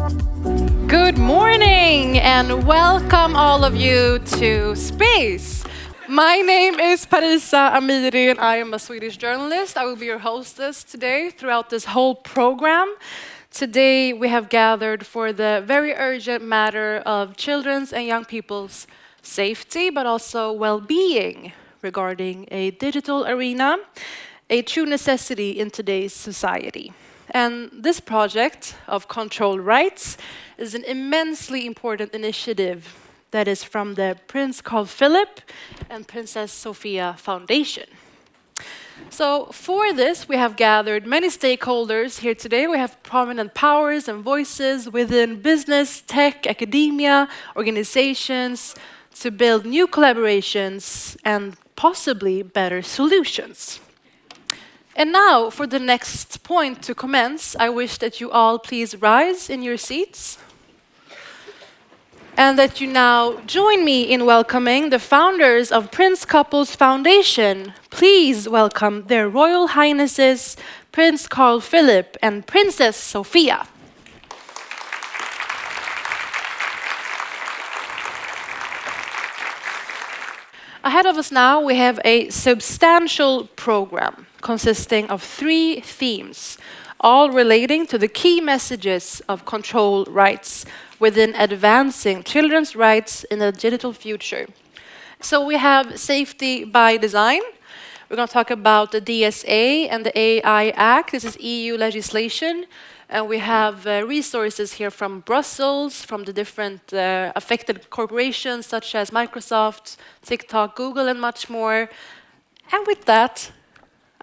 Good morning and welcome all of you to Space. My name is Parisa Amiri and I am a Swedish journalist. I will be your hostess today throughout this whole program. Today we have gathered for the very urgent matter of children's and young people's safety but also well-being regarding a digital arena, a true necessity in today's society. And this project of Control Rights is an immensely important initiative that is from the Prince Carl Philip and Princess Sofia Foundation. So for this, we have gathered many stakeholders here today. We have prominent powers and voices within business, tech, academia, organizations to build new collaborations and possibly better solutions. And now, for the next point to commence, I wish that you all please rise in your seats and that you now join me in welcoming the founders of Prince Couples Foundation. Please welcome their Royal Highnesses, Prince Carl Philip and Princess Sofia. Ahead of us now, we have a substantial program consisting of 3 themes, all relating to the key messages of control rights within advancing children's rights in a digital future. So we have safety by design. We're going to talk about the DSA and the AI Act. This is EU legislation. And we have resources here from Brussels, from the different affected corporations such as Microsoft, TikTok, Google, and much more. And with that,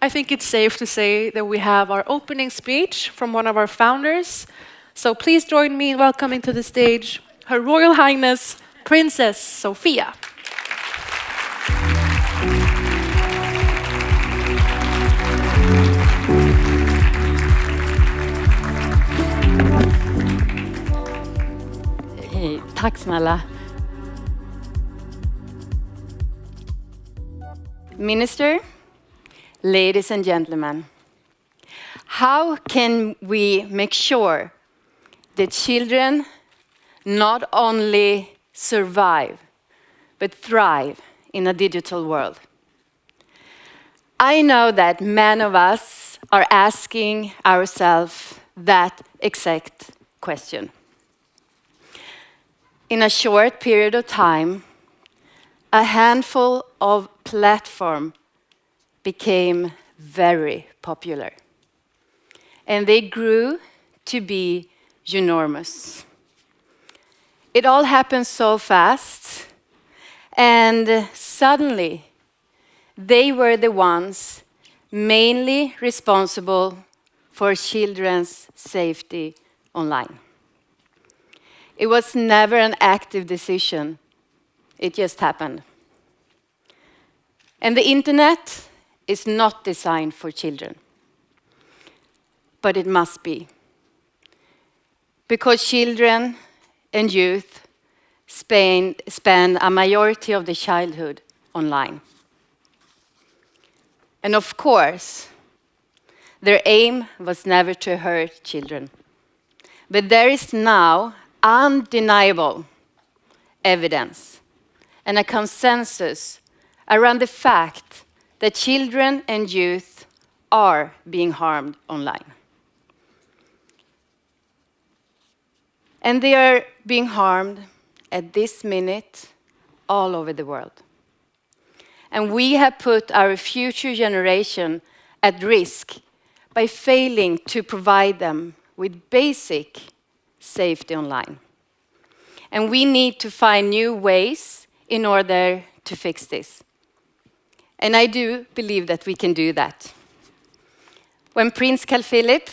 I think it's safe to say that we have our opening speech from one of our founders. So please join me in welcoming to the stage Her Royal Highness, Princess Sofia. Tack snälla. Minister, ladies and gentlemen, how can we make sure that children not only survive but thrive in a digital world? I know that many of us are asking ourselves that exact question. In a short period of time, a handful of platforms became very popular. And they grew to be enormous. It all happened so fast, and suddenly they were the ones mainly responsible for children's safety online. It was never an active decision. It just happened. And the internet is not designed for children. But it must be. Because children and youth spend a majority of their childhood online. And of course, their aim was never to hurt children. But there is now undeniable evidence and a consensus around the fact that children and youth are being harmed online. And they are being harmed at this minute all over the world. And we have put our future generation at risk by failing to provide them with basic safety online. And we need to find new ways in order to fix this. And I do believe that we can do that. When Prince Carl Philip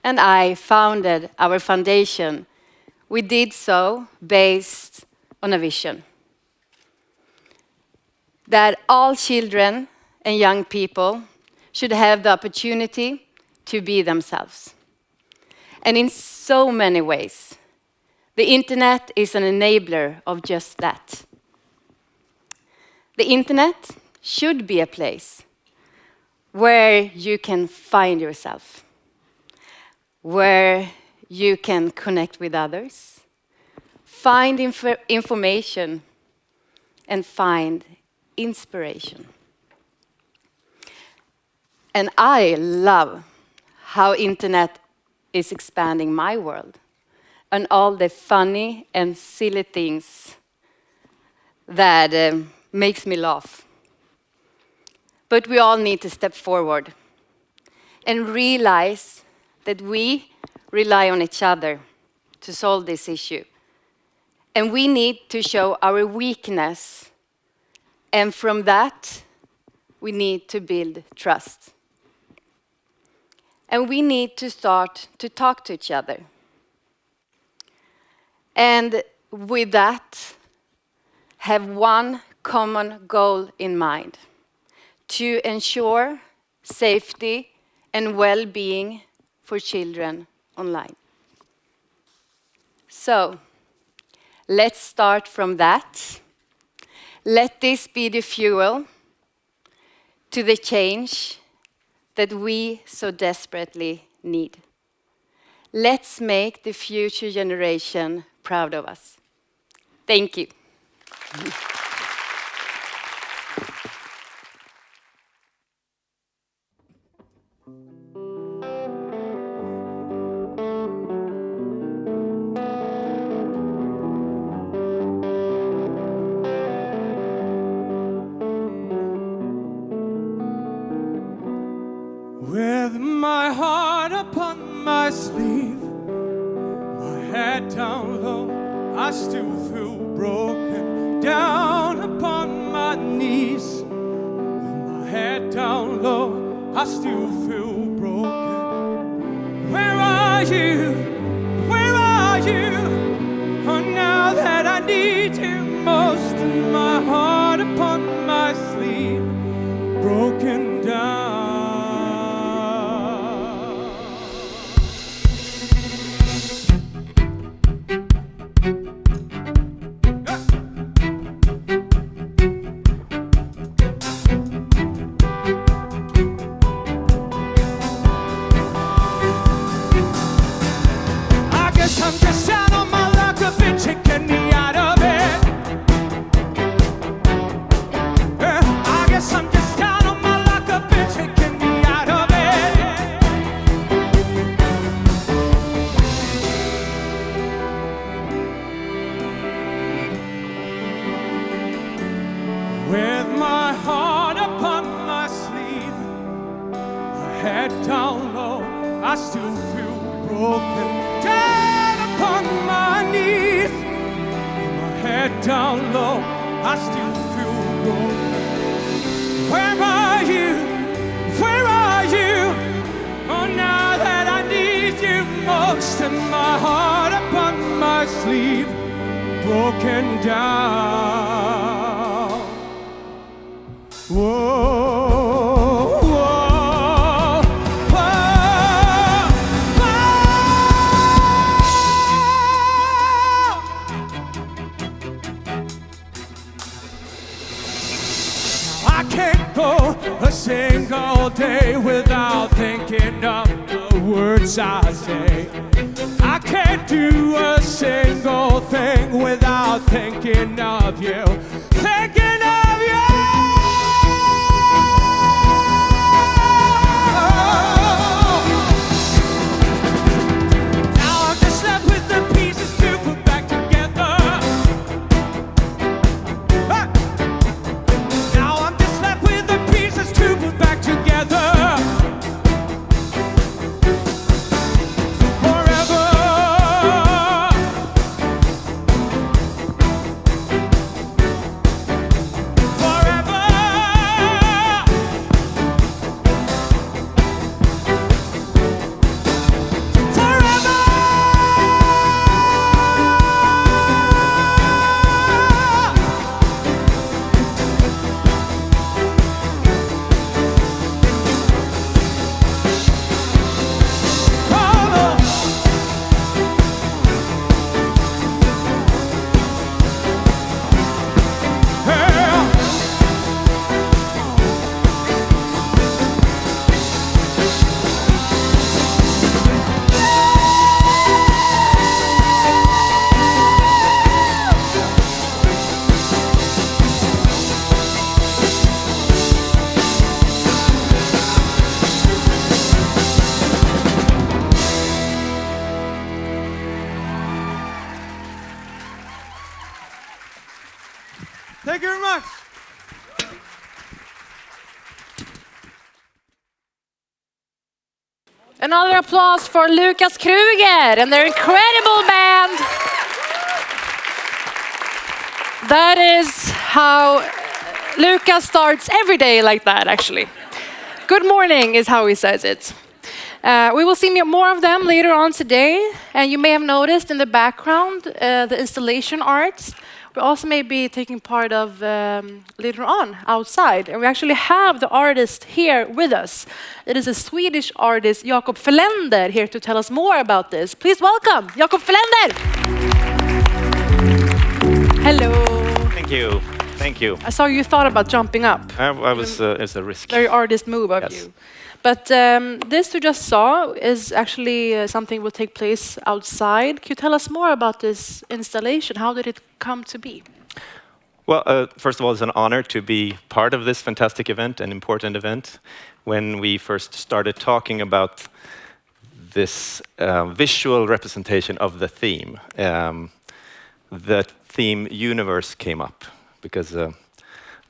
and I founded our foundation, we did so based on a vision. That all children and young people should have the opportunity to be themselves. And in so many ways, the internet is an enabler of just that. The internet should be a place where you can find yourself, where you can connect with others, find information, and find inspiration. And I love how internet is expanding my world and all the funny and silly things that makes me laugh. But we all need to step forward and realize that we rely on each other to solve this issue. And we need to show our weakness. And from that, we need to build trust. And we need to start to talk to each other. And with that, have one common goal in mind: to ensure safety and well-being for children online. So, let's start from that. Let this be the fuel to the change that we so desperately need. Let's make the future generation proud of us. Thank you. With my heart upon my sleeve, my head down low, I still feel broken. Down upon my knees, with my head down low, I still feel broken. Where are you? Where are you? Oh, now that I need you most, and my heart upon my sleeve, broken down. I'm just out on my luck, a bit taking me out of it. I guess I'm just out on my luck, a bit taking me out of it. With my heart upon my sleeve, my head down low, I still feel broken. On my knees, with my head down low, I still feel broken. Where are you? Where are you? Oh, now that I need you most, and my heart upon my sleeve, broken down. Whoa. I can't go a single day without thinking of the words I say. I can't do a single thing without thinking of you. Thinking of you. Now I'm just left with the pieces to put back together. Now I'm just left with the pieces to put back together. Forever. Thank you very much. Another applause for Lukas Kruger and their incredible band. That is how Lukas starts every day like that, actually. Good morning is how he says it. We will see more of them later on today. And you may have noticed in the background the installation arts. We also may be taking part of later on outside. And we actually have the artist here with us. It is a Swedish artist, Jakob Fellender, here to tell us more about this. Please welcome Jakob Fellender. Hello. Thank you. Thank you. I saw you thought about jumping up. It's a risk. Very artist move of Yes. you. But this you just saw is actually something will take place outside. Can you tell us more about this installation? How did it come to be? Well, first of all, it's an honor to be part of this fantastic event, an important event. When we first started talking about this visual representation of the theme universe came up, because the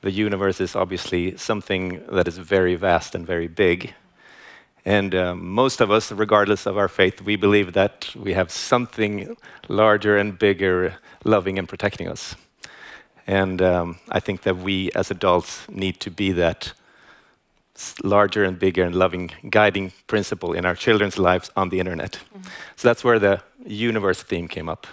universe is obviously something that is very vast and very big. And most of us, regardless of our faith, we believe that we have something larger and bigger loving and protecting us. And I think that we as adults need to be that larger and bigger and loving guiding principle in our children's lives on the internet. So that's where the universe theme came up.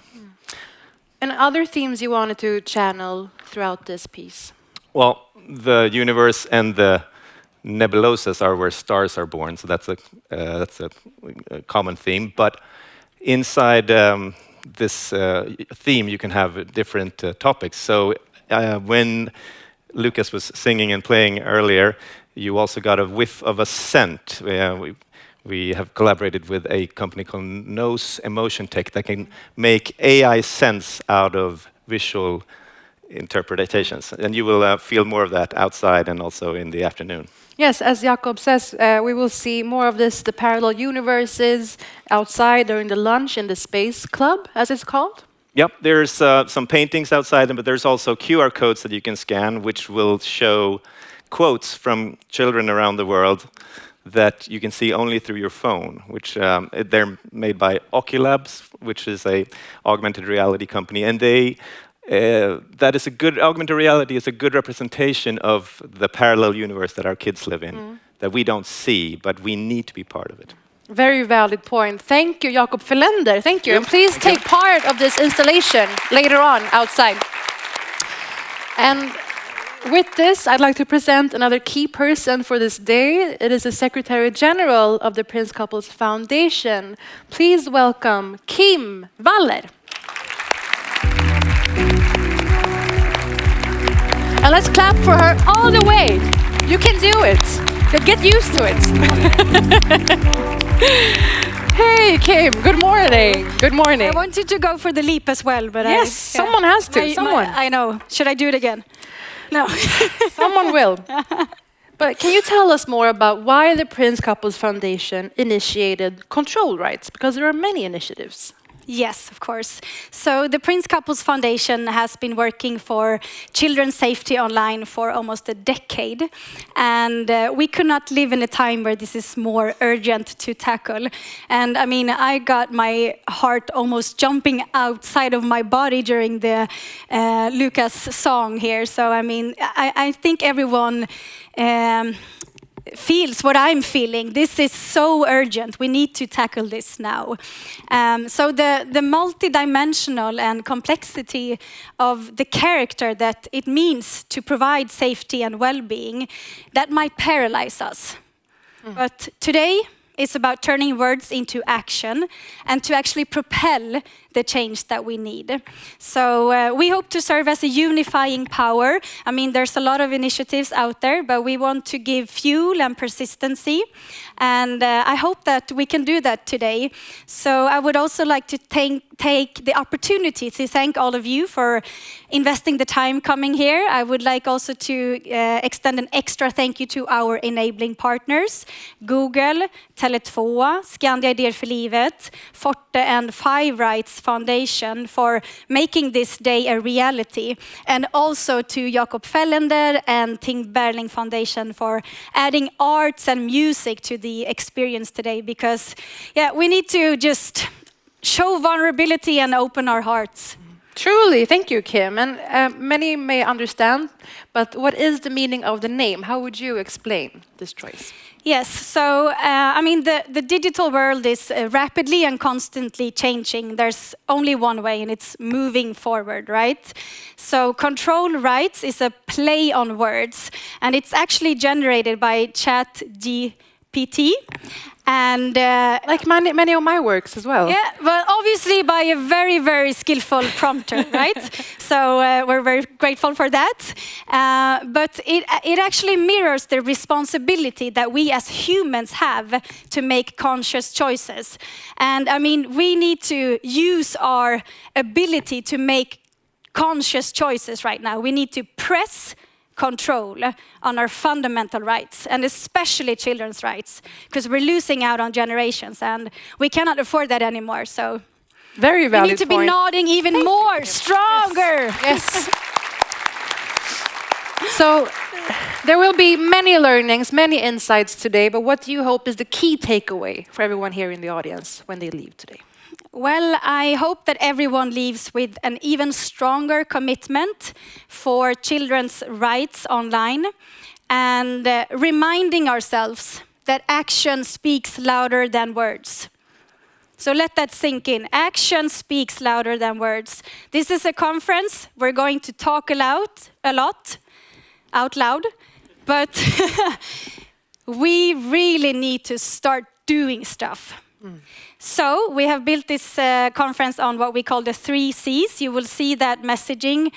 And other themes you wanted to channel throughout this piece? Well, the universe and the nebulosas are where stars are born, so that's a common theme. But inside this theme, you can have different topics. So when Lukas was singing and playing earlier, you also got a whiff of a scent. We have collaborated with a company called Nose Emotion Tech that can make AI sense out of visual interpretations. And you will feel more of that outside and also in the afternoon. Yes, as Jakob says, we will see more of this, the parallel universes, outside during the lunch in the Space Club, as it's called. Yep, there's some paintings outside, but there's also QR codes that you can scan, which will show quotes from children around the world that you can see only through your phone, which they're made by Oculabs, which is a augmented reality company, and that is a good augmented reality is a good representation of the parallel universe that our kids live in, that we don't see, but we need to be part of it. Very valid point. Thank you, Jakob Fellender. Thank you. And please take part of this installation later on outside. And with this, I'd like to present another key person for this day. It is the Secretary General of the Prince Couples Foundation. Please welcome Kim Waller. And let's clap for her all the way. You can do it. Get used to it. Hey, Kim. Good morning. Good morning. I wanted to go for the leap as well, but yes, someone has to. Someone. I know. Should I do it again? No. Someone will. But can you tell us more about why the Prince Couples Foundation initiated Control Rights? Because there are many initiatives. Yes, of course. So the Prince Couples Foundation has been working for children's safety online for almost a decade. And we could not live in a time where this is more urgent to tackle. And I mean, I got my heart almost jumping outside of my body during the Lukas song here. So I mean, I think everyone feels what I'm feeling. This is so urgent. We need to tackle this now. So the multidimensional and complexity of the character that it means to provide safety and well-being, that might paralyze us. But today, it's about turning words into action and to actually propel the change that we need. So we hope to serve as a unifying power. I mean, there's a lot of initiatives out there, but we want to give fuel and persistency. And I hope that we can do that today. So I would also like to take the opportunity to thank all of you for investing the time coming here. I would like also to extend an extra thank you to our enabling partners, Google, Tele2, Skandia Idéer för livet, Forte and Five Rights Foundation for making this day a reality. And also to Jakob Fellender and Ting Berling Foundation for adding arts and music to the experience today. Because we need to just show vulnerability and open our hearts. Truly, thank you, Kim. And many may understand, but what is the meaning of the name? How would you explain this choice? Yes, so I mean, the digital world is rapidly and constantly changing. There's only one way, and it's moving forward, right? So control rights is a play on words, and it's actually generated by ChatGPT. And like many of my works as well. Yeah, well, obviously by a very, very skillful prompter, right? So we're very grateful for that. But it actually mirrors the responsibility that we as humans have to make conscious choices. And I mean, we need to use our ability to make conscious choices right now. We need to press control on our fundamental rights, and especially children's rights, because we're losing out on generations, and we cannot afford that anymore. So very valid we need to be nodding even more, stronger. Yes. So there will be many learnings, many insights today, but what do you hope is the key takeaway for everyone here in the audience when they leave today? Well, I hope that everyone leaves with an even stronger commitment for children's rights online, and reminding ourselves that action speaks louder than words. So let that sink in. Action speaks louder than words. This is a conference. We're going to talk a lot, out loud, but we really need to start doing stuff. So we have built this conference on what we call the 3 C's. You will see that messaging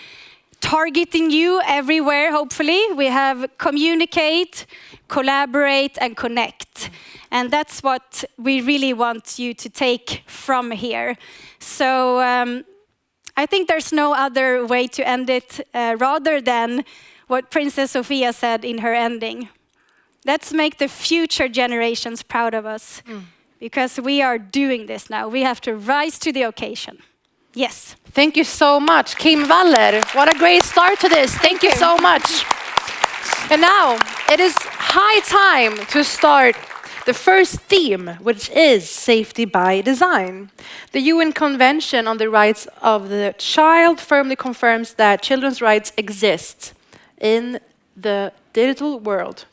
targeting you everywhere, hopefully. We have communicate, collaborate, and connect. And that's what we really want you to take from here. So I think there's no other way to end it rather than what Princess Sofia said in her ending. Let's make the future generations proud of us. Because we are doing this now. We have to rise to the occasion. Yes. Thank you so much, Kim Waller. What a great start to this. Thank you so much. And now it is high time to start the first theme, which is safety by design. The UN Convention on the Rights of the Child firmly confirms that children's rights exist in the digital world,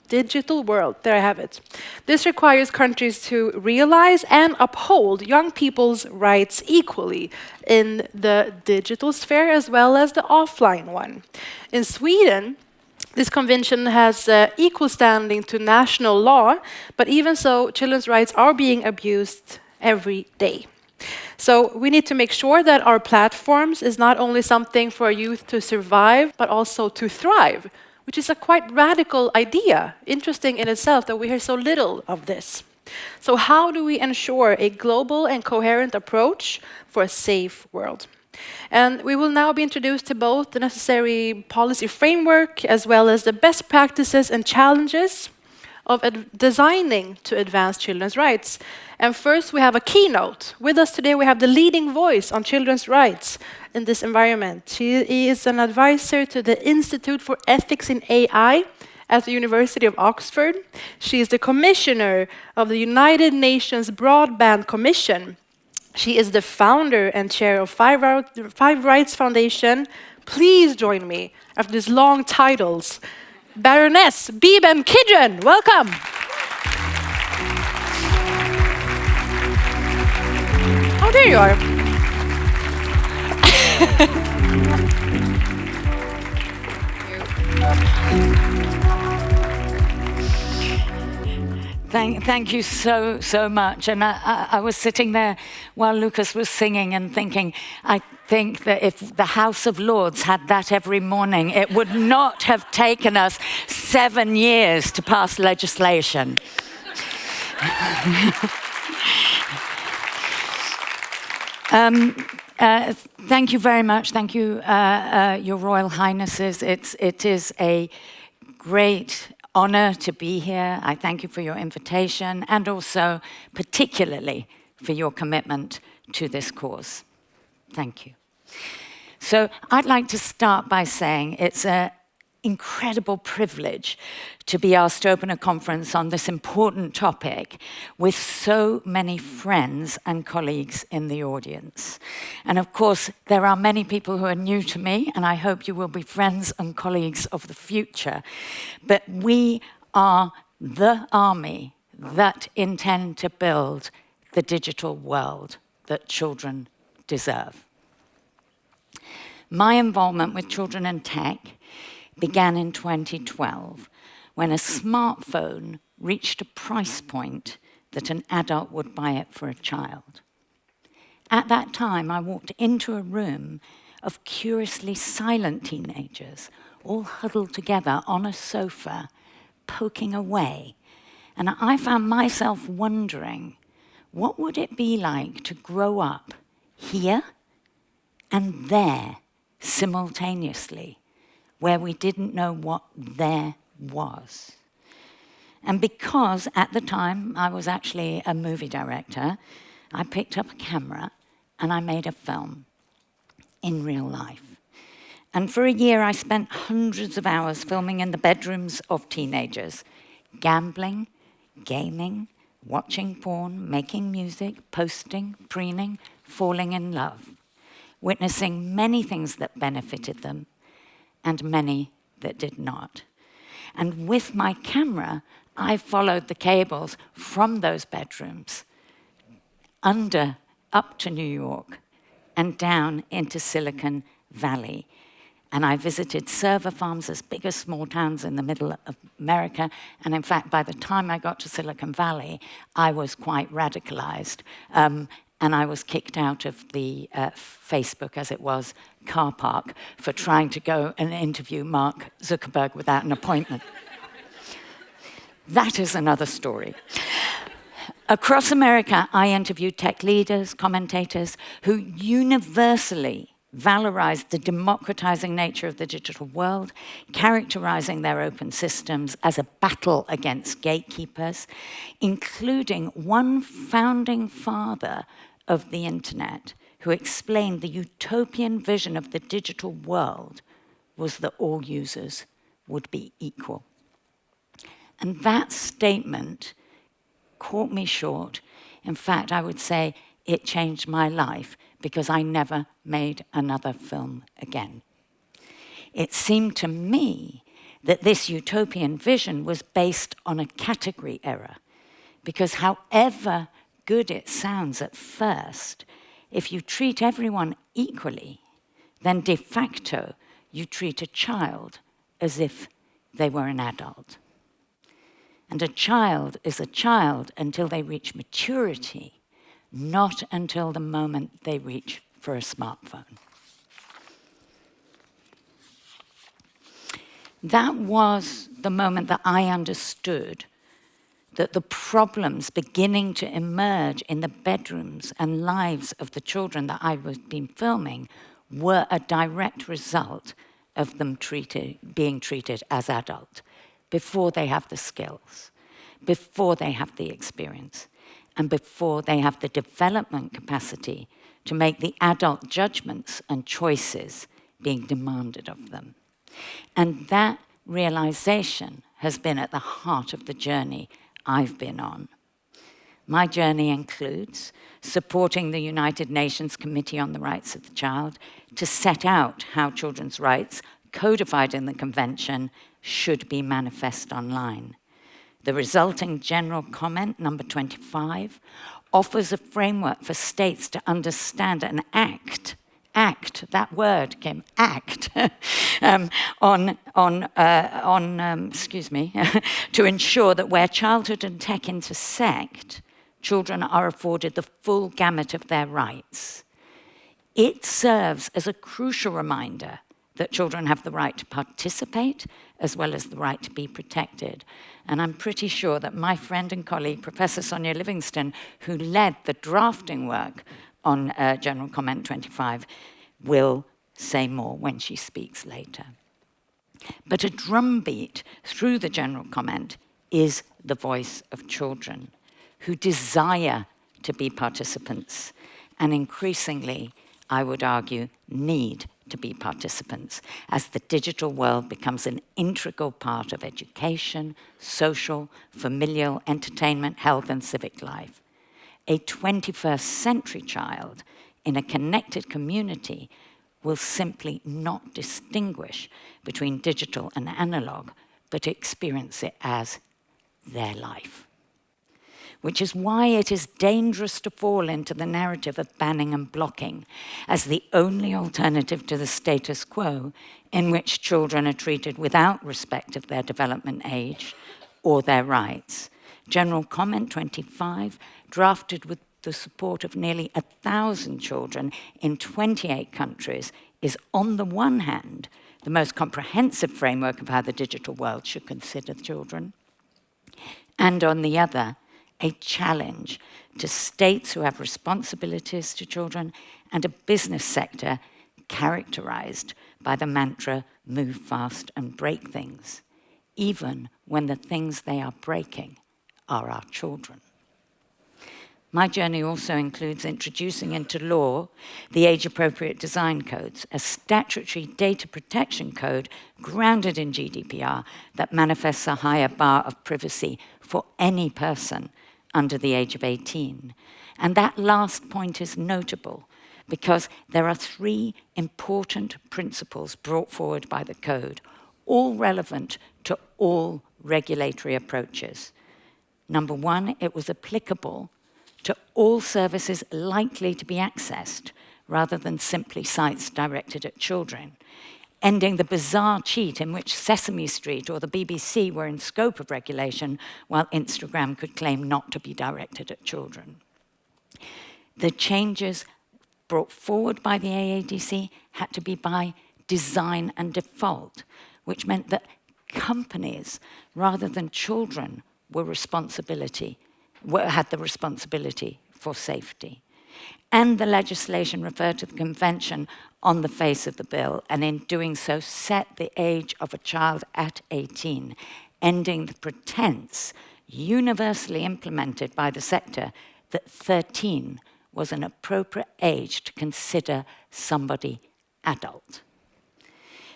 there I have it. This requires countries to realize and uphold young people's rights equally in the digital sphere as well as the offline one. In Sweden, this convention has equal standing to national law, but even so, children's rights are being abused every day. So we need to make sure that our platforms is not only something for youth to survive, but also to thrive, which is a quite radical idea, interesting in itself that we hear so little of this. So how do we ensure a global and coherent approach for a safe world? And we will now be introduced to both the necessary policy framework as well as the best practices and challenges of designing to advance children's rights. And first we have a keynote. With us today we have the leading voice on children's rights in this environment. She is an advisor to the Institute for Ethics in AI at the University of Oxford. She is the commissioner of the United Nations Broadband Commission. She is the founder and chair of Five Rights Foundation. Please join me after these long titles. Baroness Beeben Kidron, welcome. Oh, there you are. Thank you so much. And I was sitting there while Lucas was singing and thinking, I think that if the House of Lords had that every morning, it would not have taken us 7 years to pass legislation. Thank you very much. Thank you, Your Royal Highnesses. It is a great honor to be here. I thank you for your invitation and also particularly for your commitment to this cause. Thank you. So I'd like to start by saying it's an incredible privilege to be asked to open a conference on this important topic with so many friends and colleagues in the audience. And of course, there are many people who are new to me, and I hope you will be friends and colleagues of the future. But we are the army that intend to build the digital world that children deserve. My involvement with children and tech began in 2012 when a smartphone reached a price point that an adult would buy it for a child. At that time, I walked into a room of curiously silent teenagers, all huddled together on a sofa, poking away. And I found myself wondering, what would it be like to grow up here and there simultaneously, where we didn't know what there was? And because at the time I was actually a movie director, I picked up a camera and I made a film in real life. And for a year I spent hundreds of hours filming in the bedrooms of teenagers, gambling, gaming, watching porn, making music, posting, preening, falling in love, witnessing many things that benefited them and many that did not. And with my camera, I followed the cables from those bedrooms up to New York and down into Silicon Valley. And I visited server farms as big as small towns in the middle of America. And in fact, by the time I got to Silicon Valley, I was quite radicalized. And I was kicked out of the Facebook, as it was, car park for trying to go and interview Mark Zuckerberg without an appointment. That is another story. Across America, I interviewed tech leaders, commentators who universally valorized the democratizing nature of the digital world, characterizing their open systems as a battle against gatekeepers, including one founding father of the internet who explained the utopian vision of the digital world was that all users would be equal. And that statement caught me short. In fact, I would say it changed my life because I never made another film again. It seemed to me that this utopian vision was based on a category error, because however good it sounds at first, if you treat everyone equally, then de facto you treat a child as if they were an adult. And a child is a child until they reach maturity, not until the moment they reach for a smartphone. That was the moment that I understood that the problems beginning to emerge in the bedrooms and lives of the children that I was been filming were a direct result of them being treated as adult, before they have the skills, before they have the experience, and before they have the development capacity to make the adult judgments and choices being demanded of them. And that realization has been at the heart of the journey I've been on. My journey includes supporting the United Nations Committee on the Rights of the Child to set out how children's rights, codified in the Convention, should be manifest online. The resulting general comment, number 25, offers a framework for states to understand and act, that word, Kim, act, to ensure that where childhood and tech intersect, children are afforded the full gamut of their rights. It serves as a crucial reminder that children have the right to participate as well as the right to be protected. And I'm pretty sure that my friend and colleague, Professor Sonia Livingston, who led the drafting work on General Comment 25, will say more when she speaks later. But a drumbeat through the general comment is the voice of children who desire to be participants and increasingly, I would argue, need to be participants as the digital world becomes an integral part of education, social, familial, entertainment, health, and civic life. A 21st century child in a connected community will simply not distinguish between digital and analog, but experience it as their life. Which is why it is dangerous to fall into the narrative of banning and blocking as the only alternative to the status quo in which children are treated without respect of their development age or their rights. General Comment 25, drafted with the support of nearly 1,000 children in 28 countries, is on the one hand the most comprehensive framework of how the digital world should consider children, and on the other, a challenge to states who have responsibilities to children and a business sector characterized by the mantra, move fast and break things, even when the things they are breaking are our children. My journey also includes introducing into law the age-appropriate design codes, a statutory data protection code grounded in GDPR that manifests a higher bar of privacy for any person under the age of 18. And that last point is notable because there are 3 important principles brought forward by the code, all relevant to all regulatory approaches. Number 1, it was applicable to all services likely to be accessed, rather than simply sites directed at children, ending the bizarre cheat in which Sesame Street or the BBC were in scope of regulation, while Instagram could claim not to be directed at children. The changes brought forward by the AADC had to be by design and default, which meant that companies, rather than children, had the responsibility for safety. And the legislation referred to the convention on the face of the bill, and in doing so set the age of a child at 18, ending the pretense, universally implemented by the sector, that 13 was an appropriate age to consider somebody adult.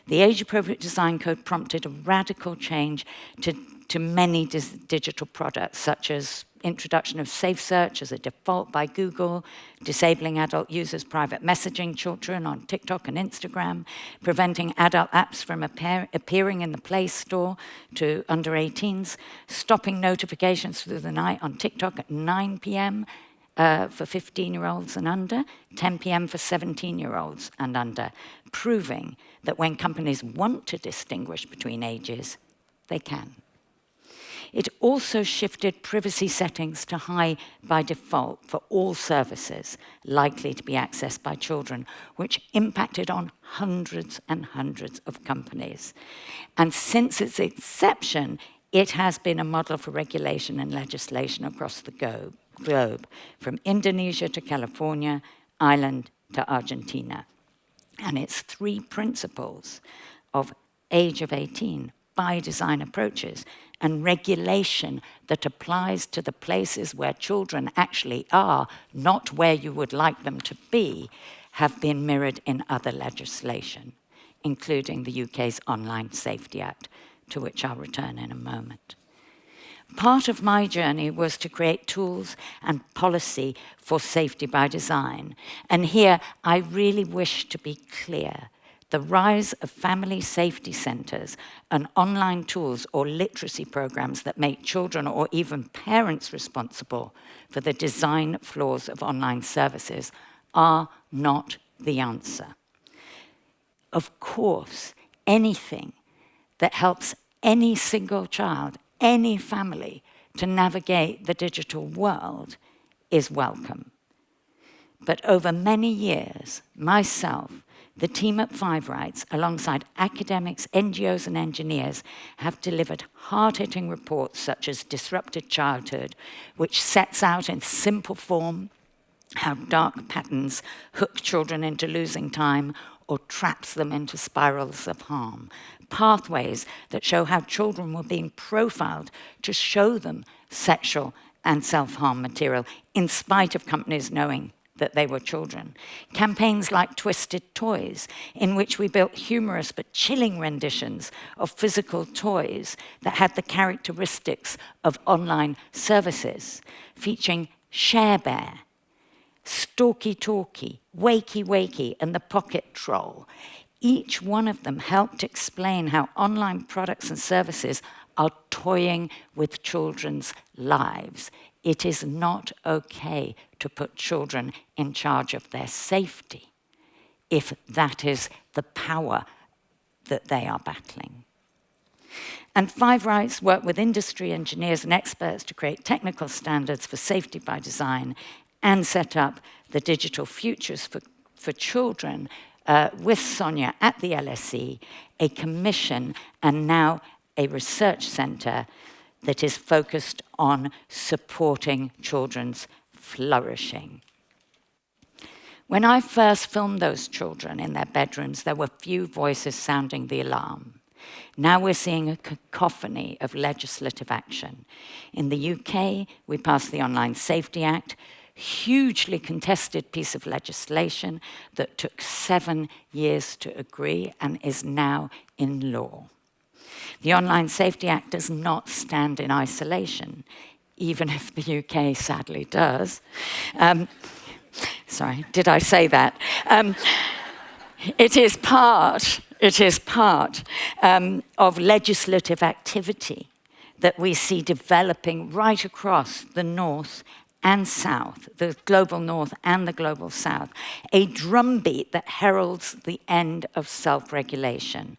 The age-appropriate design code prompted a radical change to many digital products, such as introduction of Safe Search as a default by Google, disabling adult users' private messaging children on TikTok and Instagram, preventing adult apps from appearing in the Play Store to under 18s, stopping notifications through the night on TikTok at 9 p.m. For 15-year-olds and under, 10 p.m. for 17-year-olds and under, proving that when companies want to distinguish between ages, they can. It also shifted privacy settings to high by default for all services likely to be accessed by children, which impacted on hundreds and hundreds of companies. And since its inception, it has been a model for regulation and legislation across the globe, from Indonesia to California, Ireland to Argentina. And its 3 principles of age of 18, by design approaches, and regulation that applies to the places where children actually are, not where you would like them to be, have been mirrored in other legislation, including the UK's Online Safety Act, to which I'll return in a moment. Part of my journey was to create tools and policy for safety by design. And here, I really wish to be clear. The rise of family safety centres and online tools or literacy programs that make children or even parents responsible for the design flaws of online services are not the answer. Of course, anything that helps any single child, any family, to navigate the digital world is welcome. But over many years, myself, the team at Five Rights, alongside academics, NGOs, and engineers, have delivered hard-hitting reports such as Disrupted Childhood, which sets out in simple form how dark patterns hook children into losing time, or traps them into spirals of harm. Pathways that show how children were being profiled to show them sexual and self-harm material, in spite of companies knowing that they were children. Campaigns like Twisted Toys, in which we built humorous but chilling renditions of physical toys that had the characteristics of online services, featuring Share Bear, Stalky Talkie, Wakey Wakey, and the Pocket Troll. Each one of them helped explain how online products and services are toying with children's lives. It is not okay to put children in charge of their safety if that is the power that they are battling. And Five Rights work with industry engineers and experts to create technical standards for safety by design and set up the digital futures for children with Sonia at the LSE, a commission and now a research centre that is focused on supporting children's flourishing. When I first filmed those children in their bedrooms, there were few voices sounding the alarm. Now we're seeing a cacophony of legislative action. In the UK, we passed the Online Safety Act, hugely contested piece of legislation that took 7 years to agree and is now in law. The Online Safety Act does not stand in isolation, even if the UK sadly does. Sorry, did I say that? It is part of legislative activity that we see developing right across the North and South, the global North and the global South, a drumbeat that heralds the end of self-regulation.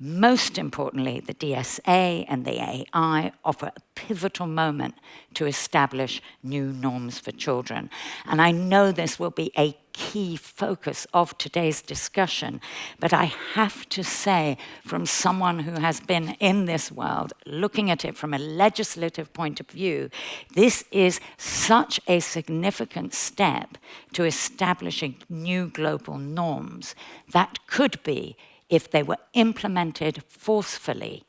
Most importantly, the DSA and the AI offer a pivotal moment to establish new norms for children. And I know this will be a key focus of today's discussion, but I have to say, from someone who has been in this world, looking at it from a legislative point of view, this is such a significant step to establishing new global norms that could be, if they were implemented forcefully,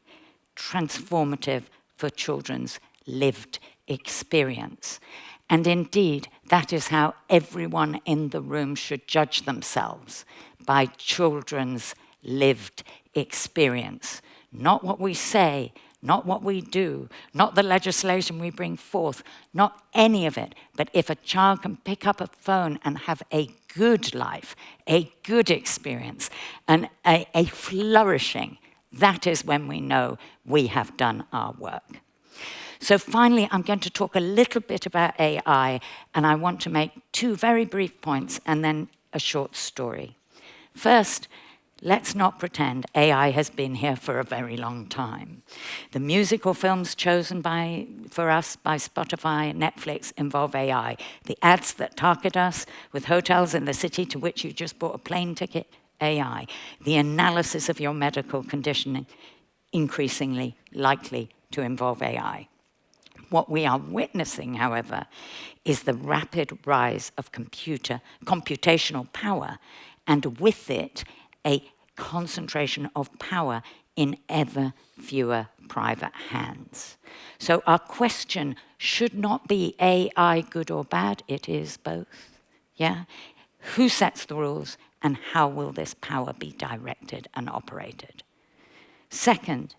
transformative for children's lived experience. And indeed, that is how everyone in the room should judge themselves, by children's lived experience. Not what we say, not what we do, not the legislation we bring forth, not any of it. But if a child can pick up a phone and have a good life, a good experience, and a flourishing, that is when we know we have done our work. So finally, I'm going to talk a little bit about AI, and I want to make 2 very brief points and then a short story. First, let's not pretend AI has been here for a very long time. The musical films chosen for us by Spotify and Netflix involve AI. The ads that target us with hotels in the city to which you just bought a plane ticket, AI. The analysis of your medical condition, increasingly likely to involve AI. What we are witnessing, however, is the rapid rise of computational power, and with it, a concentration of power in ever fewer private hands. So our question should not be AI good or bad, it is both. Yeah? Who sets the rules, and how will this power be directed and operated? Second,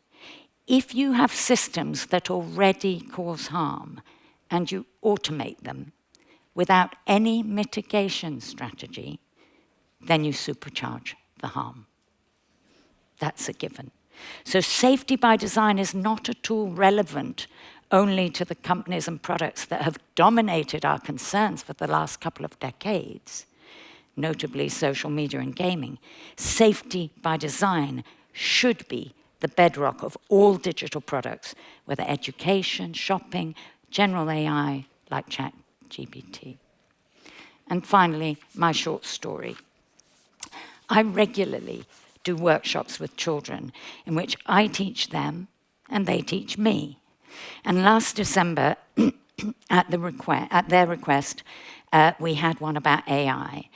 if you have systems that already cause harm and you automate them without any mitigation strategy, then you supercharge the harm. That's a given. So safety by design is not a tool relevant only to the companies and products that have dominated our concerns for the last couple of decades, notably social media and gaming. Safety by design should be the bedrock of all digital products, whether education, shopping, general AI like ChatGPT. And finally, my short story. I regularly do workshops with children in which I teach them and they teach me. And last December, at their request, we had one about AI.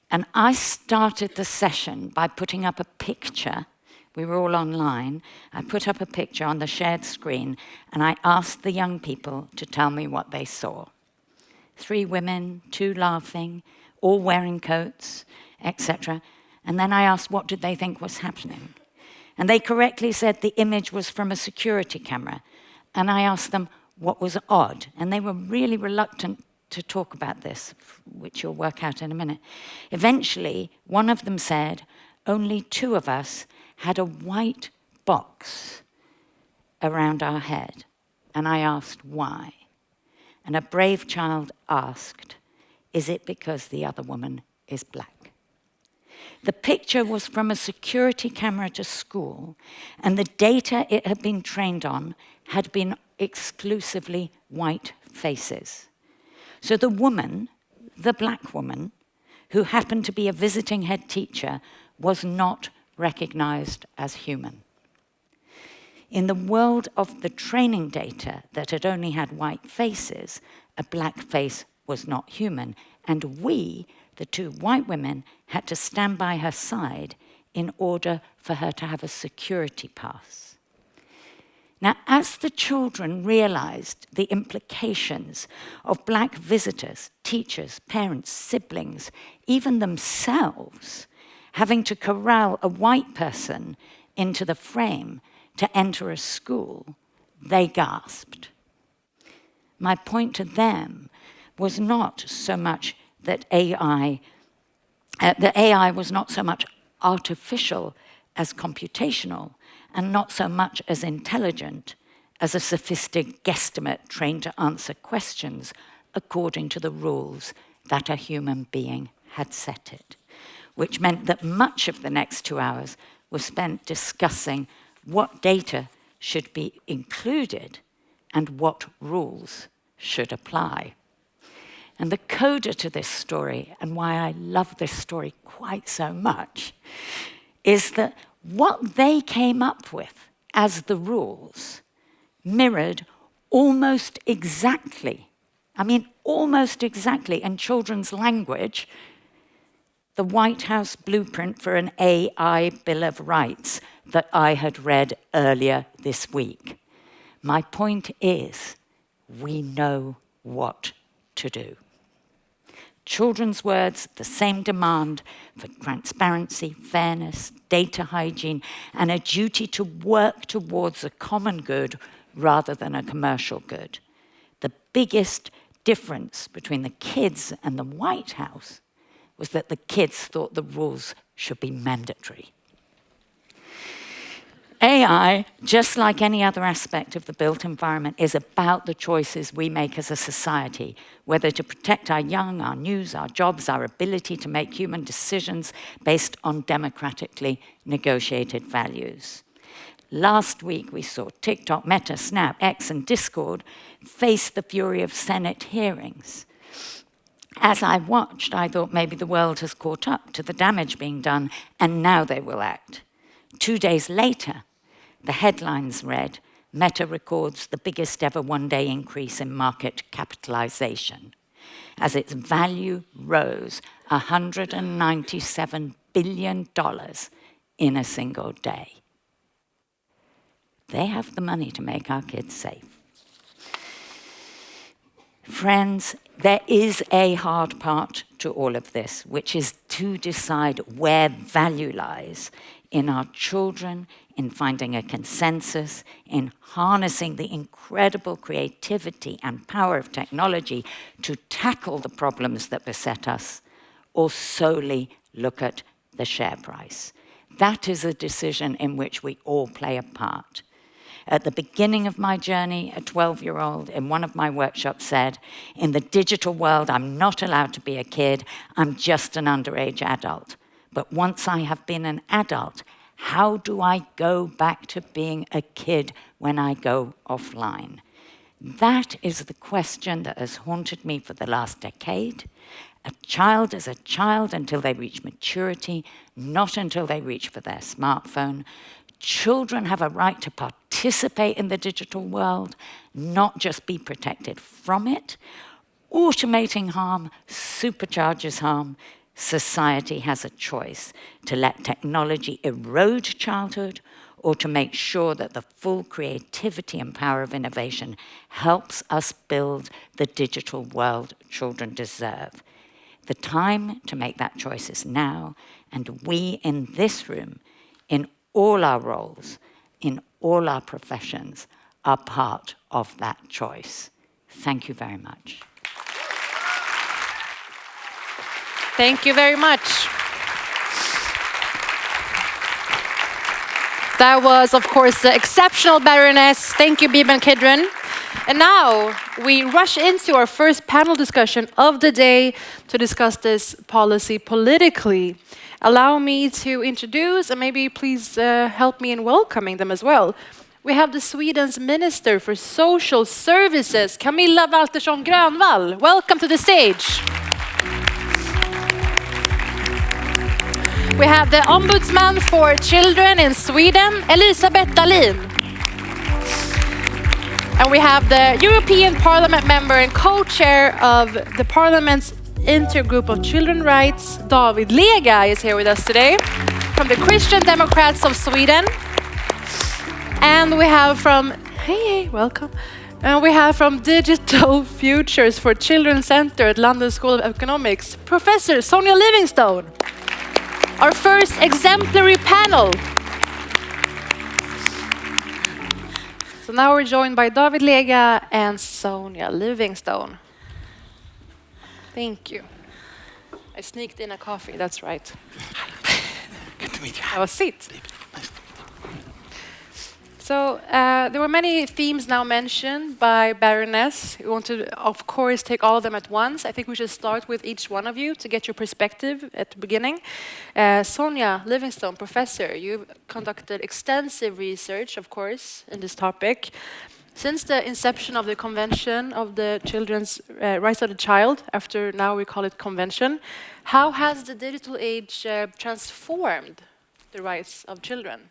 And I started the session by putting up a picture. We were all online. I put up a picture on the shared screen, and I asked the young people to tell me what they saw. 3 women, 2 laughing, all wearing coats, etc. And then I asked what did they think was happening. And they correctly said the image was from a security camera. And I asked them what was odd. And they were really reluctant to talk about this, which you'll work out in a minute. Eventually, one of them said, only 2 of us had a white box around our head. And I asked why. And a brave child asked, is it because the other woman is black? The picture was from a security camera to school, and the data it had been trained on had been exclusively white faces. So the woman, the black woman, who happened to be a visiting head teacher, was not recognized as human. In the world of the training data that had only had white faces, a black face was not human, and we, the 2 white women, had to stand by her side in order for her to have a security pass. Now, as the children realized the implications of black visitors, teachers, parents, siblings, even themselves, having to corral a white person into the frame to enter a school, they gasped. My point to them was not so much that AI was not so much artificial as computational, and not so much as intelligent as a sophisticated guesstimate trained to answer questions according to the rules that a human being had set it, which meant that much of the next 2 hours was spent discussing what data should be included and what rules should apply. And the coda to this story, and why I love this story quite so much, is that what they came up with as the rules mirrored almost exactly, almost exactly in children's language, the White House blueprint for an AI Bill of Rights that I had read earlier this week. My point is, we know what to do. Children's words, the same demand for transparency, fairness, data hygiene, and a duty to work towards a common good rather than a commercial good. The biggest difference between the kids and the White House was that the kids thought the rules should be mandatory. AI, just like any other aspect of the built environment, is about the choices we make as a society, whether to protect our young, our news, our jobs, our ability to make human decisions based on democratically negotiated values. Last week, we saw TikTok, Meta, Snap, X, and Discord face the fury of Senate hearings. As I watched, I thought maybe the world has caught up to the damage being done, and now they will act. 2 days later, the headlines read, Meta records the biggest ever one-day increase in market capitalization, as its value rose $197 billion in a single day. They have the money to make our kids safe. Friends, there is a hard part to all of this, which is to decide where value lies in our children, in finding a consensus, in harnessing the incredible creativity and power of technology to tackle the problems that beset us, or solely look at the share price. That is a decision in which we all play a part. At the beginning of my journey, a 12-year-old in one of my workshops said, in the digital world, I'm not allowed to be a kid, I'm just an underage adult. But once I have been an adult, how do I go back to being a kid when I go offline? That is the question that has haunted me for the last decade. A child is a child until they reach maturity, not until they reach for their smartphone. Children have a right to participate in the digital world, not just be protected from it. Automating harm supercharges harm. society has a choice to let technology erode childhood or to make sure that the full creativity and power of innovation helps us build the digital world children deserve. The time to make that choice is now, and we in this room, in all our roles, in all our professions, are part of that choice. Thank you very much. Thank you very much. That was, of course, the exceptional Baroness. Thank you, Biban Kidron. And now we rush into our first panel discussion of the day to discuss this policy politically. Allow me to introduce, and maybe please help me in welcoming them as well. We have the Sweden's Minister for Social Services, Camilla Waltersson Grönvall. Welcome to the stage. We have the Ombudsman for Children in Sweden, Elisabeth Dahlin. And we have the European Parliament member and co-chair of the Parliament's Intergroup of Children's Rights, David Lega, is here with us today, from the Christian Democrats of Sweden. And we have from, hey, welcome. And we have from Digital Futures for Children Center at London School of Economics, Professor Sonja Livingstone. Our first exemplary panel. So now we're joined by David Lega and Sonja Livingstone. Thank you. I sneaked in a coffee, that's right. Good to meet you. Have a seat. So there were many themes now mentioned by Baroness. We want to, of course, take all of them at once. I think we should start with each one of you to get your perspective at the beginning. Sonja Livingstone, Professor, you've conducted extensive research, of course, in this topic. Since the inception of the Convention of the Children's Rights of the Child, after now we call it Convention, how has the digital age transformed the rights of children?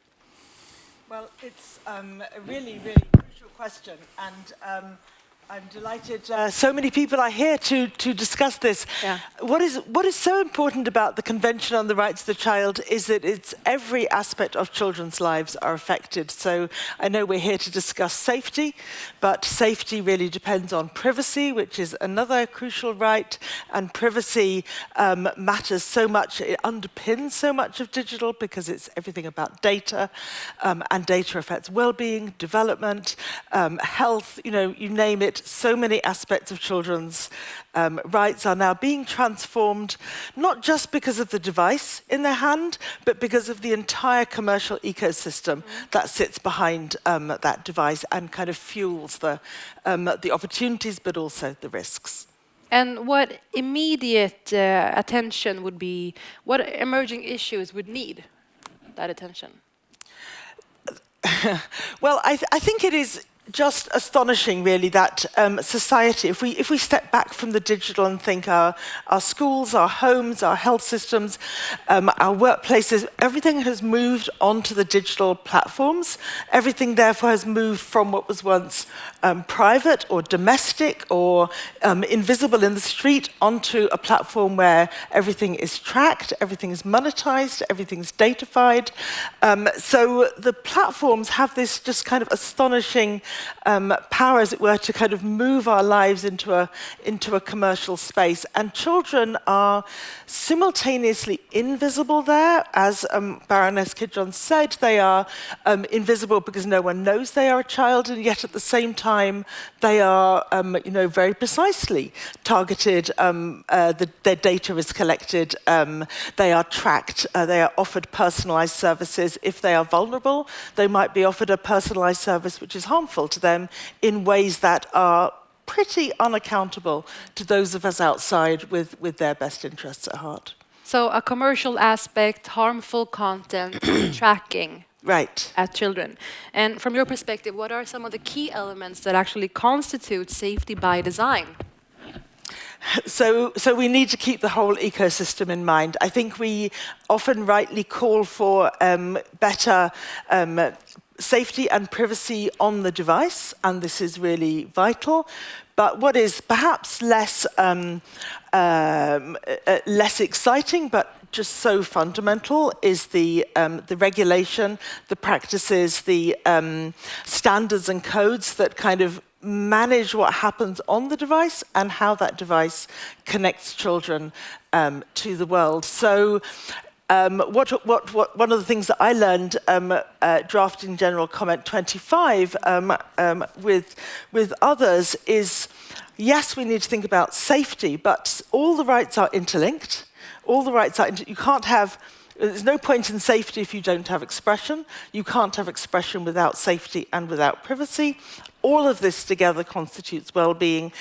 Well, it's a really, really crucial question, and I'm delighted so many people are here to discuss this. Yeah. What is so important about the Convention on the Rights of the Child is that it's every aspect of children's lives are affected. So I know we're here to discuss safety, but safety really depends on privacy, which is another crucial right, and privacy matters so much, it underpins so much of digital because it's everything about data, and data affects well-being, development, health, you name it. So many aspects of children's rights are now being transformed, not just because of the device in their hand, but because of the entire commercial ecosystem that sits behind that device and kind of fuels the opportunities, but also the risks. And what immediate attention would be, what emerging issues would need that attention? Well, I think it is just astonishing, really, that society, if we step back from the digital and think our schools, our homes, our health systems, our workplaces, everything has moved onto the digital platforms. Everything, therefore, has moved from what was once private or domestic or invisible in the street onto a platform where everything is tracked, everything is monetized, everything's datafied. So the platforms have this just kind of astonishing power, as it were, to kind of move our lives into a commercial space. And children are simultaneously invisible there. As Baroness Kidron said, they are invisible because no one knows they are a child, and yet at the same time, they are, very precisely targeted. Their data is collected. They are tracked. They are offered personalized services. If they are vulnerable, they might be offered a personalized service which is harmful to them in ways that are pretty unaccountable to those of us outside with their best interests at heart. So a commercial aspect, harmful content, tracking right. at children. And from your perspective, what are some of the key elements that actually constitute safety by design? So we need to keep the whole ecosystem in mind. I think we often rightly call for better safety and privacy on the device, and this is really vital. But what is perhaps less exciting, but just so fundamental, is the regulation, the practices, the standards and codes that kind of manage what happens on the device and how that device connects children to the world. So one of the things that I learned drafting General Comment 25 with others is, yes, we need to think about safety, but all the rights are interlinked. All the rights are, you can't have, there's no point in safety if you don't have expression. You can't have expression without safety and without privacy. All of this together constitutes well-being.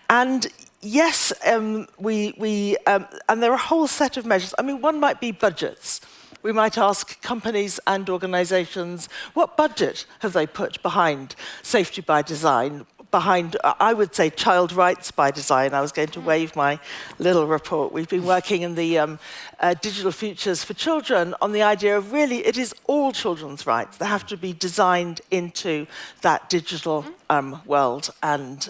And yes, and there are a whole set of measures. I mean, one might be budgets. We might ask companies and organizations, what budget have they put behind safety by design, behind, I would say, child rights by design. I was going to wave my little report. We've been working in the Digital Futures for Children on the idea of really it is all children's rights. They have to be designed into that digital world and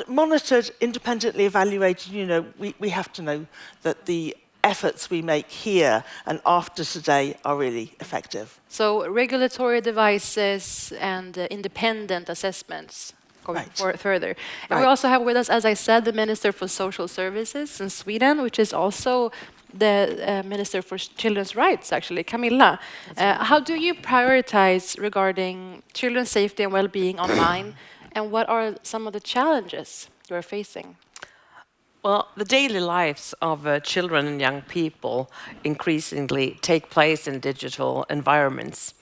monitored, independently evaluated. You know, we have to know that the efforts we make here and after today are really effective. So regulatory devices and independent assessments going further. And we also have with us, as I said, the Minister for Social Services in Sweden, which is also the Minister for Children's Rights, actually, Camilla. How do you prioritize regarding children's safety and well-being online, and what are some of the challenges you are facing? Well, the daily lives of children and young people increasingly take place in digital environments.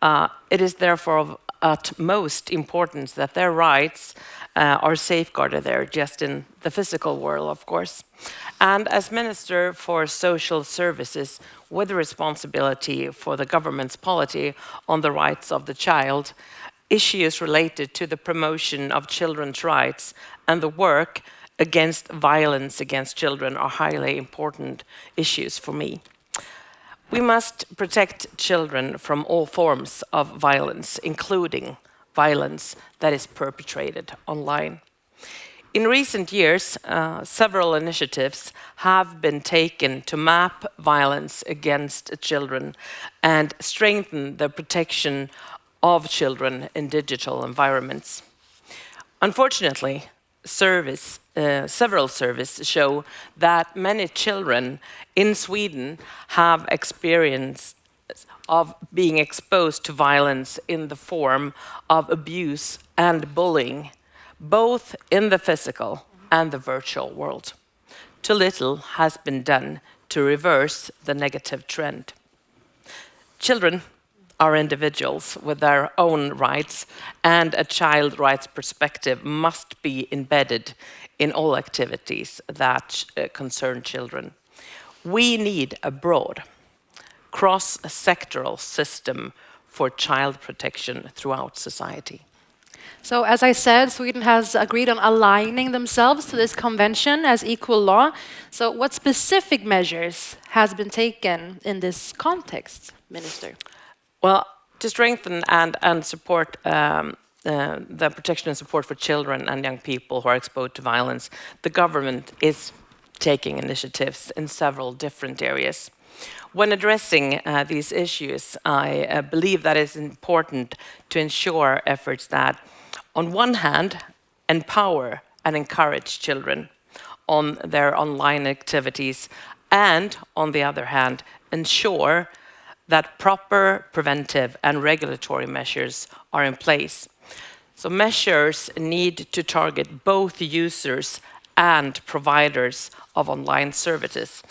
It is therefore of utmost importance that their rights are safeguarded there, just in the physical world, of course. And as Minister for Social Services, with the responsibility for the government's policy on the rights of the child, issues related to the promotion of children's rights and the work against violence against children are highly important issues for me. We must protect children from all forms of violence, including violence that is perpetrated online. In recent years, several initiatives have been taken to map violence against children and strengthen the protection of children in digital environments. Unfortunately, several surveys show that many children in Sweden have experience of being exposed to violence in the form of abuse and bullying, both in the physical and the virtual world. Too little has been done to reverse the negative trend. Children are individuals with their own rights, and a child rights perspective must be embedded in all activities that concern children. We need a broad, cross-sectoral system for child protection throughout society. So, as I said, Sweden has agreed on aligning themselves to this convention as equal law. So, what specific measures has been taken in this context, Minister? Well, to strengthen and support the protection and support for children and young people who are exposed to violence, the government is taking initiatives in several different areas. When addressing these issues, I believe that it's important to ensure efforts that, on one hand, empower and encourage children on their online activities, and on the other hand, ensure that proper preventive and regulatory measures are in place. So measures need to target both users and providers of online services.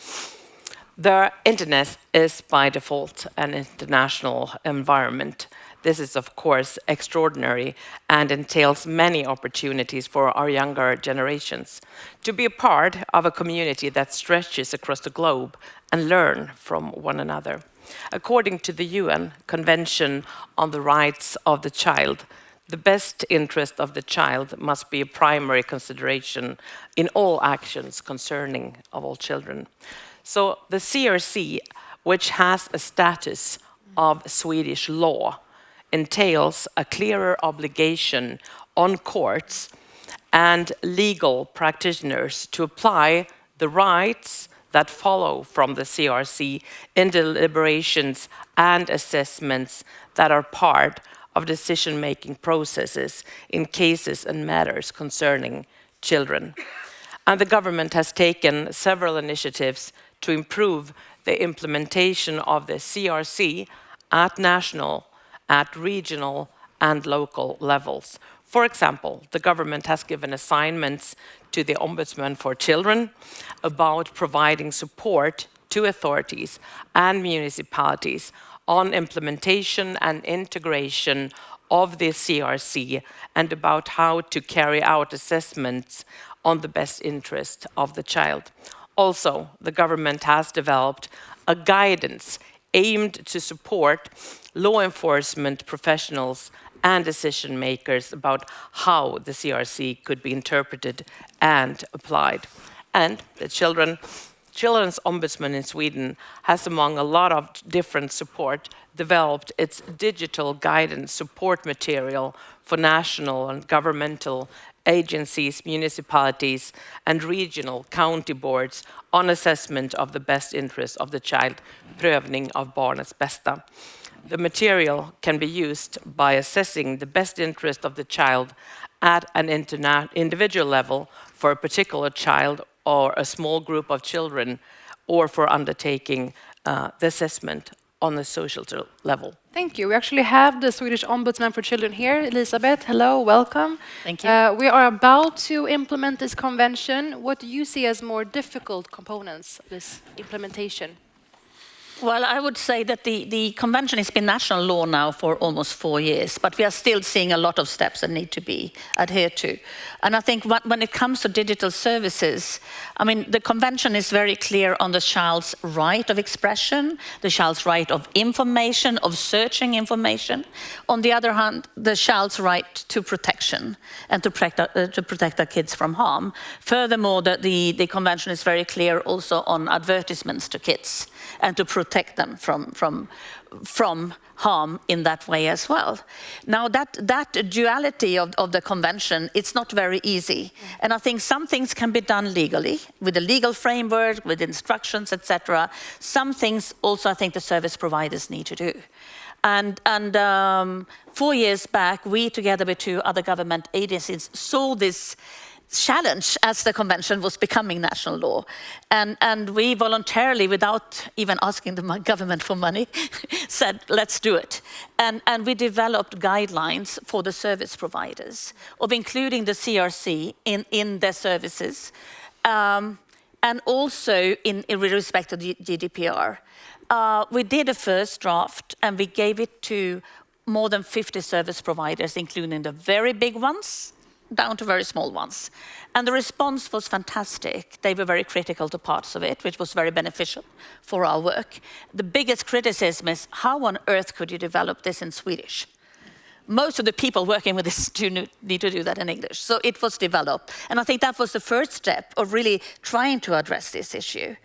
The internet is by default an international environment. This is, of course, extraordinary and entails many opportunities for our younger generations to be a part of a community that stretches across the globe and learn from one another. According to the UN Convention on the Rights of the Child, the best interest of the child must be a primary consideration in all actions concerning of all children. So the CRC, which has a status of Swedish law, entails a clearer obligation on courts and legal practitioners to apply the rights that follow from the CRC in deliberations and assessments that are part of decision-making processes in cases and matters concerning children. And the government has taken several initiatives to improve the implementation of the CRC at national, at regional, and local levels. For example, the government has given assignments to the Ombudsman for Children about providing support to authorities and municipalities on implementation and integration of the CRC and about how to carry out assessments on the best interest of the child. Also, the government has developed a guidance aimed to support law enforcement professionals and decision makers about how the CRC could be interpreted and applied. And the Children's Ombudsman in Sweden has, among a lot of different support, developed its digital guidance support material for national and governmental agencies, municipalities, and regional county boards on assessment of the best interest of the child, prövning av barnets bästa. The material can be used by assessing the best interest of the child at an individual level for a particular child or a small group of children, or for undertaking the assessment on the social level. Thank you. We actually have the Swedish Ombudsman for Children here. Elisabeth, hello, welcome. Thank you. We are about to implement this convention. What do you see as more difficult components of this implementation? Well, I would say that the convention has been national law now for almost 4 years, but we are still seeing a lot of steps that need to be adhered to. And I think when it comes to digital services, I mean, the convention is very clear on the child's right of expression, the child's right of information, of searching information. On the other hand, the child's right to protection and to protect our kids from harm. Furthermore, the convention is very clear also on advertisements to kids and to protect them from harm in that way as well. Now that duality of the convention, it's not very easy. And I think some things can be done legally, with a legal framework, with instructions, etc. Some things also I think the service providers need to do. And 4 years back, we together with 2 other government agencies saw this challenge as the convention was becoming national law. And we voluntarily, without even asking the government for money, said, let's do it. And we developed guidelines for the service providers of including the CRC in their services, and also in respect to the GDPR. We did a first draft and we gave it to more than 50 service providers, including the very big ones, down to very small ones. And the response was fantastic. They were very critical to parts of it, which was very beneficial for our work. The biggest criticism is, how on earth could you develop this in Swedish? Most of the people working with this need to do that in English. So it was developed. And I think that was the first step of really trying to address this issue.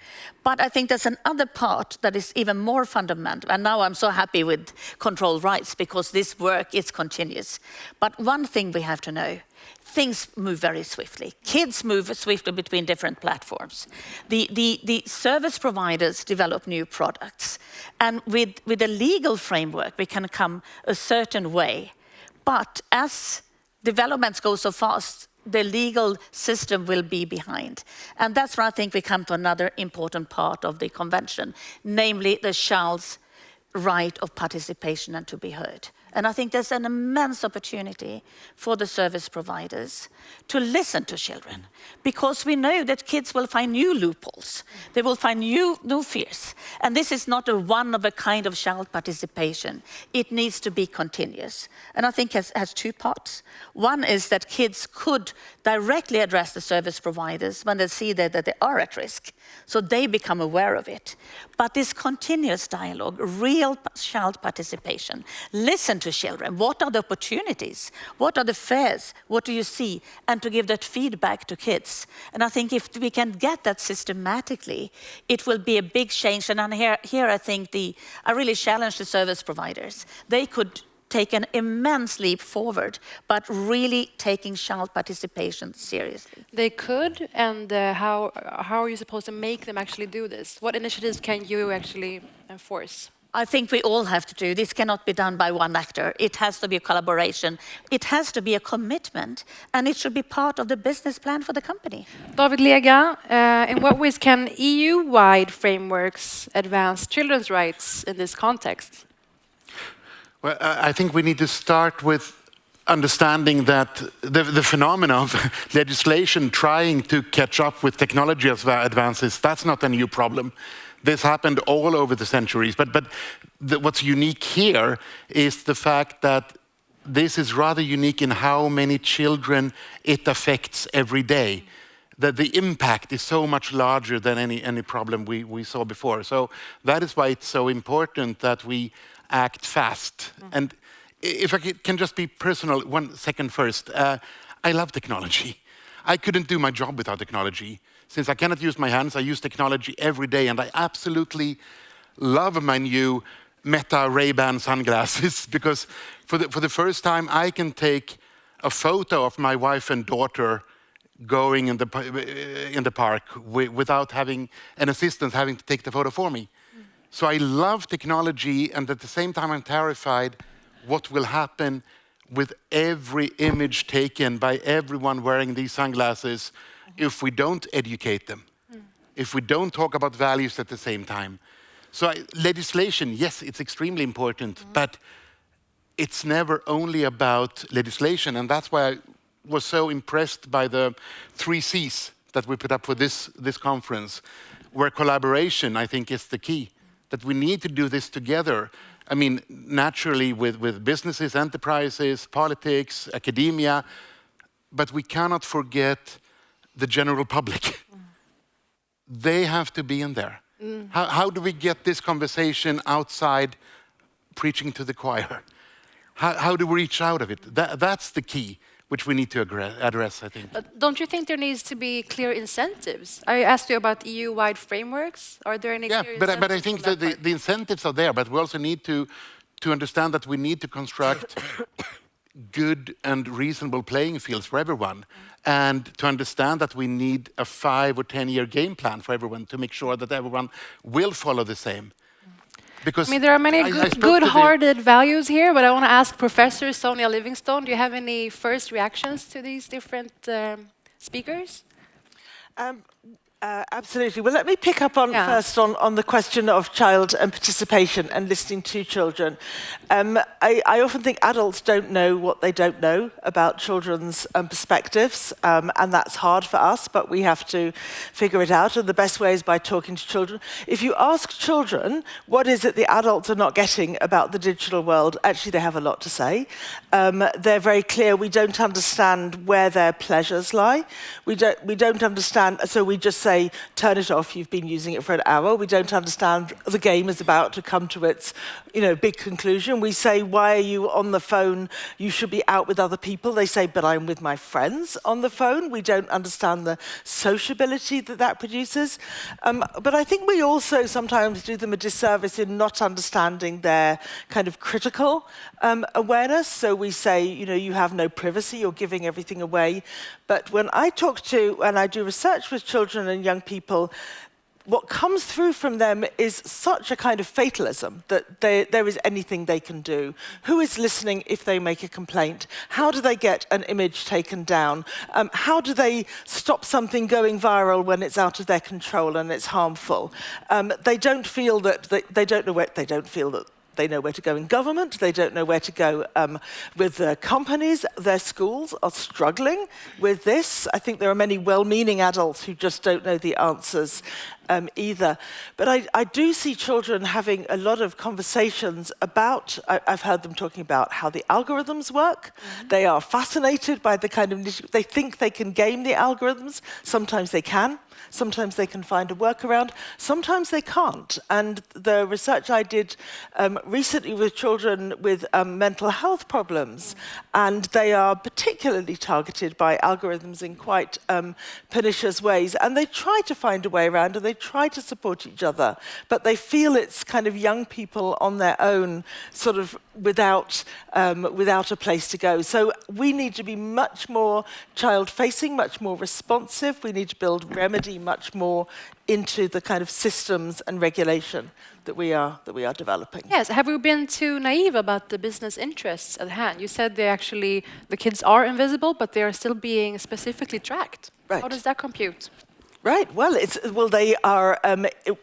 But I think there's another part that is even more fundamental. And now I'm so happy with control rights because this work is continuous. But one thing we have to know, things move very swiftly. Kids move swiftly between different platforms. The service providers develop new products. And with a legal framework, we can come a certain way. But as developments go so fast, the legal system will be behind. And that's where I think we come to another important part of the convention, namely the child's right of participation and to be heard. And I think there's an immense opportunity for the service providers to listen to children, because we know that kids will find new loopholes. They will find new fears. And this is not a one-of-a-kind of child participation. It needs to be continuous. And I think it has 2 parts. One is that kids could directly address the service providers when they see that they are at risk, so they become aware of it. But this continuous dialogue, real child participation, listen to children. What are the opportunities? What are the fears? What do you see? And to give that feedback to kids. And I think if we can get that systematically, it will be a big change. And here I think I really challenge the service providers. They could take an immense leap forward, but really taking child participation seriously. They could, and how are you supposed to make them actually do this? What initiatives can you actually enforce? I think we all have to do. This cannot be done by one actor. It has to be a collaboration. It has to be a commitment, and it should be part of the business plan for the company. David Lega, in what ways can EU-wide frameworks advance children's rights in this context? Well, I think we need to start with understanding that the phenomena of legislation trying to catch up with technology advances, that's not a new problem. This happened all over the centuries. But what's unique here is the fact that this is rather unique in how many children it affects every day. That the impact is so much larger than any problem we saw before. So that is why it's so important that we act fast. And if I can just be personal 1 second first, I love technology. I couldn't do my job without technology. Since I cannot use my hands, I use technology every day, and I absolutely love my new Meta Ray-Ban sunglasses because for the first time I can take a photo of my wife and daughter going in the park without having an assistant having to take the photo for me. So I love technology, and at the same time I'm terrified what will happen with every image taken by everyone wearing these sunglasses if we don't educate them, if we don't talk about values at the same time. So legislation, yes, it's extremely important, but it's never only about legislation, and that's why I was so impressed by the 3 C's that we put up for this conference, where collaboration, I think, is the key. That we need to do this together. I mean, naturally with businesses, enterprises, politics, academia, but we cannot forget the general public. They have to be in there. How do we get this conversation outside preaching to the choir? How do we reach out of it? That's the key, which we need to address, I think. But don't you think there needs to be clear incentives? I asked you about EU-wide frameworks. Are there any clear incentives? But I think that the incentives are there, but we also need to understand that we need to construct good and reasonable playing fields for everyone, and to understand that we need a 5 or 10-year game plan for everyone to make sure that everyone will follow the same. Because I mean, there are many good-hearted values here, but I want to ask Professor Sonia Livingstone, do you have any first reactions to these different speakers? Absolutely. Well, let me pick up on first on the question of child participation and listening to children. I often think adults don't know what they don't know about children's perspectives, and that's hard for us, but we have to figure it out, and the best way is by talking to children. If you ask children what is it the adults are not getting about the digital world, actually they have a lot to say. They're very clear. We don't understand where their pleasures lie. We don't understand, so we just say, turn it off, you've been using it for an hour. We don't understand the game is about to come to its big conclusion. We say, why are you on the phone? You should be out with other people. They say, but I'm with my friends on the phone. We don't understand the sociability that produces. But I think we also sometimes do them a disservice in not understanding their kind of critical awareness. So we say, you have no privacy, you're giving everything away. But when I talk to, and I do research with children and young people, what comes through from them is such a kind of fatalism that there is anything they can do. Who is listening if they make a complaint? How do they get an image taken down? How do they stop something going viral when it's out of their control and it's harmful? They don't feel that they don't feel that they know where to go in government. They don't know where to go with their companies. Their schools are struggling with this. I think there are many well-meaning adults who just don't know the answers either. But I do see children having a lot of conversations about, I've heard them talking about how the algorithms work. They are fascinated by the kind of, they think they can game the algorithms. Sometimes they can. Sometimes they can find a workaround. Sometimes they can't. And the research I did recently with children with mental health problems, and they are particularly targeted by algorithms in quite pernicious ways. And they try to find a way around, and they try to support each other, but they feel it's kind of young people on their own, sort of without a place to go. So we need to be much more child-facing, much more responsive. We need to build Remedy much more into the kind of systems and regulation that we are developing. Yes, have we been too naive about the business interests at hand? You said the kids are invisible, but they are still being specifically tracked. Right. How does that compute? Right. Well, they are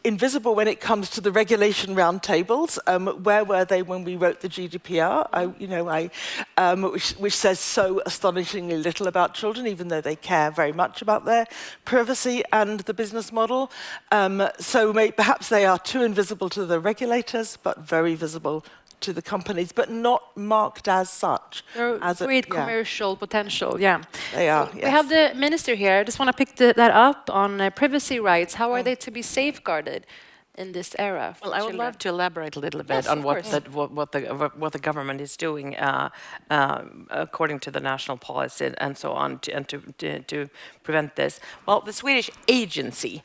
invisible when it comes to the regulation roundtables. Where were they when we wrote the GDPR? Which says so astonishingly little about children, even though they care very much about their privacy and the business model. Perhaps they are too invisible to the regulators, but very visible to the companies, but not marked as such. As great commercial potential, yeah. They are, We have the minister here. I just want to pick that up on privacy rights. How are they to be safeguarded in this era? Well, I would love to elaborate a little bit on what the government is doing according to the national policy and so on, to prevent this. Well, the Swedish agency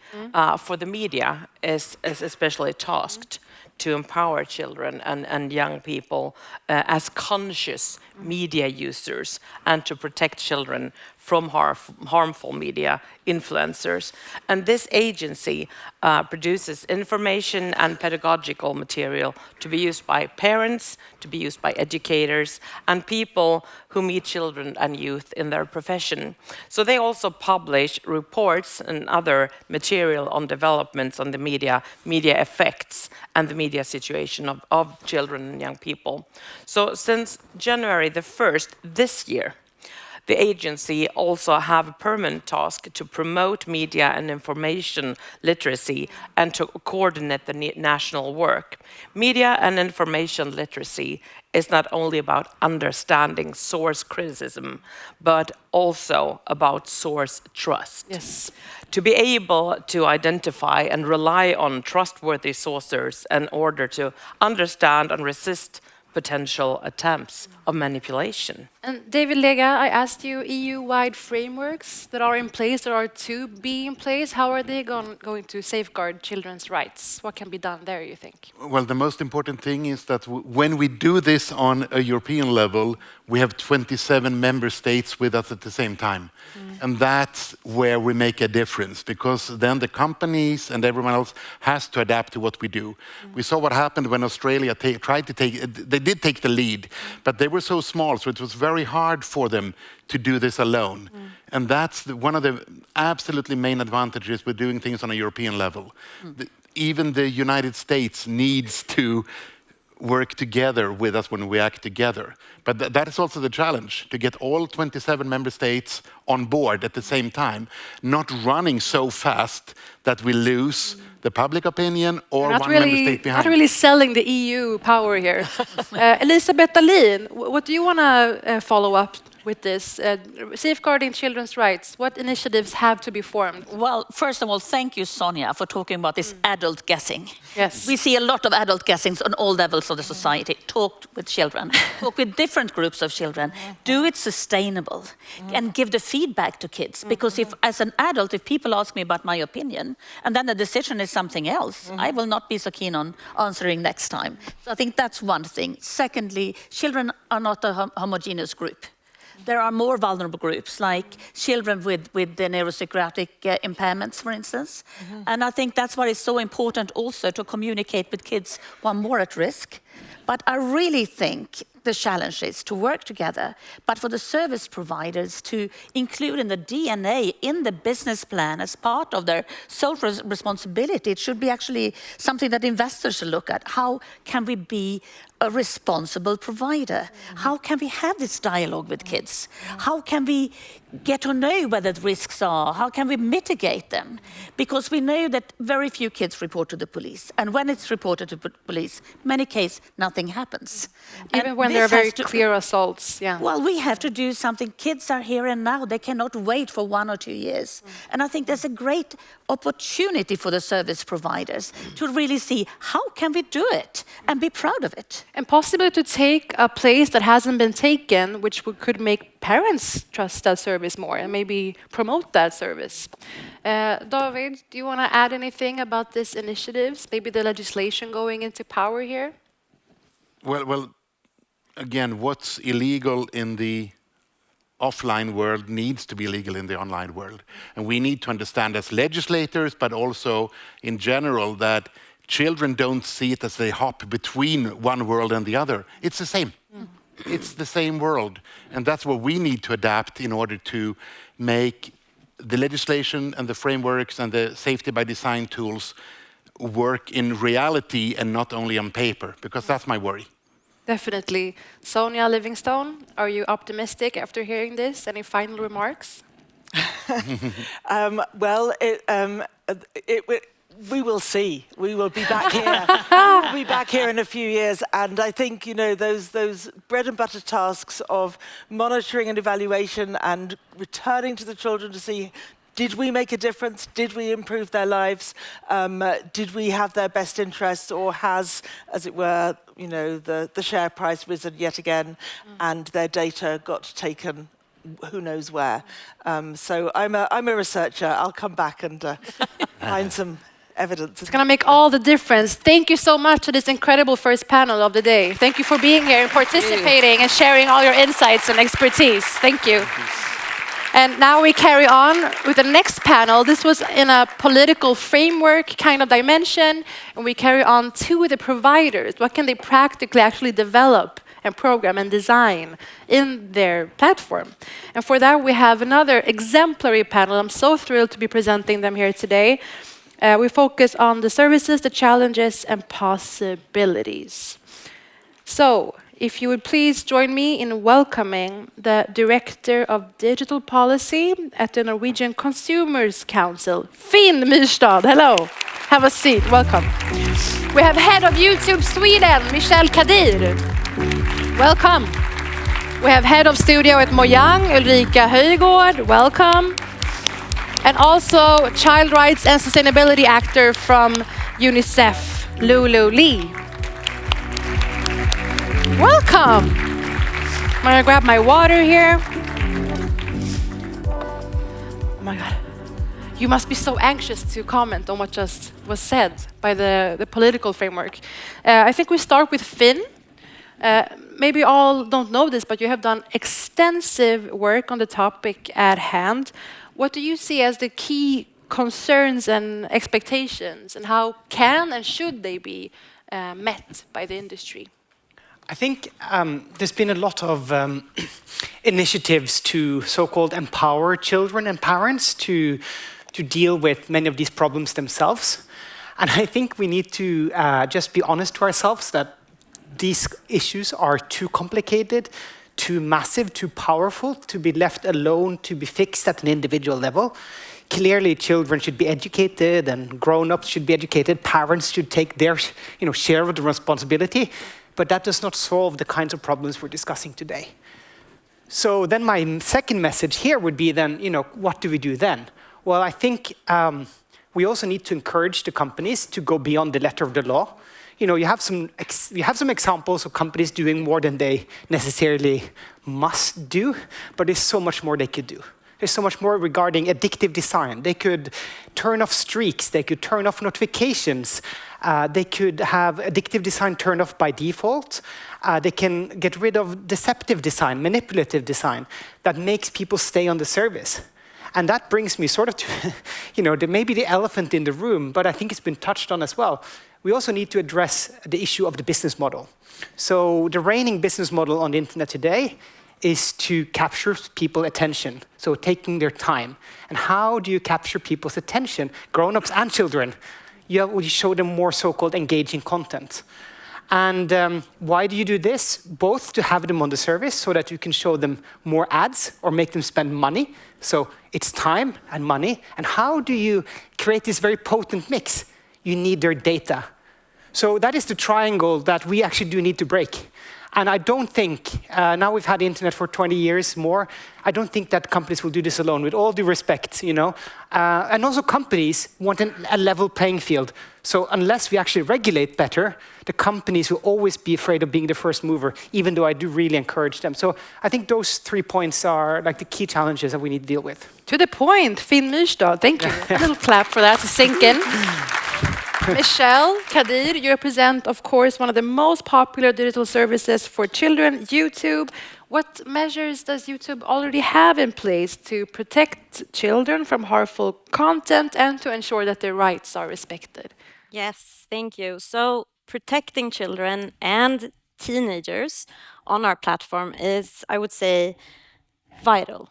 for the media is especially tasked to empower children and young people as conscious media users and to protect children from harmful media influencers. And this agency produces information and pedagogical material to be used by parents, to be used by educators, and people who meet children and youth in their profession. So they also publish reports and other material on developments on the media effects, and the media situation of children and young people. So since January the 1st this year, the agency also have a permanent task to promote media and information literacy and to coordinate the national work. Media and information literacy is not only about understanding source criticism, but also about source trust. Yes. To be able to identify and rely on trustworthy sources in order to understand and resist potential attempts of manipulation. And David Lega, I asked you EU-wide frameworks that are in place, that are to be in place. How are they going to safeguard children's rights? What can be done there, you think? Well, the most important thing is that when we do this on a European level, we have 27 member states with us at the same time. And that's where we make a difference, because then the companies and everyone else has to adapt to what we do. We saw what happened when Australia they did take the lead, but they were so small, so it was very hard for them to do this alone. And that's one of the absolutely main advantages with doing things on a European level. Even the United States needs to work together with us when we act together. But that is also the challenge, to get all 27 member states on board at the same time, not running so fast that we lose the public opinion or one member state behind. Not really selling the EU power here. Elisabeth Dahlin, what do you want to follow up with this? Safeguarding children's rights, what initiatives have to be formed? Well, first of all, thank you, Sonja, for talking about this adult guessing. Yes. We see a lot of adult guessings on all levels of the society. Talk with children, talk with different groups of children, do it sustainable, and give the feedback to kids. Because if, as an adult, if people ask me about my opinion, and then the decision is something else, I will not be so keen on answering next time. So I think that's one thing. Secondly, children are not a homogeneous group. There are more vulnerable groups, like children with the neuropsychiatric impairments, for instance. And I think that's why it's so important also to communicate with kids who are more at risk. But I really think the challenge is to work together, but for the service providers to include in the DNA, in the business plan, as part of their social responsibility. It should be actually something that investors should look at. How can we be a responsible provider? How can we have this dialogue with kids? How can we get to know where the risks are? How can we mitigate them? Because we know that very few kids report to the police. And when it's reported to the police, many cases, nothing happens. Even when there are very clear assaults, yeah. Well, we have to do something. Kids are here and now. They cannot wait for 1 or 2 years. And I think there's a great opportunity for the service providers to really see how can we do it and be proud of it. And possibly to take a place that hasn't been taken, which could make parents trust that service more and maybe promote that service. David, do you want to add anything about these initiatives? Maybe the legislation going into power here? Well, again, what's illegal in the offline world needs to be legal in the online world. And we need to understand as legislators, but also in general, that children don't see it as they hop between one world and the other. It's the same. It's the same world. And that's what we need to adapt in order to make the legislation and the frameworks and the safety by design tools work in reality and not only on paper, because that's my worry. Definitely. Sonia Livingstone, are you optimistic after hearing this? Any final remarks? We will see. We will be back here. We'll be back here in a few years, and I think those bread and butter tasks of monitoring and evaluation and returning to the children to see, did we make a difference? Did we improve their lives? Did we have their best interests, or has, as it were, the share price risen yet again, and their data got taken who knows where? So I'm a researcher. I'll come back and find some evidence. It's going to make all the difference. Thank you so much to this incredible first panel of the day. Thank you for being here and participating and sharing all your insights and expertise. Thank you. And now we carry on with the next panel. This was in a political framework kind of dimension, and we carry on to the providers. What can they practically actually develop and program and design in their platform? And for that, we have another exemplary panel. I'm so thrilled to be presenting them here today. We focus on the services, the challenges, and possibilities. So, if you would please join me in welcoming the Director of Digital Policy at the Norwegian Consumers Council, Finn Myrstad. Hello. Have a seat. Welcome. We have Head of YouTube Sweden, Michelle Kadir. Welcome. We have Head of Studio at Mojang, Ulrika Höjgård. Welcome. And also Child Rights and Sustainability Actor from UNICEF, Lulu Lee. Welcome. I'm gonna grab my water here. Oh my God. You must be so anxious to comment on what just was said by the political framework. I think we start with Finn. Maybe all don't know this, but you have done extensive work on the topic at hand. What do you see as the key concerns and expectations, and how can and should they be met by the industry? I think there's been a lot of initiatives to so-called empower children and parents to deal with many of these problems themselves. And I think we need to just be honest to ourselves that these issues are too complicated, too massive, too powerful to be left alone to be fixed at an individual level. Clearly, children should be educated and grown-ups should be educated. Parents should take their share of the responsibility. But that does not solve the kinds of problems we're discussing today. So then my second message here would be then, what do we do then? Well, I think we also need to encourage the companies to go beyond the letter of the law. You have some examples of companies doing more than they necessarily must do, but there's so much more they could do. There's so much more regarding addictive design. They could turn off streaks, they could turn off notifications, they could have addictive design turned off by default. They can get rid of deceptive design, manipulative design that makes people stay on the service. And that brings me sort of to, maybe the elephant in the room, but I think it's been touched on as well. We also need to address the issue of the business model. So the reigning business model on the internet today is to capture people's attention, so taking their time. And how do you capture people's attention, grown-ups and children? You show them more so-called engaging content. And why do you do this? Both to have them on the service so that you can show them more ads or make them spend money. So it's time and money. And how do you create this very potent mix? You need their data. So that is the triangle that we actually do need to break. And I don't think, now we've had the internet for 20 years more, I don't think that companies will do this alone, with all due respect, you know. And also companies want a level playing field. So unless we actually regulate better, the companies will always be afraid of being the first mover, even though I do really encourage them. So I think those 3 points are like the key challenges that we need to deal with. To the point, Finn Myrstad, thank you. A little clap for that to sink in. Michelle, Kadir, you represent, of course, one of the most popular digital services for children, YouTube. What measures does YouTube already have in place to protect children from harmful content and to ensure that their rights are respected? Yes, thank you. So protecting children and teenagers on our platform is, I would say, vital.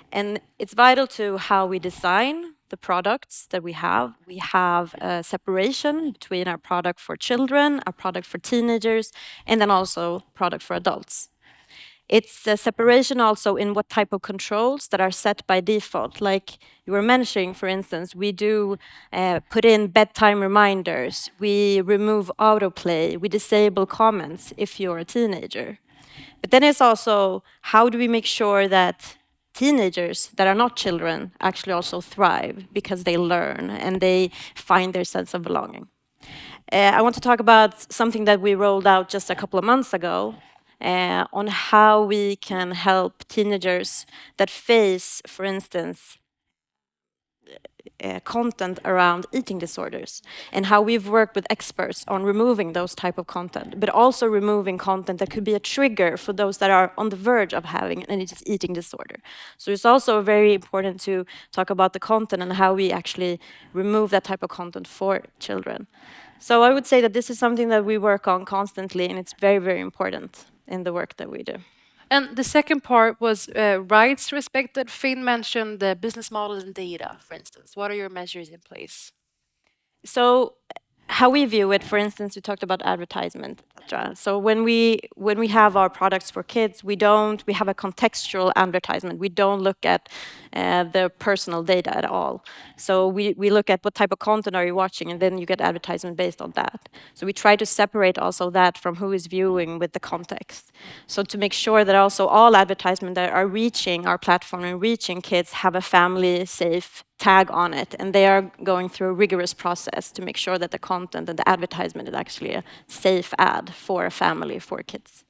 And it's vital to how we design the products that we have. We have a separation between our product for children, our product for teenagers, and then also product for adults. It's a separation also in what type of controls that are set by default. Like you were mentioning, for instance, we do put in bedtime reminders, we remove autoplay, we disable comments if you're a teenager. But then it's also, how do we make sure that teenagers that are not children actually also thrive because they learn and they find their sense of belonging? I want to talk about something that we rolled out just a couple of months ago on how we can help teenagers that face, for instance, content around eating disorders, and how we've worked with experts on removing those type of content, but also removing content that could be a trigger for those that are on the verge of having an eating disorder. So it's also very important to talk about the content and how we actually remove that type of content for children. So I would say that this is something that we work on constantly, and it's very, very important in the work that we do. And the second part was rights respected. Finn mentioned the business model and data, for instance. What are your measures in place? So how we view it, for instance, we talked about advertisement, etc. So when we have our products for kids, we have a contextual advertisement. We don't look at their personal data at all. So we look at what type of content are you watching, and then you get advertisement based on that. So we try to separate also that from who is viewing with the context. So to make sure that also all advertisement that are reaching our platform and reaching kids have a family safe tag on it, and they are going through a rigorous process to make sure that the content and the advertisement is actually a safe ad for a family, for kids.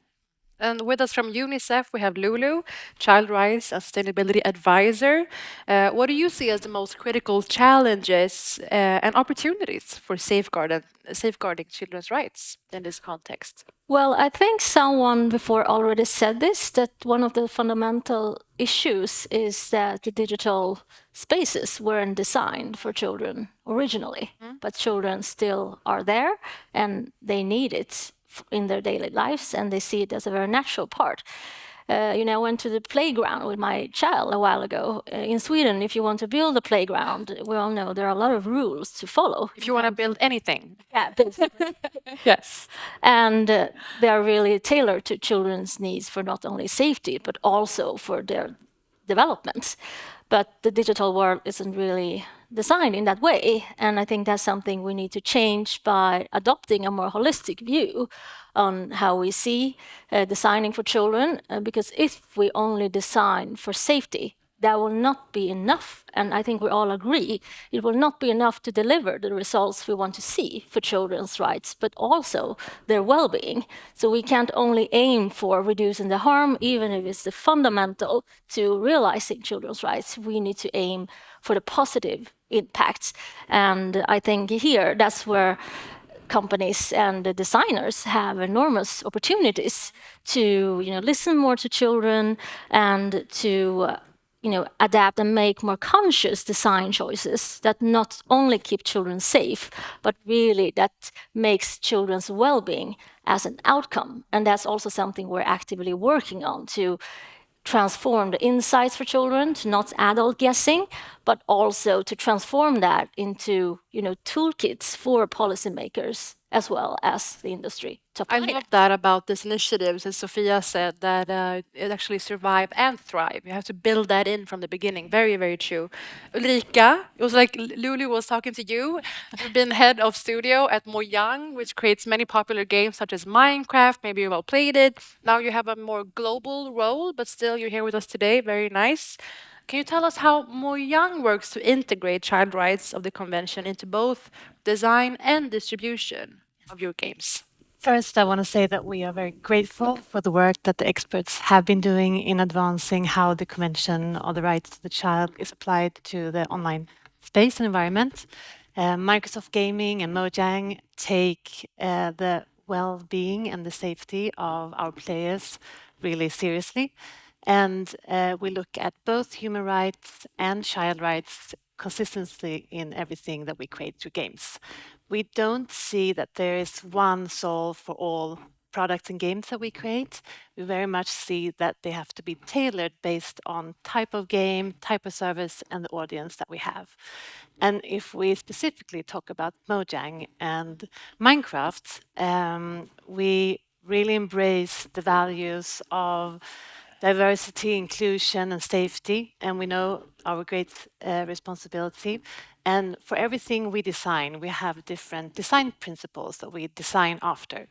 And with us from UNICEF, we have Lulu, Child Rights and Sustainability Advisor. What do you see as the most critical challenges and opportunities for safeguarding children's rights in this context? Well, I think someone before already said this, that one of the fundamental issues is that the digital spaces weren't designed for children originally, but children still are there and they need it in their daily lives, and they see it as a very natural part. I went to the playground with my child a while ago. In Sweden, if you want to build a playground, we all know there are a lot of rules to follow. If you want to build anything. Yeah, basically. Yes. And they are really tailored to children's needs for not only safety, but also for their development. But the digital world isn't really designed in that way. And I think that's something we need to change by adopting a more holistic view on how we see designing for children. Because if we only design for safety, that will not be enough. And I think we all agree, it will not be enough to deliver the results we want to see for children's rights, but also their well-being. So we can't only aim for reducing the harm, even if it's the fundamental to realizing children's rights. We need to aim for the positive impacts. And I think here, that's where companies and the designers have enormous opportunities to listen more to children and to adapt and make more conscious design choices that not only keep children safe, but really that makes children's well-being as an outcome. And that's also something we're actively working on, to transform the insights for children to not adult guessing, but also to transform that into toolkits for policymakers as well as the industry to apply I love that about this initiatives, as Sophia said, that it actually survive and thrive. You have to build that in from the beginning. Very, very true. Ulrika, it was like Lulu was talking to you. You've been head of studio at Mojang, which creates many popular games such as Minecraft. Maybe you've all played it. Now you have a more global role, but still you're here with us today. Very nice. Can you tell us how Mojang works to integrate child rights of the convention into both design and distribution of your games? First, I want to say that we are very grateful for the work that the experts have been doing in advancing how the Convention on the Rights of the Child is applied to the online space and environment. Microsoft Gaming and Mojang take the well-being and the safety of our players really seriously. And we look at both human rights and child rights consistently in everything that we create through games. We don't see that there is one solve for all products and games that we create. We very much see that they have to be tailored based on type of game, type of service, and the audience that we have. And if we specifically talk about Mojang and Minecraft, we really embrace the values of diversity, inclusion, and safety, and we know our great responsibility. And for everything we design, we have different design principles that we design after.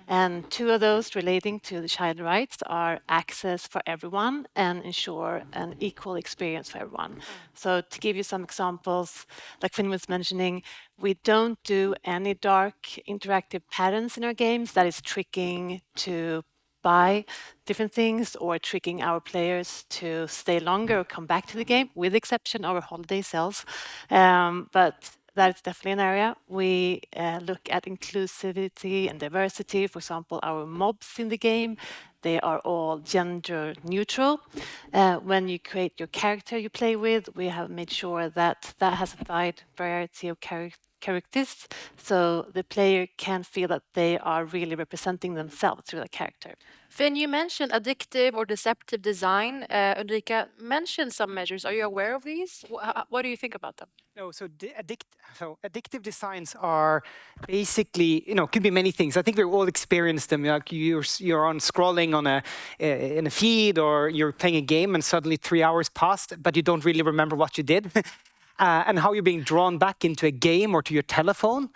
And two of those relating to the child rights are access for everyone and ensure an equal experience for everyone. So to give you some examples, like Finn was mentioning, we don't do any dark interactive patterns in our games that is tricking to buy different things or tricking our players to stay longer or come back to the game, with the exception of our holiday sales. But that is definitely an area. We look at inclusivity and diversity. For example, our mobs in the game, they are all gender neutral. When you create your character you play with, we have made sure that that has a wide variety of characters, so the player can feel that they are really representing themselves through the character. Finn, you mentioned addictive or deceptive design. Ulrika mentioned some measures. Are you aware of these? What do you think about them? No, so addictive designs are basically, could be many things. I think we've all experienced them. Like you're on scrolling on in a feed, or you're playing a game and suddenly 3 hours passed, but you don't really remember what you did. And how you're being drawn back into a game or to your telephone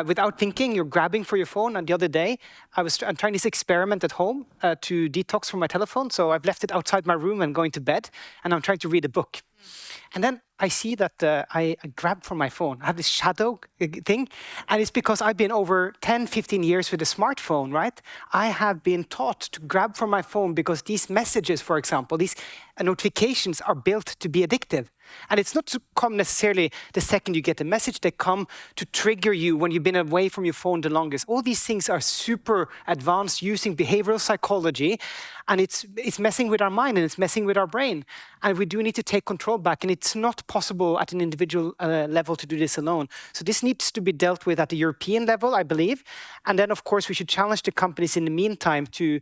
without thinking. You're grabbing for your phone. And the other day, I'm trying this experiment at home to detox from my telephone. So I've left it outside my room and going to bed, and I'm trying to read a book. And then I see that I grab for my phone. I have this shadow thing, and it's because I've been over 10, 15 years with a smartphone, right? I have been taught to grab for my phone because these messages, for example, these notifications are built to be addictive. And it's not to come necessarily the second you get a message. They come to trigger you when you've been away from your phone the longest. All these things are super advanced using behavioral psychology, and it's messing with our mind and it's messing with our brain. And we do need to take control back, and it's not possible at an individual level to do this alone. So this needs to be dealt with at the European level, I believe. And then, of course, we should challenge the companies in the meantime to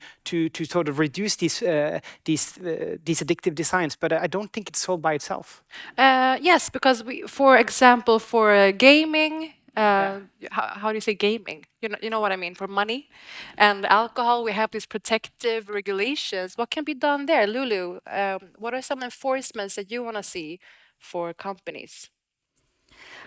sort of reduce these addictive designs. But I don't think it's solved by itself. Yes, because for example, for gaming, how do you say gaming? You know what I mean, for money and alcohol, we have these protective regulations. What can be done there? Lulu, what are some enforcements that you want to see for companies?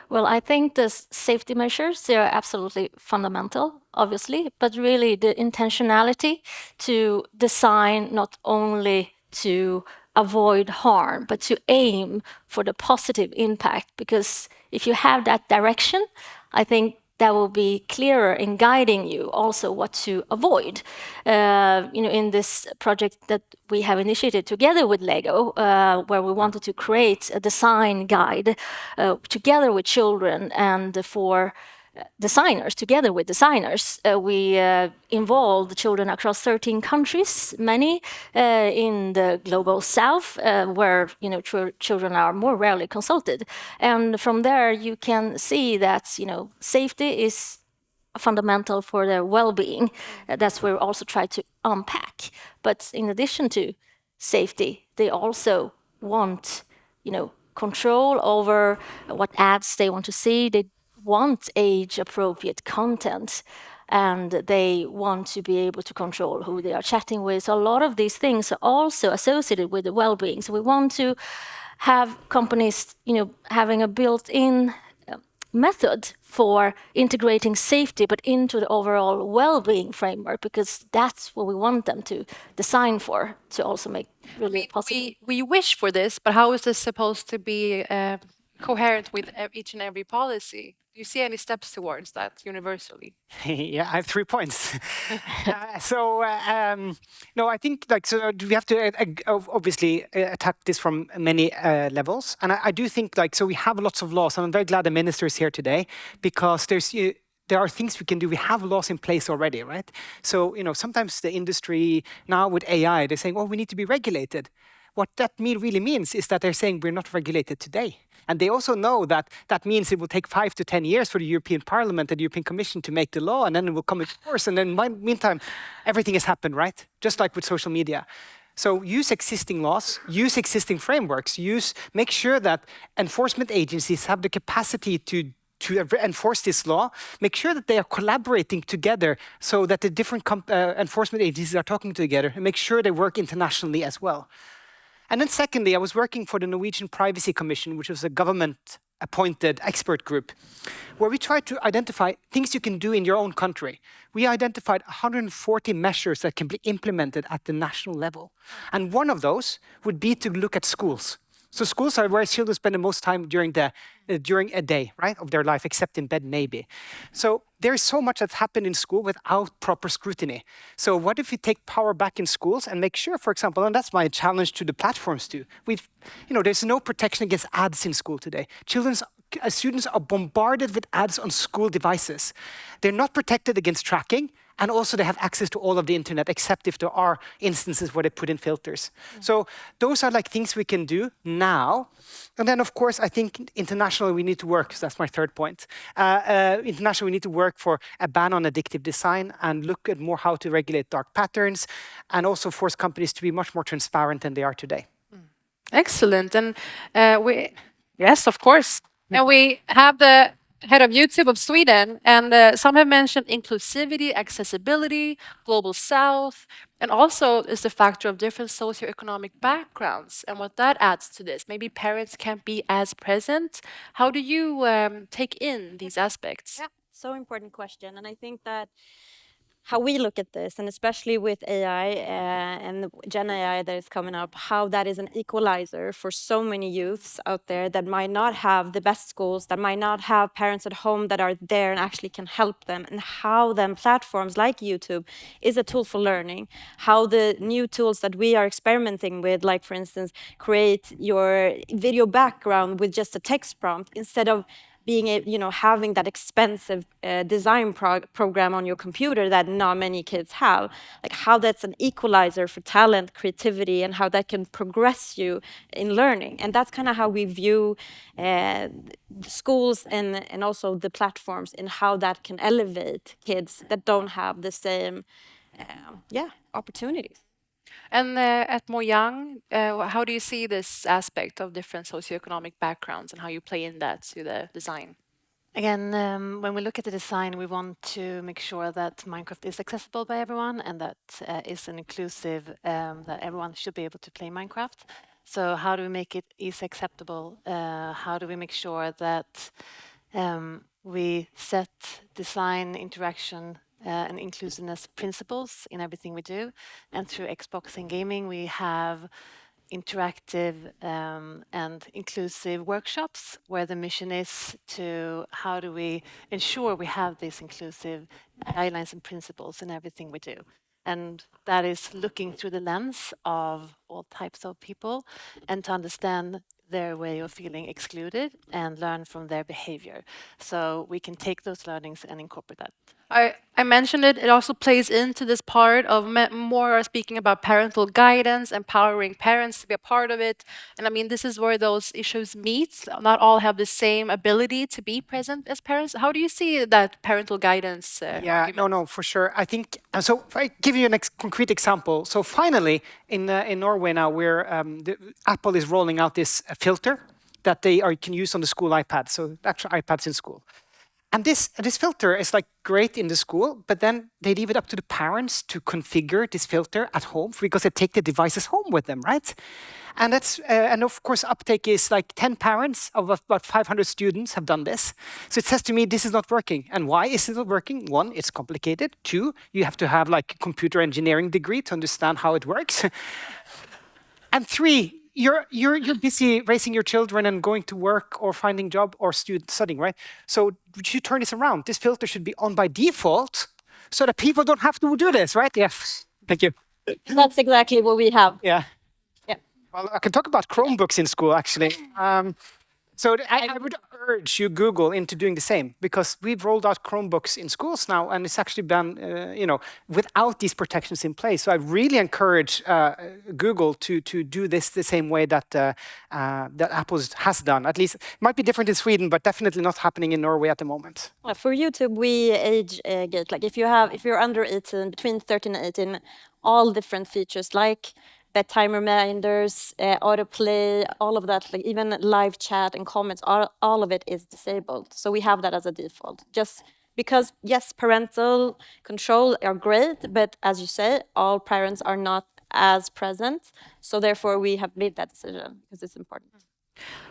Well, I think the safety measures, they are absolutely fundamental, obviously, but really the intentionality to design not only to avoid harm, but to aim for the positive impact. Because if you have that direction, I think that will be clearer in guiding you also what to avoid. In this project that we have initiated together with Lego, where we wanted to create a design guide together with children and for designers, together with designers. We involved children across 13 countries, many in the global south, where children are more rarely consulted. And from there, you can see that safety is fundamental for their well-being. That's where we also try to unpack. But in addition to safety, they also want control over what ads they want to see. They want age-appropriate content, and they want to be able to control who they are chatting with. So a lot of these things are also associated with the well-being. So we want to have companies, having a built-in method for integrating safety, but into the overall well-being framework, because that's what we want them to design for, to also make really possible. We wish for this, but how is this supposed to be coherent with each and every policy? Do you see any steps towards that universally? Yeah, I have 3 points. No, I think we have to obviously attack this from many levels, and I do think we have lots of laws, and I'm very glad the minister is here today, because there are things we can do. We have laws in place already, right? So sometimes the industry now with AI, they're saying, "Oh, we need to be regulated." What that really means is that they're saying we're not regulated today. And they also know that that means it will take 5 to 10 years for the European Parliament and the European Commission to make the law, and then it will come into force. And then in the meantime, everything has happened, right? Just like with social media. So use existing laws, use existing frameworks, make sure that enforcement agencies have the capacity to enforce this law, make sure that they are collaborating together so that the different enforcement agencies are talking together, and make sure they work internationally as well. And then secondly, I was working for the Norwegian Privacy Commission, which was a government-appointed expert group, where we tried to identify things you can do in your own country. We identified 140 measures that can be implemented at the national level. And one of those would be to look at schools. So schools are where children spend the most time during a day, right, of their life, except in bed maybe. So there is so much that's happened in school without proper scrutiny. So what if we take power back in schools and make sure, for example, and that's my challenge to the platforms too, there's no protection against ads in school today. Students are bombarded with ads on school devices. They're not protected against tracking, and also they have access to all of the internet, except if there are instances where they put in filters. So those are things we can do now. And then, of course, I think internationally we need to work, so that's my third point. Internationally, we need to work for a ban on addictive design and look at more how to regulate dark patterns, and also force companies to be much more transparent than they are today. Excellent. And yes, of course. And we have the head of YouTube of Sweden, and some have mentioned inclusivity, accessibility, global south, and also is the factor of different socioeconomic backgrounds and what that adds to this. Maybe parents can't be as present. How do you take in these aspects? Yeah, so important question. And I think that how we look at this, and especially with AI and Gen AI that is coming up, how that is an equalizer for so many youths out there that might not have the best schools, that might not have parents at home that are there and actually can help them, and how then platforms like YouTube is a tool for learning, how the new tools that we are experimenting with, like for instance, create your video background with just a text prompt instead of having that expensive design program on your computer that not many kids have, how that's an equalizer for talent, creativity, and how that can progress you in learning. And that's kind of how we view the schools and also the platforms, and how that can elevate kids that don't have the same opportunities. And at Mojang, how do you see this aspect of different socioeconomic backgrounds and how you play in that to the design? Again, when we look at the design, we want to make sure that Minecraft is accessible by everyone, and that is an inclusive, that everyone should be able to play Minecraft. So how do we make it easy acceptable? How do we make sure that we set design, interaction, and inclusiveness principles in everything we do? And through Xbox and gaming, we have interactive and inclusive workshops where the mission is to how do we ensure we have these inclusive guidelines and principles in everything we do. And that is looking through the lens of all types of people and to understand their way of feeling excluded and learn from their behavior. So we can take those learnings and incorporate that. I mentioned it also plays into this part of more speaking about parental guidance, empowering parents to be a part of it. And I mean, this is where those issues meet. Not all have the same ability to be present as parents. How do you see that parental guidance? No, for sure. I think, so if I give you a concrete example. So finally, in Norway now, Apple is rolling out this filter that they can use on the school iPad, so actual iPads in school. And this filter is like great in the school, but then they leave it up to the parents to configure this filter at home because they take the devices home with them, right? And that's and of course uptake is like 10 parents of about 500 students have done this. So it says to me this is not working. And why is it not working? One, it's complicated. Two, you have to have like a computer engineering degree to understand how it works. And three, you're busy raising your children and going to work or finding job or studying, right? So you should turn this around. This filter should be on by default so that people don't have to do this, right? Yeah. Thank you. That's exactly what we have. Yeah. Yeah. Well, I can talk about Chromebooks in school, actually. So I would urge you Google into doing the same because we've rolled out Chromebooks in schools now, and it's actually been, without these protections in place. So I really encourage Google to do this the same way that that Apple has done. At least it might be different in Sweden, but definitely not happening in Norway at the moment. For YouTube, we age gate. Like if you're under 18, between 13 and 18, all different features like bedtime reminders, autoplay, all of that, like even live chat and comments, all of it is disabled. So we have that as a default. Just because, yes, parental control are great, but as you say, all parents are not as present. So therefore, we have made that decision because it's important.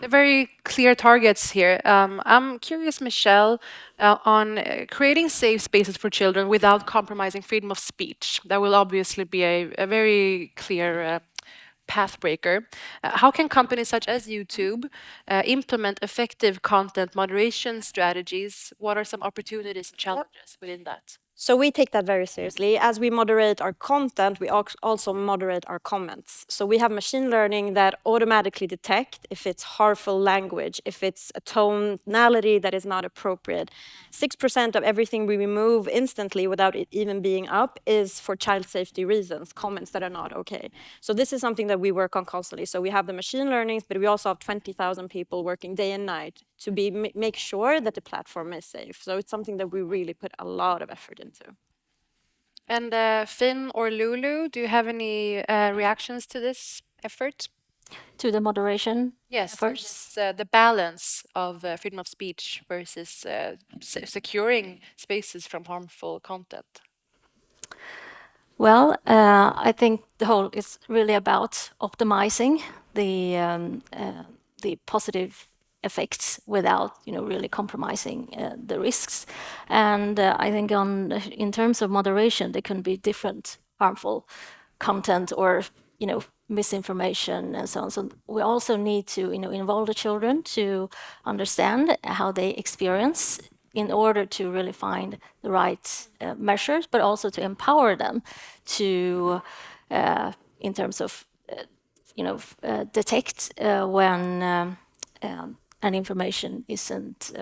They're very clear targets here. I'm curious, Michelle, on creating safe spaces for children without compromising freedom of speech. That will obviously be a very clear path breaker. How can companies such as YouTube implement effective content moderation strategies? What are some opportunities and challenges within that? So we take that very seriously. As we moderate our content, we also moderate our comments. So we have machine learning that automatically detect if it's harmful language, if it's a tonality that is not appropriate. 6% of everything we remove instantly without it even being up is for child safety reasons, comments that are not okay. So this is something that we work on constantly. So we have the machine learnings, but we also have 20,000 people working day and night to make sure that the platform is safe. So it's something that we really put a lot of effort into. And Finn or Lulu, do you have any reactions to this effort? To the moderation? Yes, first the balance of freedom of speech versus securing spaces from harmful content. Well, I think the whole is really about optimizing the positive effects without, really compromising the risks. And I think in terms of moderation, there can be different harmful content or, misinformation and so on. So we also need to, involve the children to understand how they experience in order to really find the right measures, but also to empower them to, in terms of, detect when and information isn't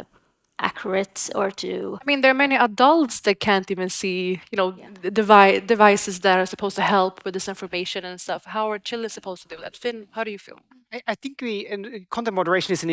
accurate or to... I mean, there are many adults that can't even see, the devices that are supposed to help with this information and stuff. How are children supposed to do that? Finn, how do you feel? I think content moderation is an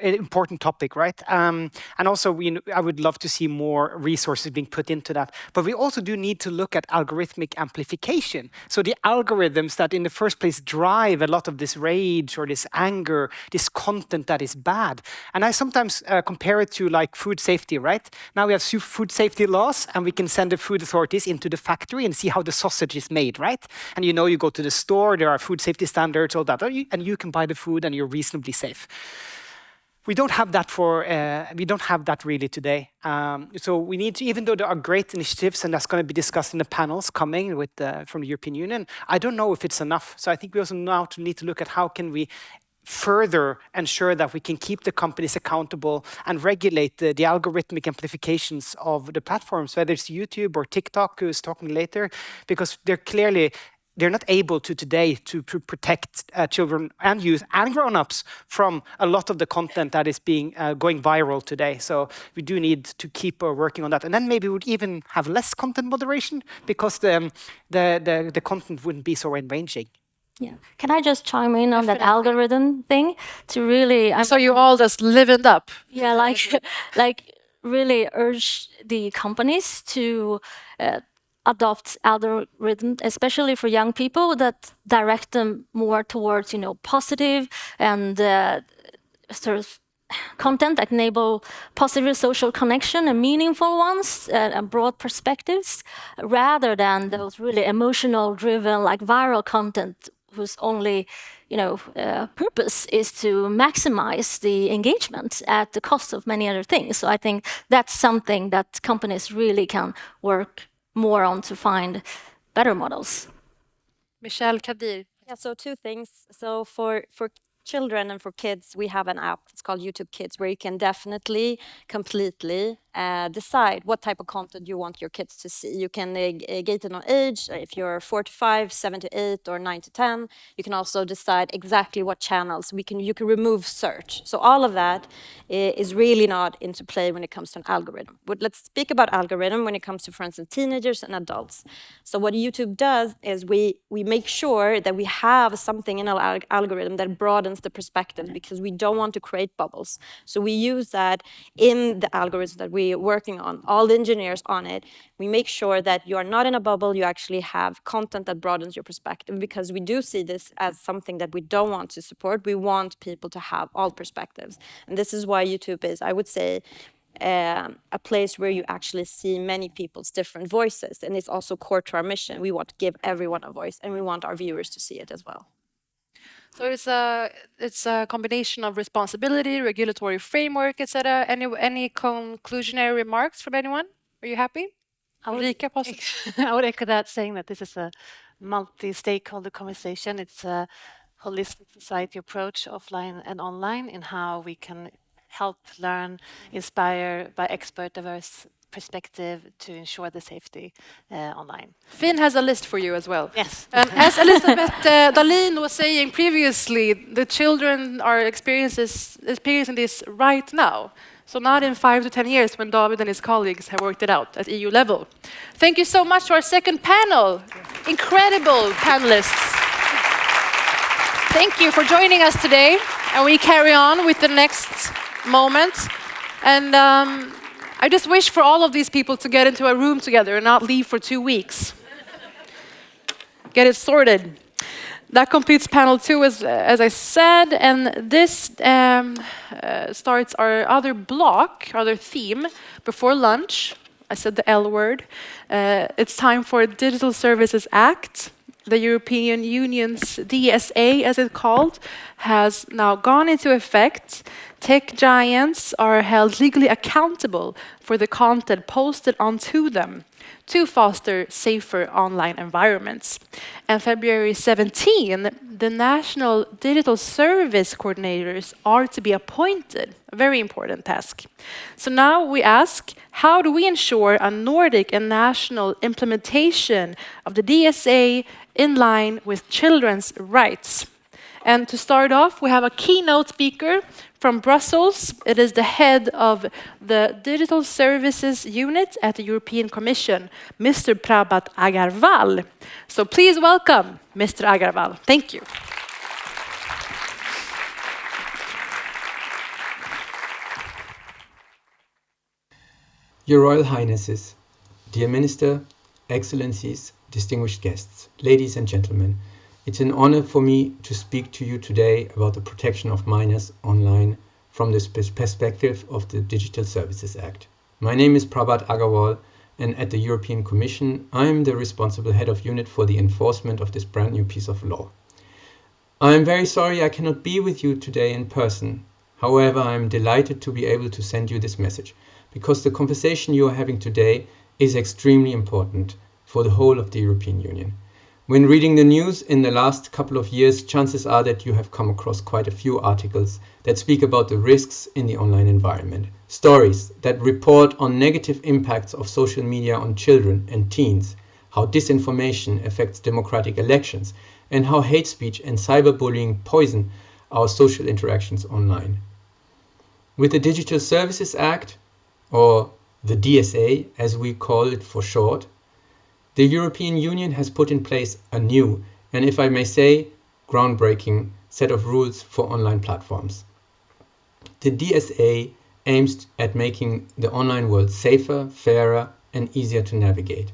important topic, right? And also, I would love to see more resources being put into that. But we also do need to look at algorithmic amplification. So the algorithms that in the first place drive a lot of this rage or this anger, this content that is bad. And I sometimes compare it to like food safety, right? Now we have food safety laws, and we can send the food authorities into the factory and see how the sausage is made, right? And you go to the store, there are food safety standards, all that, and you can buy the food and you're reasonably safe. We don't have that we don't have that really today. So we need to, even though there are great initiatives, and that's going to be discussed in the panels coming with from the European Union, I don't know if it's enough. So I think we also now need to look at how can we further ensure that we can keep the companies accountable and regulate the algorithmic amplifications of the platforms, whether it's YouTube or TikTok, who's talking later, because they're not able to today to protect children and youth and grown-ups from a lot of the content that is going viral today. So we do need to keep working on that. And then maybe we would even have less content moderation because the content wouldn't be so enraging. Yeah. Can I just chime in on that algorithm thing to really... So you all just live it up. Yeah, like really urge the companies to adopt algorithms, especially for young people, that direct them more towards, positive and sort of content that enable positive social connection and meaningful ones and broad perspectives, rather than those really emotional driven, like viral content whose only purpose is to maximize the engagement at the cost of many other things. So I think that's something that companies really can work more on to find better models. Michelle Kadir. Yeah, so two things. So for children and for kids, we have an app. It's called YouTube Kids, where you can definitely, completely decide what type of content you want your kids to see. You can gate it on age. If you're 4 to 5, 7 to 8, or 9 to 10, you can also decide exactly what channels. You can remove search. So all of that is really not into play when it comes to an algorithm. But let's speak about algorithm when it comes to, for instance, teenagers and adults. So what YouTube does is we make sure that we have something in our algorithm that broadens the perspective, because we don't want to create bubbles. So we use that in the algorithms that we're working on, all the engineers on it. We make sure that you are not in a bubble, you actually have content that broadens your perspective, because we do see this as something that we don't want to support. We want people to have all perspectives. And this is why YouTube is, I would say, a place where you actually see many people's different voices. And it's also core to our mission. We want to give everyone a voice, and we want our viewers to see it as well. So it's a combination of responsibility, regulatory framework, etc. Any conclusionary remarks from anyone? Are you happy? I would echo that, saying that this is a multi-stakeholder conversation. It's a holistic society approach, offline and online, in how we can help, learn, inspire by expert, diverse perspective to ensure the safety online. Finn has a list for you as well. Yes. And as Elizabeth Dahlin was saying previously, the children are experiencing this right now. So not in 5 to 10 years, when David and his colleagues have worked it out at EU level. Thank you so much to our second panel. Incredible panelists. Thank you for joining us today. And we carry on with the next moment. And I just wish for all of these people to get into a room together and not leave for 2 weeks. Get it sorted. That completes panel 2, as I said, and this starts our other block, other theme, before lunch. I said the L word. It's time for Digital Services Act. The European Union's DSA, as it's called, has now gone into effect. Tech giants are held legally accountable for the content posted onto them to foster safer online environments. And February 17, the national digital service coordinators are to be appointed, a very important task. So now we ask, how do we ensure a Nordic and national implementation of the DSA in line with children's rights? And to start off, we have a keynote speaker from Brussels. It is the head of the Digital Services Unit at the European Commission, Mr. Prabhat Agarwal. So please welcome Mr. Agarwal. Thank you. Your Royal Highnesses, dear Minister, Excellencies, distinguished guests, ladies and gentlemen, it's an honor for me to speak to you today about the protection of minors online from the perspective of the Digital Services Act. My name is Prabhat Agarwal, and at the European Commission, I am the responsible head of unit for the enforcement of this brand new piece of law. I am very sorry I cannot be with you today in person. However, I am delighted to be able to send you this message, because the conversation you are having today is extremely important for the whole of the European Union. When reading the news in the last couple of years, chances are that you have come across quite a few articles that speak about the risks in the online environment. Stories that report on negative impacts of social media on children and teens, how disinformation affects democratic elections, and how hate speech and cyberbullying poison our social interactions online. With the Digital Services Act, or the DSA as we call it for short, the European Union has put in place a new, and if I may say, groundbreaking set of rules for online platforms. The DSA aims at making the online world safer, fairer, and easier to navigate.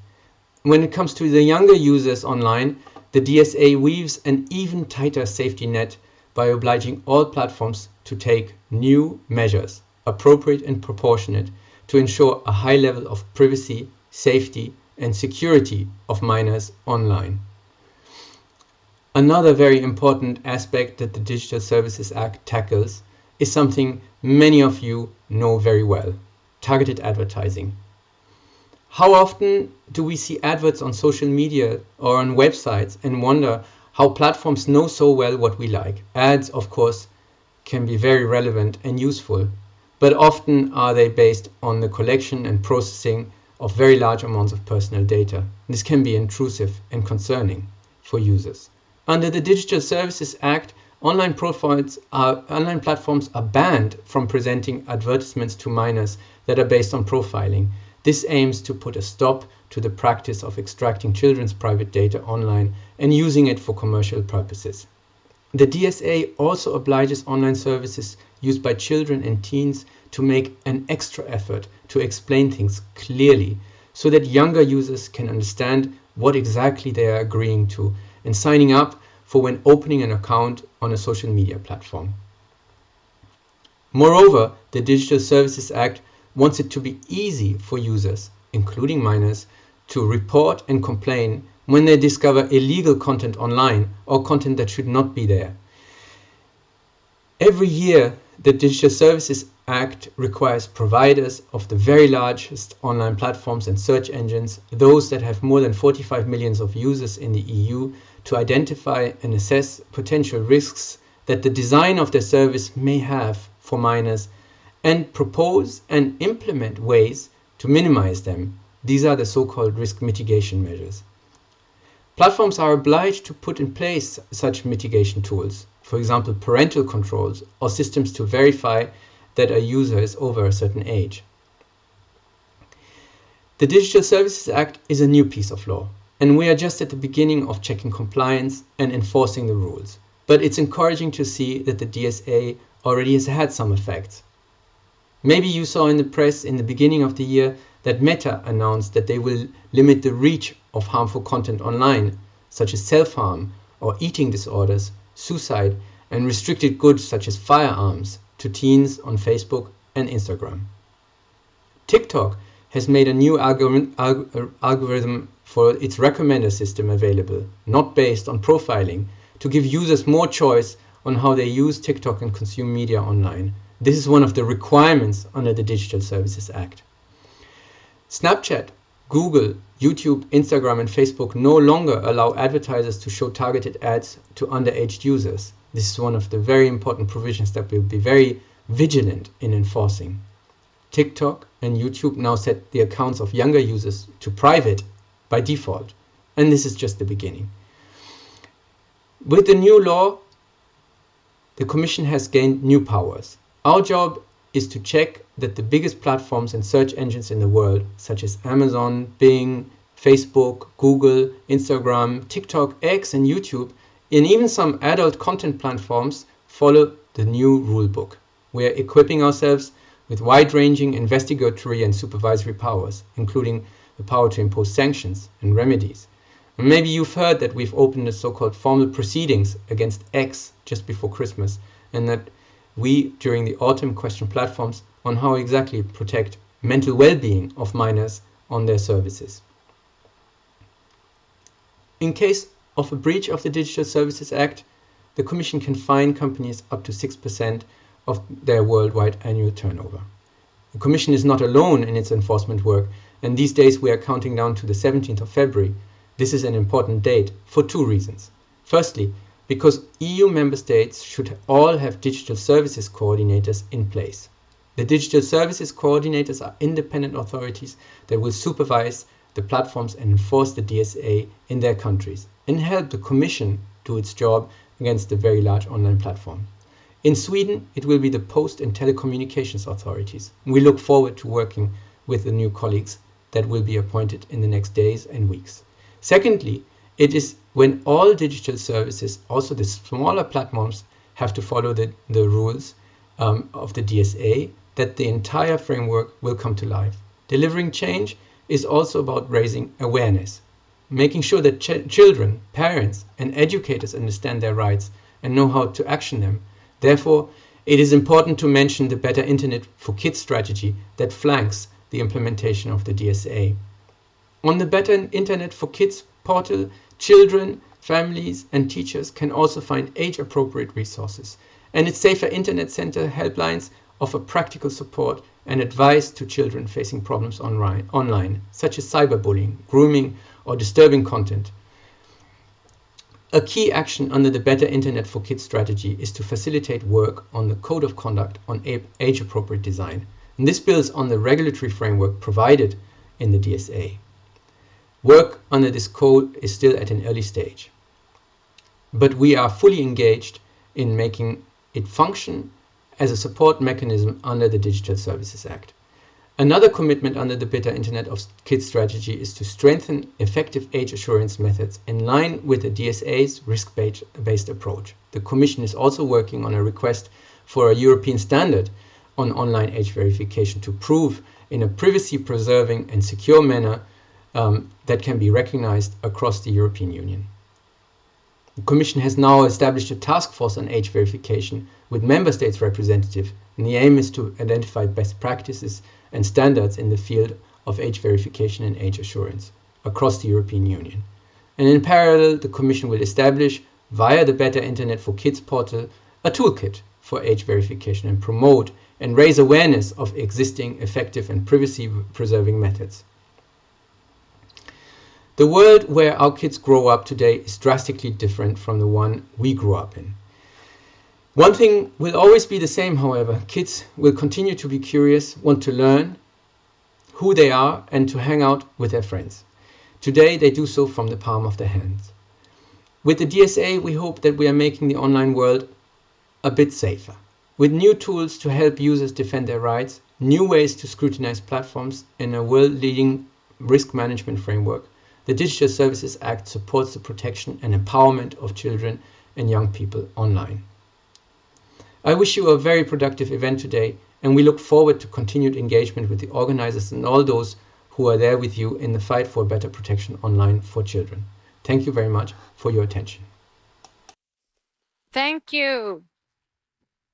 When it comes to the younger users online, the DSA weaves an even tighter safety net by obliging all platforms to take new measures, appropriate and proportionate, to ensure a high level of privacy, safety, and security of minors online. Another very important aspect that the Digital Services Act tackles is something many of you know very well: targeted advertising. How often do we see adverts on social media or on websites and wonder how platforms know so well what we like? Ads, of course, can be very relevant and useful, but often are they based on the collection and processing of very large amounts of personal data. This can be intrusive and concerning for users. Under the Digital Services Act, online platforms are banned from presenting advertisements to minors that are based on profiling. This aims to put a stop to the practice of extracting children's private data online and using it for commercial purposes. The DSA also obliges online services used by children and teens to make an extra effort to explain things clearly so that younger users can understand what exactly they are agreeing to and signing up for when opening an account on a social media platform. Moreover, the Digital Services Act wants it to be easy for users, including minors, to report and complain when they discover illegal content online or content that should not be there. Every year, the Digital Services Act requires providers of the very largest online platforms and search engines, those that have more than 45 million users in the EU, to identify and assess potential risks that the design of their service may have for minors and propose and implement ways to minimize them. These are the so-called risk mitigation measures. Platforms are obliged to put in place such mitigation tools, for example, parental controls or systems to verify that a user is over a certain age. The Digital Services Act is a new piece of law, and we are just at the beginning of checking compliance and enforcing the rules. But it's encouraging to see that the DSA already has had some effects. Maybe you saw in the press in the beginning of the year that Meta announced that they will limit the reach of harmful content online, such as self-harm or eating disorders, suicide, and restricted goods such as firearms to teens on Facebook and Instagram. TikTok has made a new algorithm for its recommender system available, not based on profiling, to give users more choice on how they use TikTok and consume media online. This is one of the requirements under the Digital Services Act. Snapchat, Google, YouTube, Instagram, and Facebook no longer allow advertisers to show targeted ads to underage users. This is one of the very important provisions that we'll be very vigilant in enforcing. TikTok and YouTube now set the accounts of younger users to private by default, and this is just the beginning. With the new law, the Commission has gained new powers. Our job is to check that the biggest platforms and search engines in the world, such as Amazon, Bing, Facebook, Google, Instagram, TikTok, X, and YouTube, and even some adult content platforms, follow the new rulebook. We are equipping ourselves with wide-ranging investigatory and supervisory powers, including the power to impose sanctions and remedies. And maybe you've heard that we've opened the so-called formal proceedings against X just before Christmas, and that we, during the autumn, question platforms on how exactly protect mental well-being of minors on their services. In case of a breach of the Digital Services Act, the Commission can fine companies up to 6% of their worldwide annual turnover. The Commission is not alone in its enforcement work, and these days we are counting down to the 17th of February. This is an important date for two reasons. Firstly, because EU member states should all have digital services coordinators in place. The digital services coordinators are independent authorities that will supervise the platforms and enforce the DSA in their countries and help the Commission do its job against the very large online platform. In Sweden, it will be the Post and Telecommunications authorities. We look forward to working with the new colleagues that will be appointed in the next days and weeks. Secondly, it is when all digital services, also the smaller platforms, have to follow the rules of the DSA, that the entire framework will come to life. Delivering change is also about raising awareness, making sure that children, parents, and educators understand their rights and know how to action them. Therefore, it is important to mention the Better Internet for Kids strategy that flanks the implementation of the DSA. On the Better Internet for Kids portal, children, families and teachers can also find age-appropriate resources, and its Safer Internet Center helplines offer practical support and advice to children facing problems online, such as cyberbullying, grooming or disturbing content. A key action under the Better Internet for Kids strategy is to facilitate work on the Code of Conduct on age-appropriate design. And this builds on the regulatory framework provided in the DSA. Work under this code is still at an early stage, but we are fully engaged in making it function as a support mechanism under the Digital Services Act. Another commitment under the Better Internet of Kids strategy is to strengthen effective age assurance methods in line with the DSA's risk-based approach. The Commission is also working on a request for a European standard on online age verification to prove in a privacy-preserving and secure manner that can be recognized across the European Union. The Commission has now established a task force on age verification with Member States representatives, and the aim is to identify best practices and standards in the field of age verification and age assurance across the European Union. And in parallel, the Commission will establish, via the Better Internet for Kids portal, a toolkit for age verification and promote and raise awareness of existing effective and privacy-preserving methods. The world where our kids grow up today is drastically different from the one we grew up in. One thing will always be the same, however. Kids will continue to be curious, want to learn who they are and to hang out with their friends. Today they do so from the palm of their hands. With the DSA, we hope that we are making the online world a bit safer, with new tools to help users defend their rights, new ways to scrutinize platforms, and a world-leading risk management framework. The Digital Services Act supports the protection and empowerment of children and young people online. I wish you a very productive event today, and we look forward to continued engagement with the organizers and all those who are there with you in the fight for better protection online for children. Thank you very much for your attention. Thank you,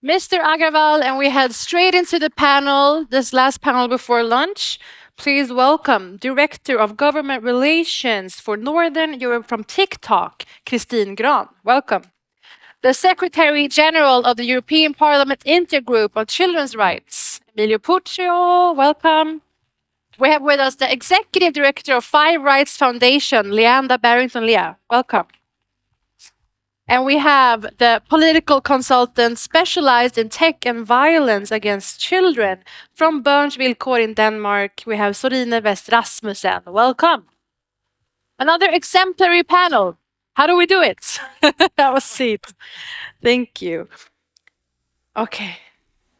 Mr. Agarwal, and we head straight into the panel, this last panel before lunch. Please welcome Director of Government Relations for Northern Europe from TikTok, Christine Gran. Welcome. The Secretary General of the European Parliament Intergroup on Children's Rights, Emilio Puccio. Welcome. We have with us the Executive Director of Five Rights Foundation, Leanda Barrington-Lea. Welcome. And we have the political consultant specialized in tech and violence against children from Børns Vilkår in Denmark. We have Sorine West Rasmussen. Welcome. Another exemplary panel. How do we do it? Have a seat. Thank you. Okay.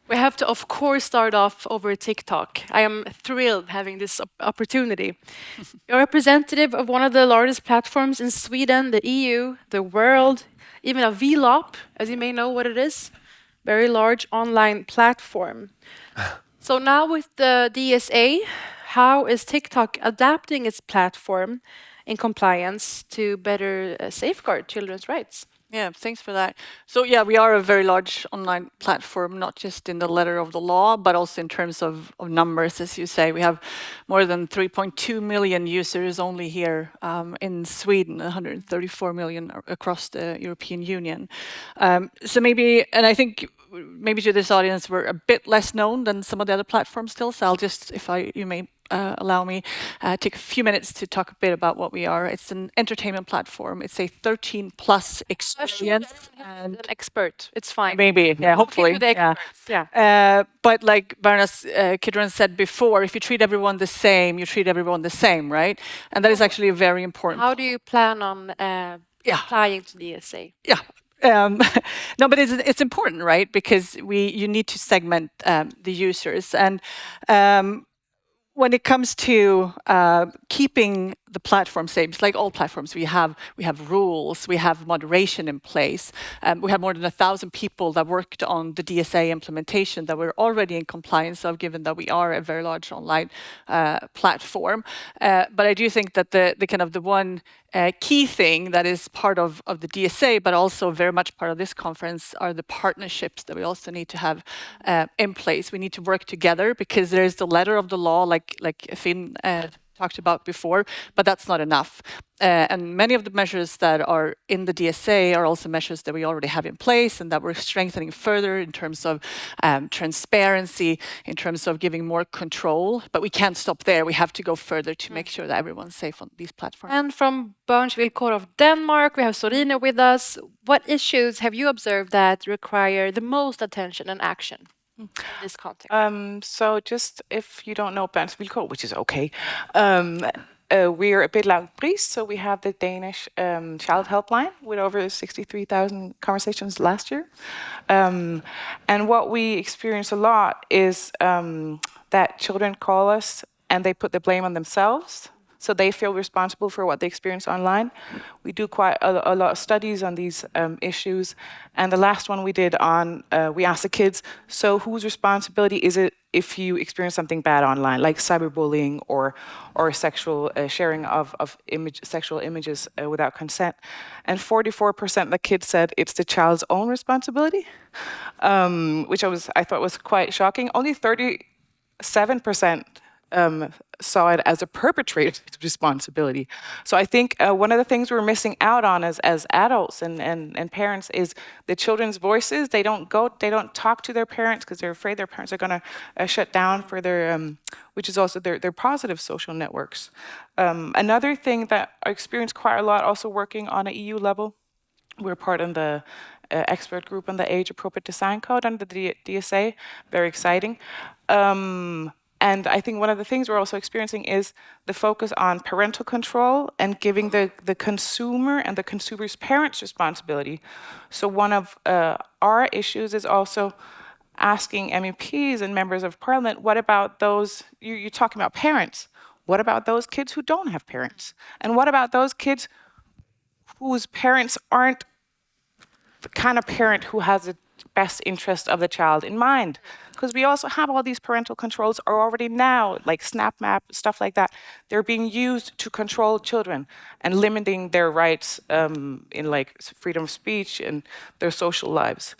We have to, of course, start off over TikTok. I am thrilled having this opportunity. You're a representative of one of the largest platforms in Sweden, the EU, the world, even a VLOP, as you may know what it is. Very large online platform. So now with the DSA, how is TikTok adapting its platform in compliance to better safeguard children's rights? Yeah, thanks for that. So yeah, we are a very large online platform, not just in the letter of the law, but also in terms of numbers, as you say. We have more than 3.2 million users only here in Sweden, 134 million across the European Union. So maybe, and I think maybe to this audience, we're a bit less known than some of the other platforms still. So I'll just, you may allow me take a few minutes to talk a bit about what we are. It's an entertainment platform. It's a 13+ experience. And an expert, it's fine. Maybe, yeah, hopefully. Yeah. But like Baroness Kidron said before, if you treat everyone the same, you treat everyone the same, right? And that is actually a very important. How do you plan on applying to the DSA? Yeah. No, but it's important, right? Because you need to segment the users. And when it comes to keeping the platform safe, like all platforms, we have rules, we have moderation in place. We have more than 1,000 people that worked on the DSA implementation that we're already in compliance of, given that we are a very large online platform. But I do think that the kind of the one key thing that is part of the DSA, but also very much part of this conference, are the partnerships that we also need to have in place. We need to work together because there's the letter of the law, like Finn talked about before, but that's not enough. And many of the measures that are in the DSA are also measures that we already have in place and that we're strengthening further in terms of transparency, in terms of giving more control. But we can't stop there. We have to go further to make sure that everyone's safe on these platforms. And from Børns Vilkår of Denmark, we have Sorine with us. What issues have you observed that require the most attention and action in this context? So just if you don't know Børns Vilkår, which is okay, we're a bit like Pris, so we have the Danish child helpline with over 63,000 conversations last year. And what we experience a lot is that children call us and they put the blame on themselves. So they feel responsible for what they experience online. We do quite a lot of studies on these issues. And the last one we did on, we asked the kids, so whose responsibility is it if you experience something bad online, like cyberbullying or sexual sharing of sexual images without consent? And 44% of the kids said it's the child's own responsibility, which I thought was quite shocking. Only 37% saw it as a perpetrator's responsibility. So I think one of the things we're missing out on as adults and parents is the children's voices. They don't talk to their parents because they're afraid their parents are going to shut down for their, which is also their positive social networks. Another thing that I experienced quite a lot, also working on an EU level, we're part of the expert group on the age-appropriate design code under the DSA. Very exciting. And I think one of the things we're also experiencing is the focus on parental control and giving the consumer and the consumer's parents responsibility. So one of our issues is also asking MEPs and members of parliament, what about those, you're talking about parents, what about those kids who don't have parents? And what about those kids whose parents aren't the kind of parent who has the best interest of the child in mind? Because we also have all these parental controls are already now, like SnapMap, stuff like that. They're being used to control children and limiting their rights in like freedom of speech and their social lives.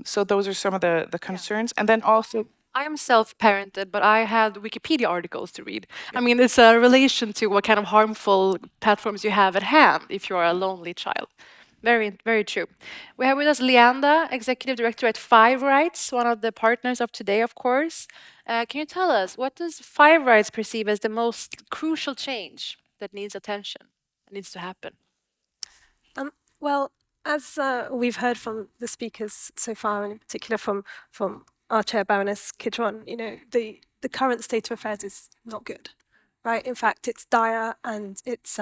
So those are some of the concerns. And then also, I am self-parented, but I had Wikipedia articles to read. I mean, it's a relation to what kind of harmful platforms you have at hand if you are a lonely child. Very, very true. We have with us Leanda, Executive Director at Five Rights, one of the partners of today, of course. Can you tell us, what does Five Rights perceive as the most crucial change that needs attention, that needs to happen? Well, as we've heard from the speakers so far, and in particular from our chair, Baroness Kidron, you know, the current state of affairs is not good, right? In fact, it's dire and it's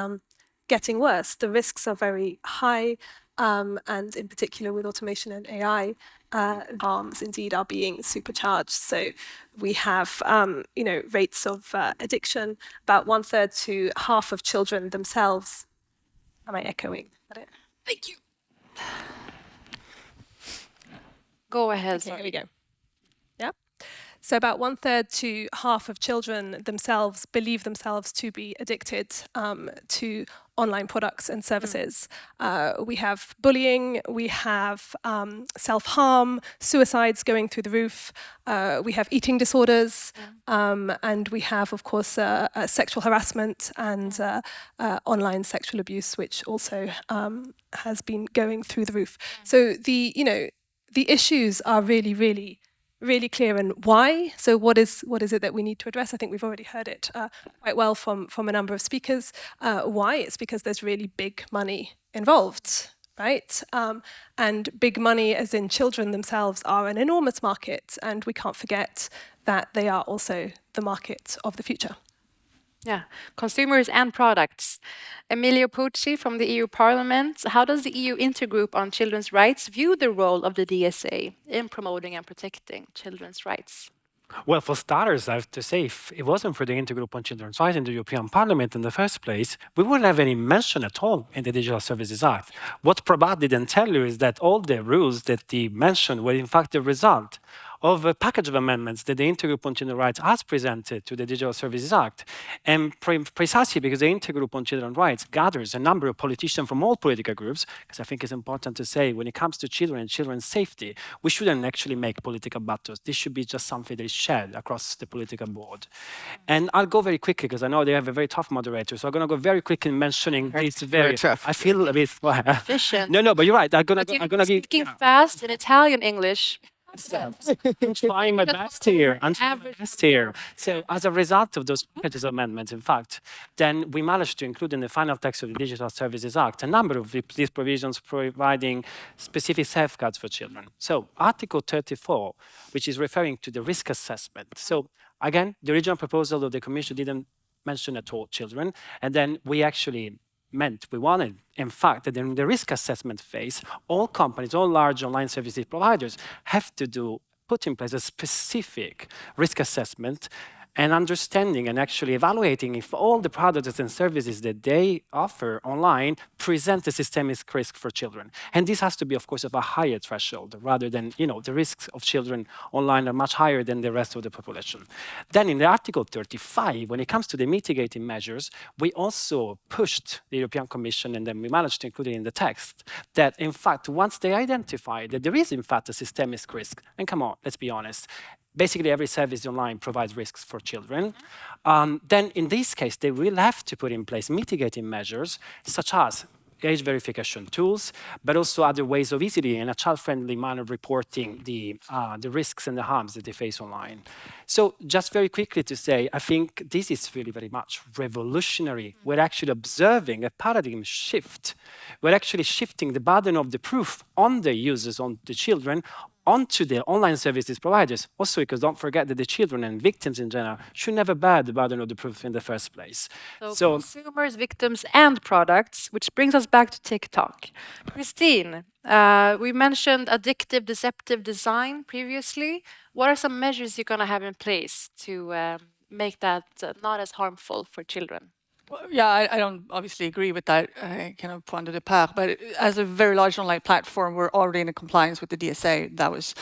getting worse. The risks are very high, and in particular with automation and AI, harms indeed are being supercharged. So we have, you know, rates of addiction. About 1/3 to half of children themselves. Am I echoing? Is that it? Thank you. Go ahead. Okay, here we go. Yeah. So about 1/3 to half of children themselves believe themselves to be addicted to online products and services. We have bullying, we have self-harm, suicides going through the roof, we have eating disorders, and we have, of course, sexual harassment and online sexual abuse, which also has been going through the roof. So the issues are really clear. And why? So what is it that we need to address? I think we've already heard it quite well from a number of speakers. Why? It's because there's really big money involved, right? And big money, as in children themselves, are an enormous market, and we can't forget that they are also the market of the future. Yeah, consumers and products. Emilio Pucci from the EU Parliament. How does the EU Intergroup on Children's Rights view the role of the DSA in promoting and protecting children's rights? Well, for starters, I have to say, if it wasn't for the Intergroup on Children's Rights in the European Parliament in the first place, we wouldn't have any mention at all in the Digital Services Act. What Prabhat didn't tell you is that all the rules that he mentioned were in fact the result of a package of amendments that the Intergroup on Children's Rights has presented to the Digital Services Act. And precisely because the Intergroup on Children's Rights gathers a number of politicians from all political groups, because I think it's important to say when it comes to children and children's safety, we shouldn't actually make political battles. This should be just something that is shared across the political board. And I'll go very quickly because I know they have a very tough moderator, so I'm going to go very quickly mentioning this very tough. I feel a bit efficient. No, but you're right. I'm gonna give speaking fast in Italian, English. I'm trying my best here. I'm trying my best here. So as a result of those packages amendments, in fact, then we managed to include in the final text of the Digital Services Act a number of these provisions providing specific safeguards for children. So Article 34, which is referring to the risk assessment. So again, the original proposal of the Commission didn't mention at all children, and then we actually we wanted, in fact, that in the risk assessment phase, all companies, all large online services providers have to put in place a specific risk assessment and understanding and actually evaluating if all the products and services that they offer online present a systemic risk for children. And this has to be, of course, of a higher threshold rather than, the risks of children online are much higher than the rest of the population. Then in the Article 35, when it comes to the mitigating measures, we also pushed the European Commission, and then we managed to include it in the text, that in fact, once they identify that there is in fact a systemic risk, and come on, let's be honest, basically every service online provides risks for children, then in this case, they will have to put in place mitigating measures such as age verification tools, but also other ways of easily, in a child-friendly manner, reporting the risks and the harms that they face online. So just very quickly to say, I think this is really very much revolutionary. We're actually observing a paradigm shift. We're actually shifting the burden of the proof on the users, on the children, onto the online services providers. Also, because don't forget that the children and victims in general should never bear the burden of the proof in the first place. So consumers, victims, and products, which brings us back to TikTok. Christine, we mentioned addictive, deceptive design previously. What are some measures you're going to have in place to make that not as harmful for children? Yeah, I don't obviously agree with that kind of point de départ, but as a very large online platform, we're already in compliance with the DSA. That was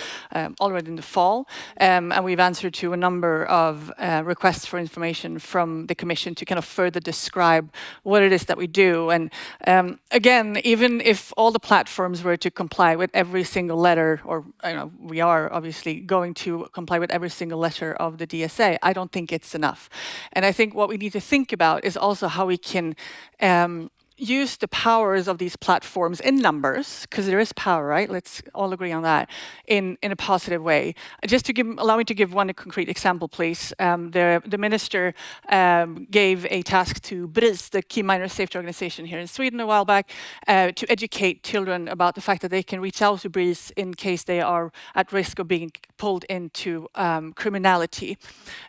already in the fall, and we've answered to a number of requests for information from the Commission to kind of further describe what it is that we do. And again, even if all the platforms were to comply with every single letter, or we are obviously going to comply with every single letter of the DSA, I don't think it's enough. And I think what we need to think about is also how we can use the powers of these platforms in numbers, because there is power, right? Let's all agree on that, in a positive way. Just to allow me to give one concrete example, please. The minister gave a task to BRIS, the Key Minor Safety Organization here in Sweden a while back, to educate children about the fact that they can reach out to BRIS in case they are at risk of being pulled into criminality.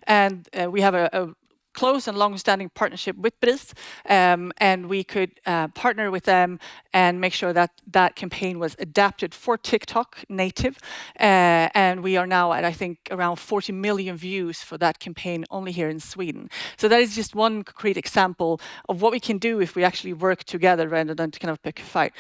And we have a close and long-standing partnership with BRIS, and we could partner with them and make sure that that campaign was adapted for TikTok native. And we are now at, I think, around 40 million views for that campaign only here in Sweden. So that is just one concrete example of what we can do if we actually work together rather than to kind of pick a fight.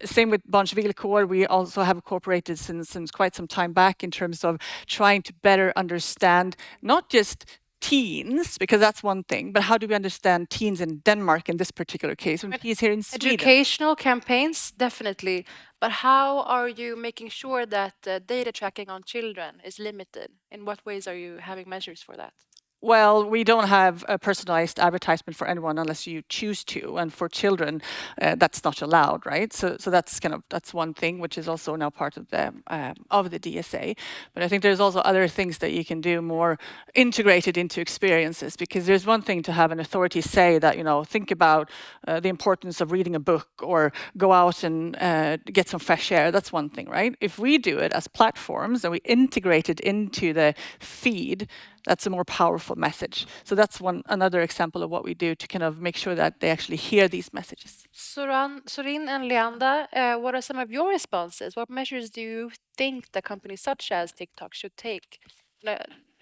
Same with Barns Villkor. We also have cooperated since quite some time back in terms of trying to better understand not just teens, because that's one thing, but how do we understand teens in Denmark in this particular case when he's here in Sweden? Educational campaigns, definitely. But how are you making sure that data tracking on children is limited? In what ways are you having measures for that? Well, we don't have a personalized advertisement for anyone unless you choose to, and for children, that's not allowed, right? So that's one thing, which is also now part of the DSA. But I think there's also other things that you can do more integrated into experiences, because there's one thing to have an authority say that, think about the importance of reading a book or go out and get some fresh air. That's one thing, right? If we do it as platforms and we integrate it into the feed, that's a more powerful message. So that's another example of what we do to kind of make sure that they actually hear these messages. Sorin and Leanda, what are some of your responses? What measures do you think that companies such as TikTok should take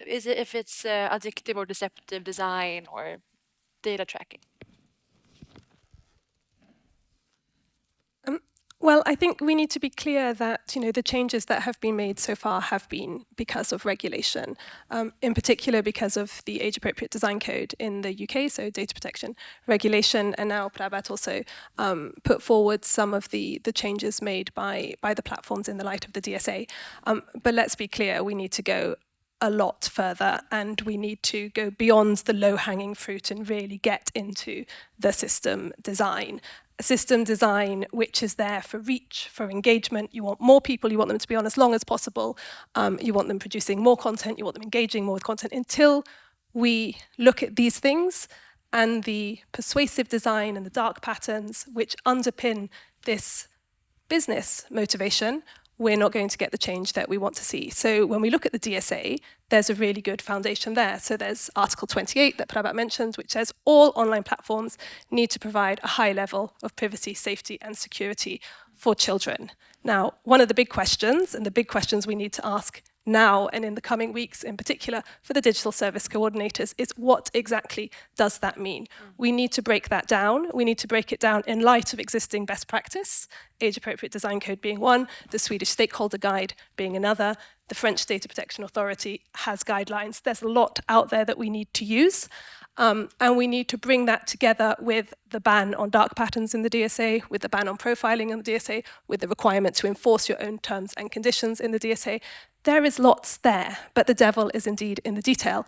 Is it if it's addictive or deceptive design or data tracking? Well, I think we need to be clear that the changes that have been made so far have been because of regulation, in particular because of the age-appropriate design code in the UK, so data protection regulation, and now Prabhat also put forward some of the changes made by the platforms in the light of the DSA. But let's be clear, we need to go a lot further, and we need to go beyond the low-hanging fruit and really get into the system design. A system design which is there for reach, for engagement. You want more people, you want them to be on as long as possible, you want them producing more content, you want them engaging more with content. Until we look at these things and the persuasive design and the dark patterns which underpin this business motivation, we're not going to get the change that we want to see. So when we look at the DSA, there's a really good foundation there. So there's Article 28 that Prabhat mentioned, which says all online platforms need to provide a high level of privacy, safety, and security for children. Now, one of the big questions, and the big questions we need to ask now and in the coming weeks, in particular for the digital service coordinators, is what exactly does that mean? We need to break that down. We need to break it down in light of existing best practice, age-appropriate design code being one, the Swedish stakeholder guide being another, the French Data Protection Authority has guidelines. There's a lot out there that we need to use. And we need to bring that together with the ban on dark patterns in the DSA, with the ban on profiling in the DSA, with the requirement to enforce your own terms and conditions in the DSA. There is lots there, but the devil is indeed in the detail.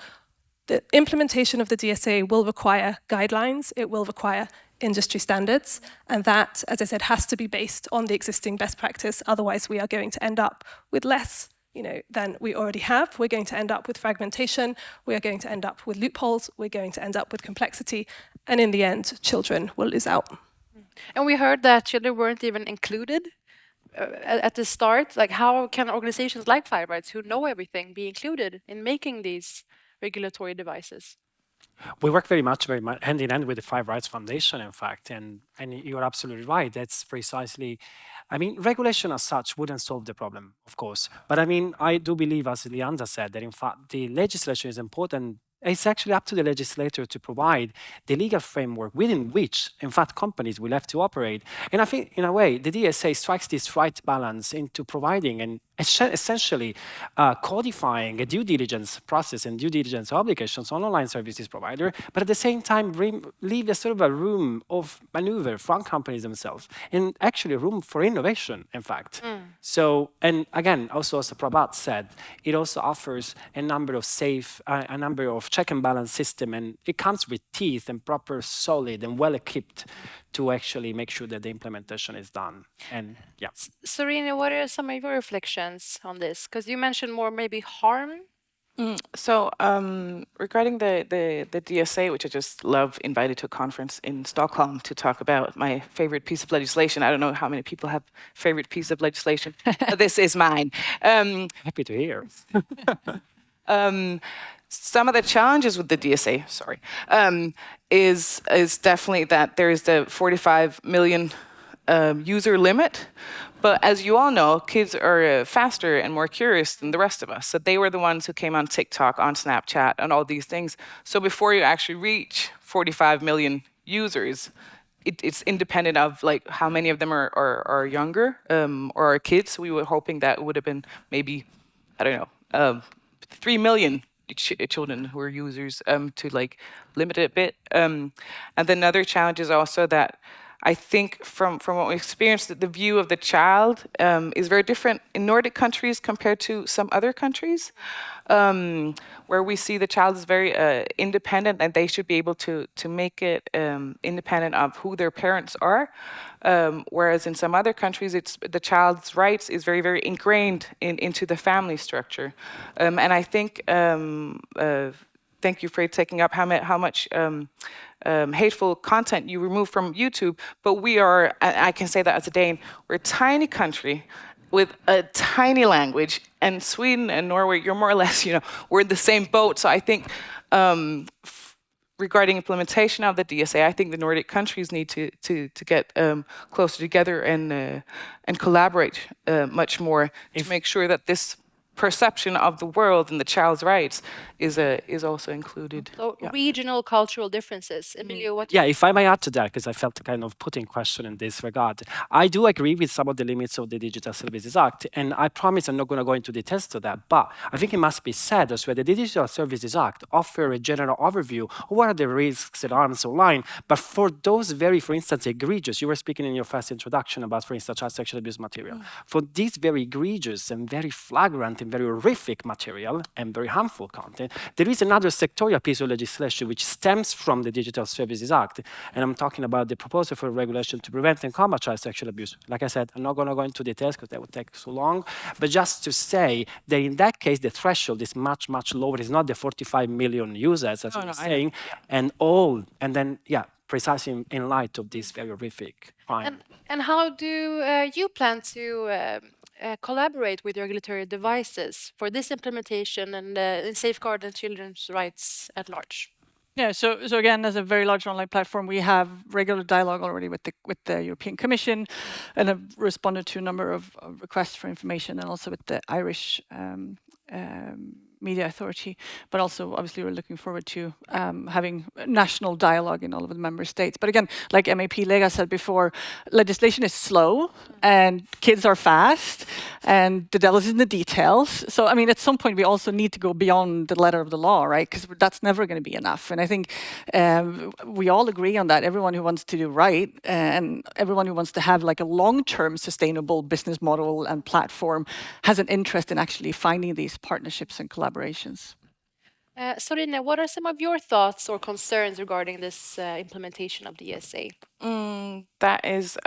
The implementation of the DSA will require guidelines, it will require industry standards, and that, as I said, has to be based on the existing best practice. Otherwise, we are going to end up with less than we already have. We're going to end up with fragmentation, we are going to end up with loopholes, we're going to end up with complexity, and in the end, children will lose out. And we heard that children weren't even included at the start. Like, how can organizations like Five Rights, who know everything, be included in making these regulatory devices? We work very much hand in hand with the Five Rights Foundation, in fact, and you're absolutely right. That's precisely, regulation as such wouldn't solve the problem, of course. But I do believe, as Leanda said, that in fact the legislation is important. It's actually up to the legislator to provide the legal framework within which, in fact, companies will have to operate. And I think, in a way, the DSA strikes this right balance into providing and essentially codifying a due diligence process and due diligence obligations on online services provider, but at the same time leave a sort of a room of maneuver from companies themselves and actually room for innovation, in fact. So, and again, also as Prabhat said, it also offers a number of a number of check and balance system, and it comes with teeth and proper, solid and well-equipped to actually make sure that the implementation is done. And yeah. Serena, what are some of your reflections on this? Because you mentioned more maybe harm. So regarding the DSA, which I just love, invited to a conference in Stockholm to talk about my favorite piece of legislation. I don't know how many people have favorite piece of legislation, but this is mine. Happy to hear. Some of the challenges with the DSA, is definitely that there is the 45 million user limit. But as you all know, kids are faster and more curious than the rest of us. So they were the ones who came on TikTok, on Snapchat, and all these things. So before you actually reach 45 million users, it's independent of like how many of them are younger or are kids. We were hoping that it would have been maybe, 3 million children who are users to like limit it a bit. And then another challenge is also that I think from what we experienced, the view of the child is very different in Nordic countries compared to some other countries, where we see the child is very independent and they should be able to make it independent of who their parents are. Whereas in some other countries, the child's rights is very, very ingrained into the family structure. And I think, thank you for taking up how much hateful content you remove from YouTube, but we are, I can say that as a Dane, we're a tiny country with a tiny language, and Sweden and Norway, you're more or less, we're in the same boat. So I think regarding implementation of the DSA, I think the Nordic countries need to get closer together and collaborate much more to make sure that this perception of the world and the child's rights is also included. So regional cultural differences. Emilio, what? Yeah, if I may add to that, because I felt kind of put in question in this regard, I do agree with some of the limits of the Digital Services Act, and I promise I'm not going to go into details to that, but I think it must be said as well, the Digital Services Act offers a general overview of what are the risks and harms online, but for those very, for instance, egregious, you were speaking in your first introduction about, for instance, child sexual abuse material. For these very egregious and very flagrant and very horrific material and very harmful content, there is another sectorial piece of legislation which stems from the Digital Services Act, and I'm talking about the proposal for regulation to prevent and combat child sexual abuse. Like I said, I'm not going to go into details because that would take so long, but just to say that in that case, the threshold is much, much lower. It's not the 45 million users, as you're saying, and then, precisely in light of this very horrific crime. And how do you plan to collaborate with regulatory devices for this implementation and safeguard the children's rights at large? Yeah, so again, as a very large online platform, we have regular dialogue already with the European Commission, and have responded to a number of requests for information, and also with the Irish Media Authority, but also obviously we're looking forward to having national dialogue in all of the member states. But again, like MEP Lega said before, legislation is slow and kids are fast and the devil is in the details. So I mean, at some point we also need to go beyond the letter of the law, right? Because that's never going to be enough. And I think we all agree on that. Everyone who wants to do right and everyone who wants to have like a long-term sustainable business model and platform has an interest in actually finding these partnerships and collaborations. Sorine, what are some of your thoughts or concerns regarding this implementation of the ESA? That is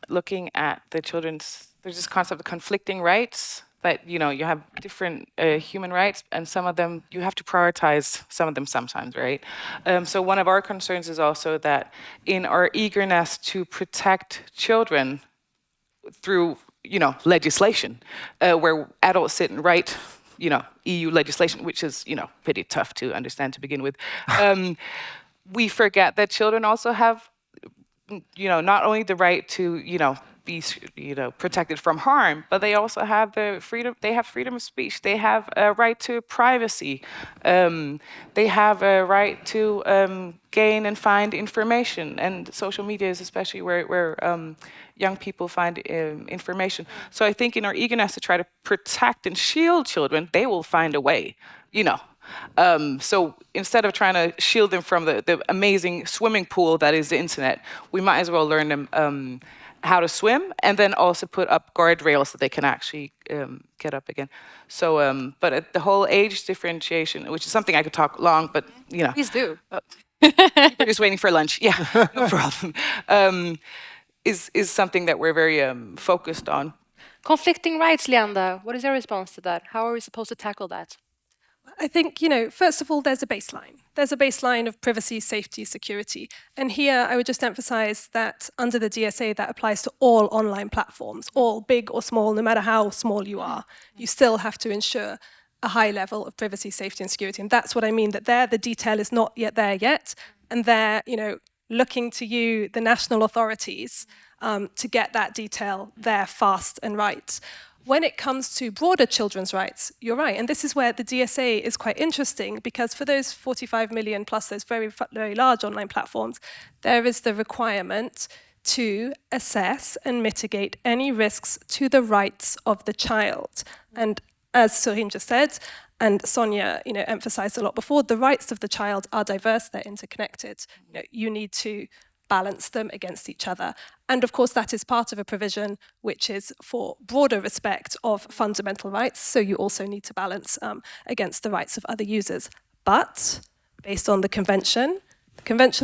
looking at the children's, there's this concept of conflicting rights, that you have different human rights, and some of them, you have to prioritize some of them sometimes, right? So one of our concerns is also that in our eagerness to protect children through, legislation, where adults sit and write EU legislation, which is, pretty tough to understand to begin with. We forget that children also have, not only the right to, be, protected from harm, but they also have the freedom. They have freedom of speech. They have a right to privacy. They have a right to gain and find information. And social media is especially where young people find information. So I think in our eagerness to try to protect and shield children, they will find a way. So instead of trying to shield them from the amazing swimming pool that is the internet, we might as well learn them how to swim, and then also put up guardrails so they can actually get up again. So, but the whole age differentiation, which is something I could talk long, but Please do. We're just waiting for lunch. Yeah, no problem. Is something that we're very focused on. Conflicting rights, Leanda. What is your response to that? How are we supposed to tackle that? I think, first of all, there's a baseline. There's a baseline of privacy, safety, security. And here I would just emphasize that under the DSA, that applies to all online platforms, all big or small, no matter how small you are. You still have to ensure a high level of privacy, safety, and security. And that's what I mean, that there, the detail is not yet there yet. And they're, looking to you, the national authorities, to get that detail there fast and right. When it comes to broader children's rights, you're right. And this is where the DSA is quite interesting, because for those 45 million plus those very, very large online platforms, there is the requirement to assess and mitigate any risks to the rights of the child. And as Sorine just said, and Sonia emphasized a lot before, the rights of the child are diverse, they're interconnected. You need to balance them against each other. And of course, that is part of a provision which is for broader respect of fundamental rights. So you also need to balance against the rights of other users. But based on the Convention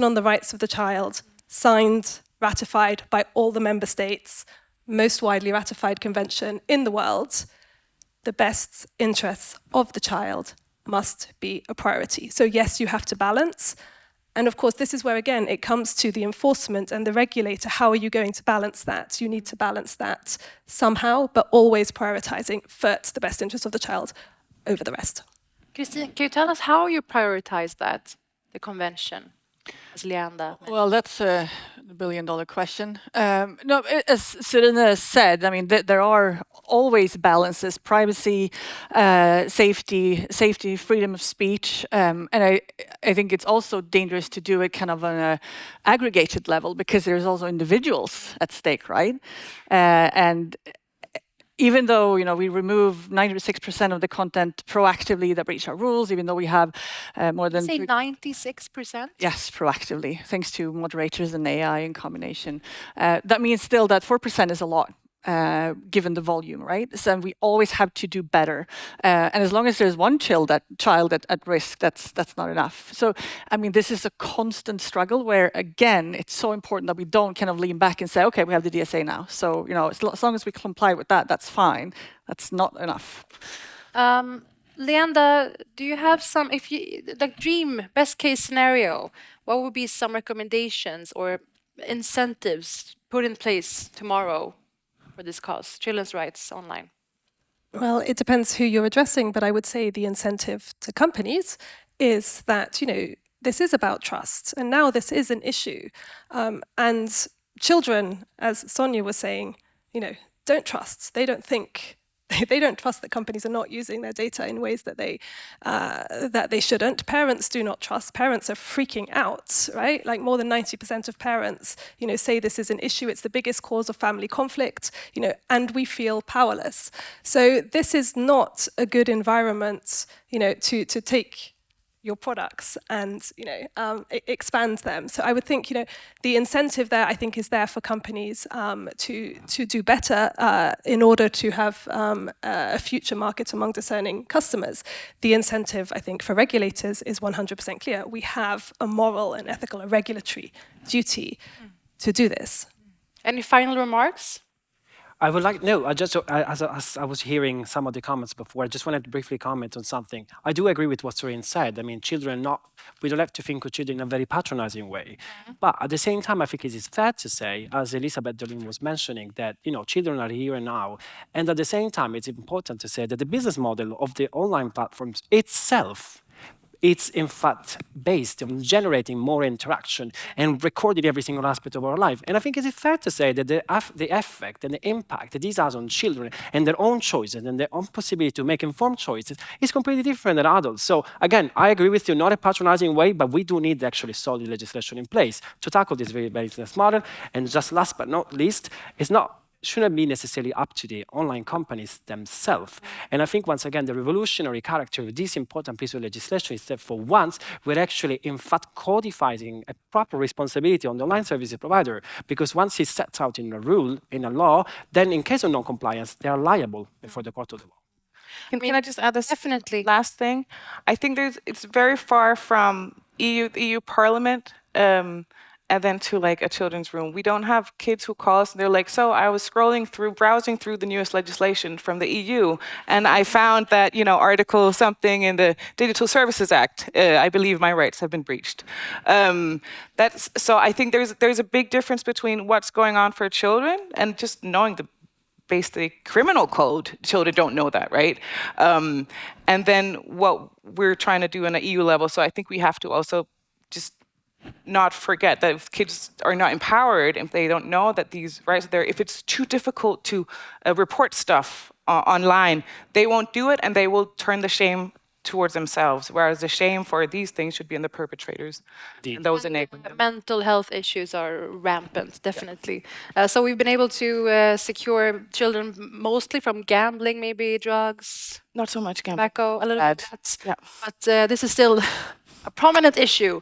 on the Rights of the Child, signed, ratified by all the member states, most widely ratified convention in the world, the best interests of the child must be a priority. So yes, you have to balance. And of course, this is where, again, it comes to the enforcement and the regulator. How are you going to balance that? You need to balance that somehow, but always prioritizing first the best interest of the child over the rest. Christine, can you tell us how you prioritize that, the convention? as Leanda. Well, that's a billion-dollar question. No, as Serena said, I mean, there are always balances: privacy, safety, freedom of speech, and I think it's also dangerous to do it kind of on a aggregated level because there's also individuals at stake, right? And even though we remove 96% of the content proactively that breach our rules, even though we have more than say 96%. Yes, proactively, thanks to moderators and AI in combination. That means still that 4% is a lot. Given the volume, right? So we always have to do better. And as long as there's one child at risk, that's not enough. So, I mean, this is a constant struggle where, again, it's so important that we don't kind of lean back and say, okay, we have the DSA now. So, as long as we comply with that, that's fine. That's not enough. Leanda, do you have some, dream, best case scenario, what would be some recommendations or incentives put in place tomorrow for this cause, children's rights online? Well, it depends who you're addressing, but I would say the incentive to companies is that, this is about trust, and now this is an issue. And children, as Sonia was saying, don't trust. They don't think, they don't trust that companies are not using their data in ways that they shouldn't. Parents do not trust. Parents are freaking out, right? Like more than 90% of parents, say this is an issue. It's the biggest cause of family conflict, and we feel powerless. So this is not a good environment, to take your products and expand them. So I would think the incentive there, I think, is there for companies to do better in order to have a future market among discerning customers. The incentive, I think, for regulators is 100% clear. We have a moral and ethical, a regulatory duty to do this. Any final remarks? I would like, no, as I was hearing some of the comments before, I just wanted to briefly comment on something. I do agree with what Sorin said. I mean, we don't have to think of children in a very patronizing way. But at the same time, I think it is fair to say, as Elisabeth Dolin was mentioning, that, children are here and now. And at the same time, it's important to say that the business model of the online platforms itself, it's in fact based on generating more interaction and recording every single aspect of our life. And I think it's fair to say that the effect and the impact that this has on children and their own choices and their own possibility to make informed choices is completely different than adults. So again, I agree with you, not a patronizing way, but we do need actually solid legislation in place to tackle this very business model. And just last but not least, shouldn't be necessarily up to the online companies themselves. And I think, once again, the revolutionary character of this important piece of legislation is that for once, we're actually, in fact, codifying a proper responsibility on the online services provider, because once it's set out in a rule, in a law, then in case of non-compliance, they are liable before the court of the law. Can I just add this definitely last thing? I think it's very far from the EU Parliament and then to like a children's room. We don't have kids who call us and they're like, so I was browsing through the newest legislation from the EU, and I found that, article something in the Digital Services Act, I believe my rights have been breached. So I think there's a big difference between what's going on for children and just knowing the basic criminal code. Children don't know that, right? And then what we're trying to do on an EU level. So I think we have to also just not forget that if kids are not empowered, if they don't know that these rights are there, if it's too difficult to report stuff online, they won't do it and they will turn the shame towards themselves, whereas the shame for these things should be on the perpetrators and those enabling them. Mental health issues are rampant, definitely. So we've been able to secure children mostly from gambling, maybe drugs. Not so much gambling. Tobacco, a little bit. Yeah. But this is still a prominent issue.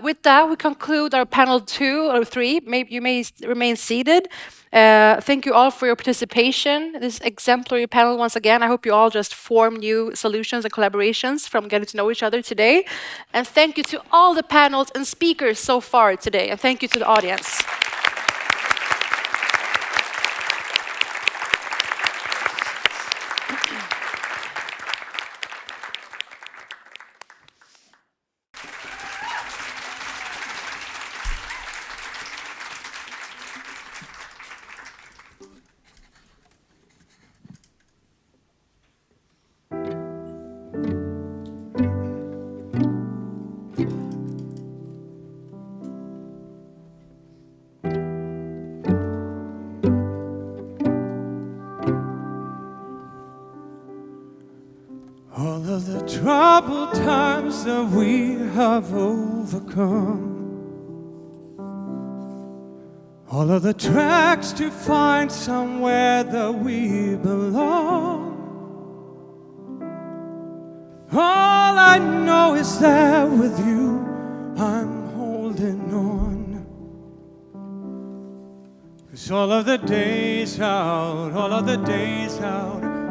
With that, we conclude our panel 2 or 3. Maybe you may remain seated. Thank you all for your participation. This exemplary panel, once again, I hope you all just form new solutions and collaborations from getting to know each other today. And thank you to all the panels and speakers so far today. And thank you to the audience. troubled times that we have overcome. All of the tracks to find somewhere that we belong. All I know is that with you I'm holding on. 'Cause all of the days out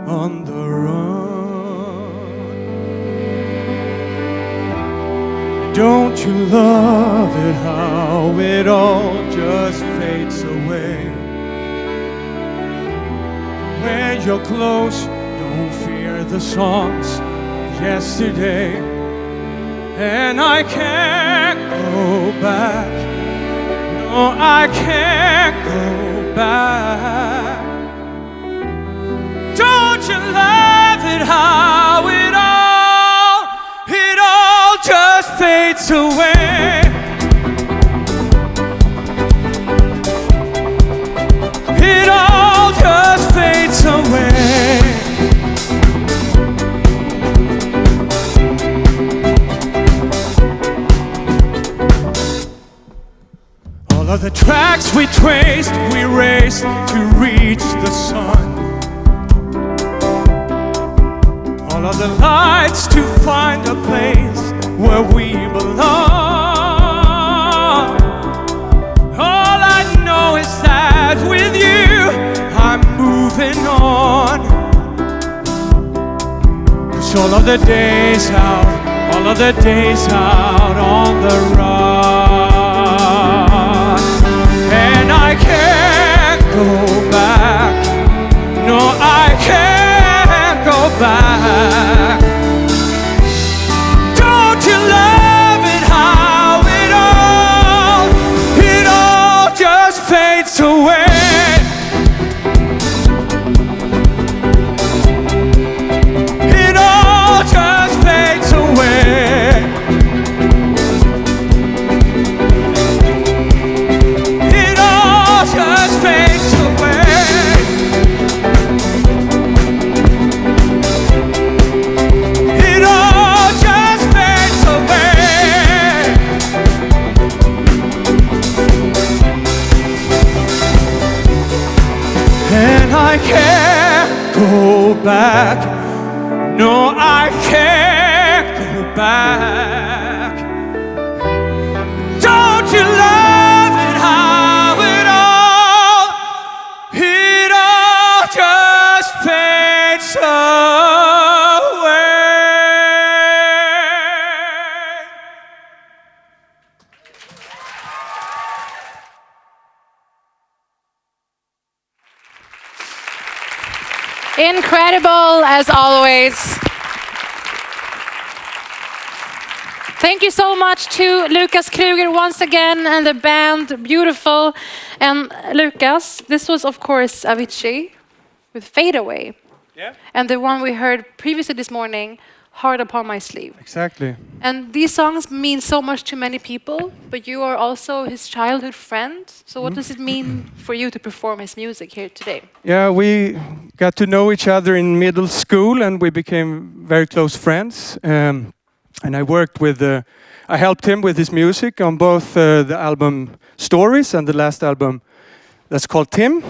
on the run. Don't you love it how it all just fades away? When you're close, don't fear the songs of yesterday. And I can't go back. No, I can't go back. Don't you love it how it all just fades away? It all just fades away. All of the tracks we traced, we raced to reach the sun. All of the lights to find a place where we belong. All I know is that with you I'm moving on. 'Cause all of the days out on the run. And I can't go back. No, I can't go back. Don't you love it how it all just fades away? It all just fades away. It all just fades away. It all just fades away. And I can't go back. No, I can't go back. Don't you love it how it all just fades away? Incredible as always. Thank you so much to Lucas Kruger once again and the band. Beautiful. And Lucas, this was of course Avicii with Fade Away. Yeah. And the one we heard previously this morning, Heart Upon My Sleeve. Exactly. And these songs mean so much to many people, but you are also his childhood friend. So what does it mean for you to perform his music here today? Yeah, we got to know each other in middle school and we became very close friends. And I worked with, I helped him with his music on both the album Stories and the last album that's called Tim.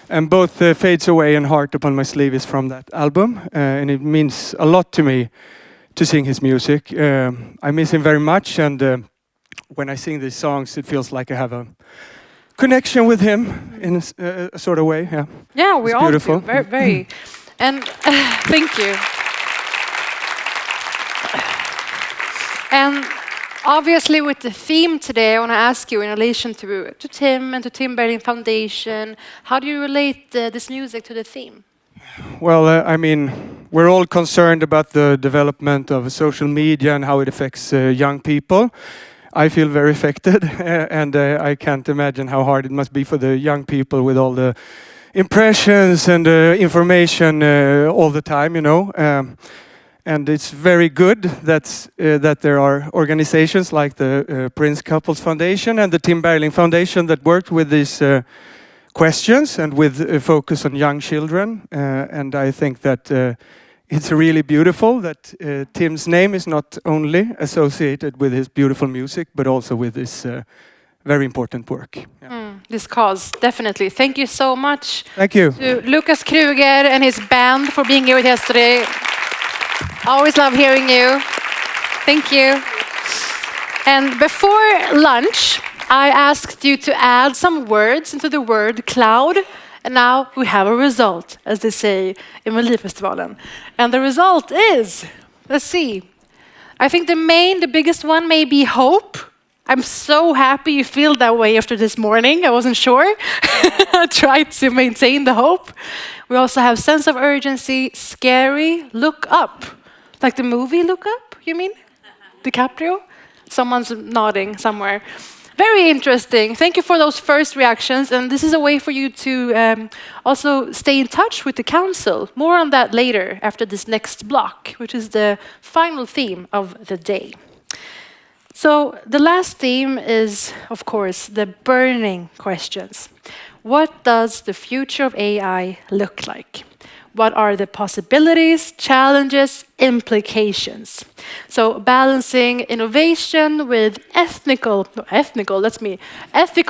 And both Fades Away and Heart Upon My Sleeve is from that album. And it means a lot to me to sing his music. I miss him very much. And when I sing these songs, it feels like I have a connection with him in a sort of way. Yeah, yeah, we it's all beautiful. do. Very, very. And thank you. And obviously with the theme today, I want to ask you in relation to Tim and to Tim Bergling Foundation, how do you relate this music to the theme? Well, I mean, we're all concerned about the development of social media and how it affects young people. I feel very affected and I can't imagine how hard it must be for the young people with all the impressions and information all the time, you know. And it's very good that there are organizations like the Prince Couples Foundation and the Tim Bergling Foundation that worked with these questions and with a focus on young children. And I think that it's really beautiful that Tim's name is not only associated with his beautiful music, but also with this very important work. This cause, definitely. Thank you so much. Thank you. To Lucas Kruger and his band for being here with us today. Always love hearing you. Thank you. And before lunch, I asked you to add some words into the word cloud. And now we have a result, as they say in Melodifestivalen. And the result is, let's see. I think the biggest one may be hope. I'm so happy you feel that way after this morning. I wasn't sure. I tried to maintain the hope. We also have sense of urgency, scary, look up. Like the movie Look Up, you mean? DiCaprio? Someone's nodding somewhere. Very interesting. Thank you for those first reactions. And this is a way for you to also stay in touch with the council. More on that later after this next block, which is the final theme of the day. So the last theme is, of course, the burning questions. What does the future of AI look like? What are the possibilities, challenges, implications? So balancing innovation with ethical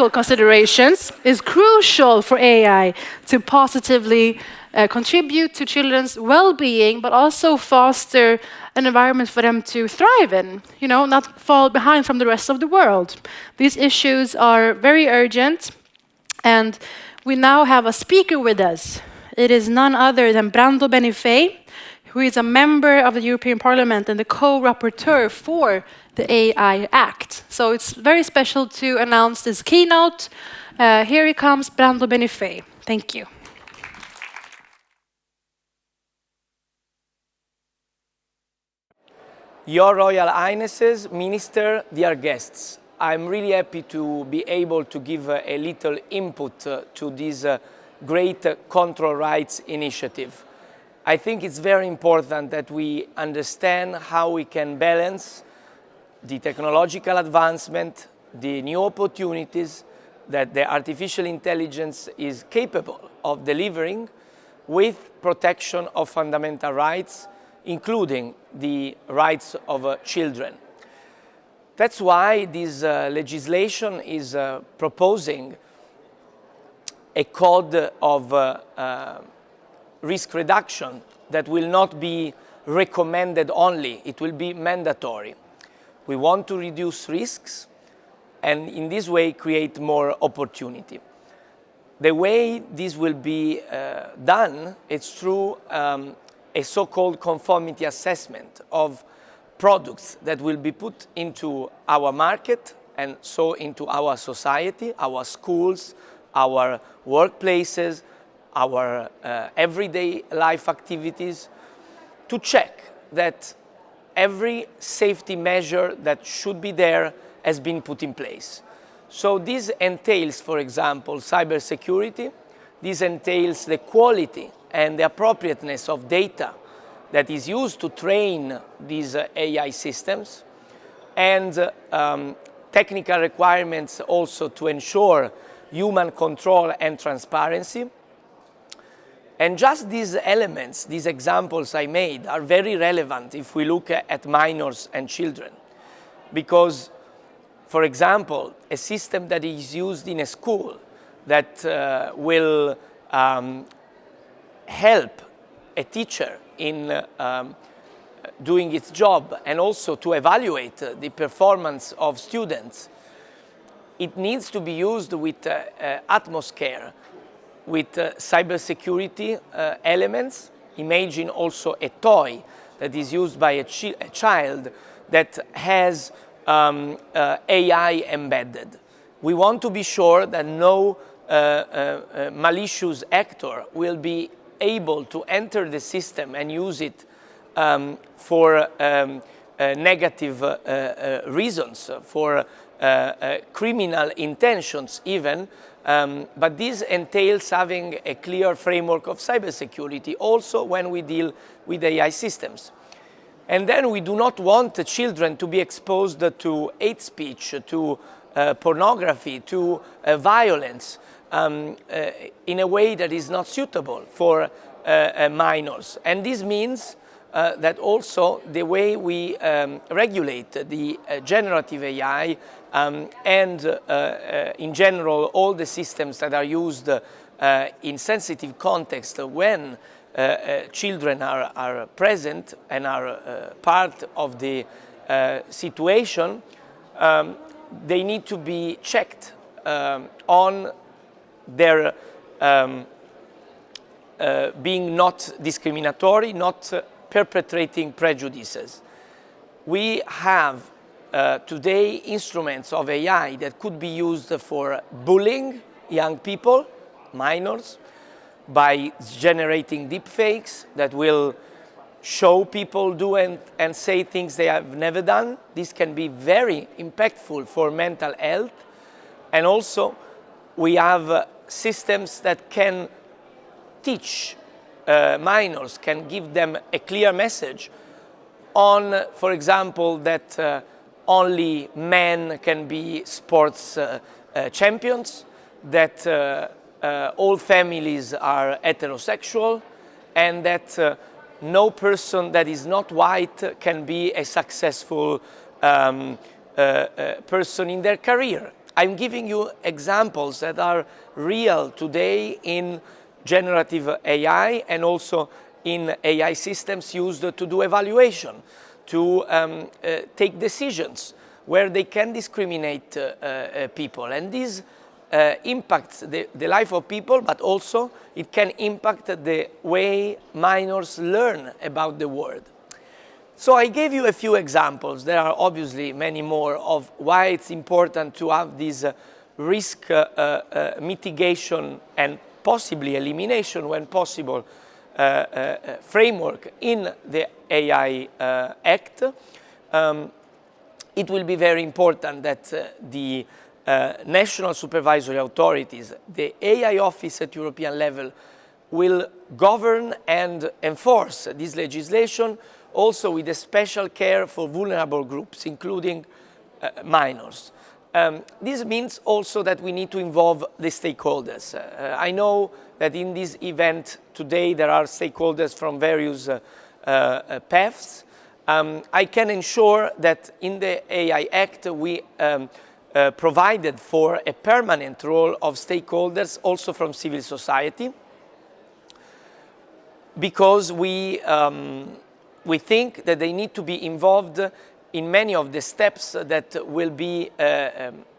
considerations is crucial for AI to positively contribute to children's well-being, but also foster an environment for them to thrive in, not fall behind from the rest of the world. These issues are very urgent, and we now have a speaker with us. It is none other than Brando Benifei, who is a member of the European Parliament and the co-rapporteur for the AI Act. So it's very special to announce this keynote. Here he comes, Brando Benifei. Thank you. Your Royal Highnesses, Minister, dear guests, I'm really happy to be able to give a little input to this great control rights initiative. I think it's very important that we understand how we can balance the technological advancement, the new opportunities that the artificial intelligence is capable of delivering with protection of fundamental rights, including the rights of children. That's why this legislation is proposing a code of risk reduction that will not be recommended only, it will be mandatory. We want to reduce risks and in this way create more opportunity. The way this will be done is through a so-called conformity assessment of products that will be put into our market and so into our society, our schools, our workplaces, our everyday life activities, to check that every safety measure that should be there has been put in place. So this entails, for example, cybersecurity. This entails the quality and the appropriateness of data that is used to train these AI systems, and technical requirements also to ensure human control and transparency. And just these elements, these examples I made, are very relevant if we look at minors and children. Because, for example, a system that is used in a school that will help a teacher in doing its job and also to evaluate the performance of students, it needs to be used with utmost care, with cybersecurity elements. Imagine also a toy that is used by a child that has AI embedded. We want to be sure that no malicious actor will be able to enter the system and use it for negative reasons, for criminal intentions even, but this entails having a clear framework of cybersecurity also when we deal with AI systems. And then we do not want the children to be exposed to hate speech, to pornography, to violence in a way that is not suitable for minors. And this means that also the way we regulate the generative AI and in general all the systems that are used in sensitive context when children are present and are part of the situation, they need to be checked on their being not discriminatory, not perpetrating prejudices. We have today instruments of AI that could be used for bullying young people, minors, by generating deepfakes that will show people do and say things they have never done. This can be very impactful for mental health. And also, we have systems that can teach minors, can give them a clear message on, for example, that only men can be sports champions, that all families are heterosexual, and that no person that is not white can be a successful person in their career. I'm giving you examples that are real today in generative AI and also in AI systems used to do evaluation, to take decisions where they can discriminate people. And this impacts the life of people, but also it can impact the way minors learn about the world. So I gave you a few examples. There are obviously many more of why it's important to have this risk mitigation and possibly elimination when possible framework in the AI Act. It will be very important that the national supervisory authorities, the AI office at European level, will govern and enforce this legislation, also with a special care for vulnerable groups, including minors. This means also that we need to involve the stakeholders. I know that in this event today there are stakeholders from various paths. I can ensure that in the AI Act we provided for a permanent role of stakeholders also from civil society, because we think that they need to be involved in many of the steps that will be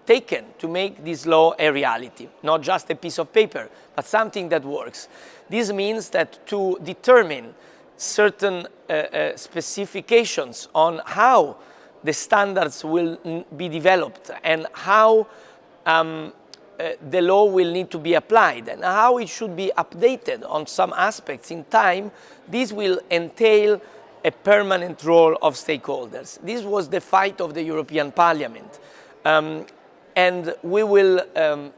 taken to make this law a reality, not just a piece of paper, but something that works. This means that to determine certain specifications on how the standards will be developed and how the law will need to be applied and how it should be updated on some aspects in time, this will entail a permanent role of stakeholders. This was the fight of the European Parliament. And we will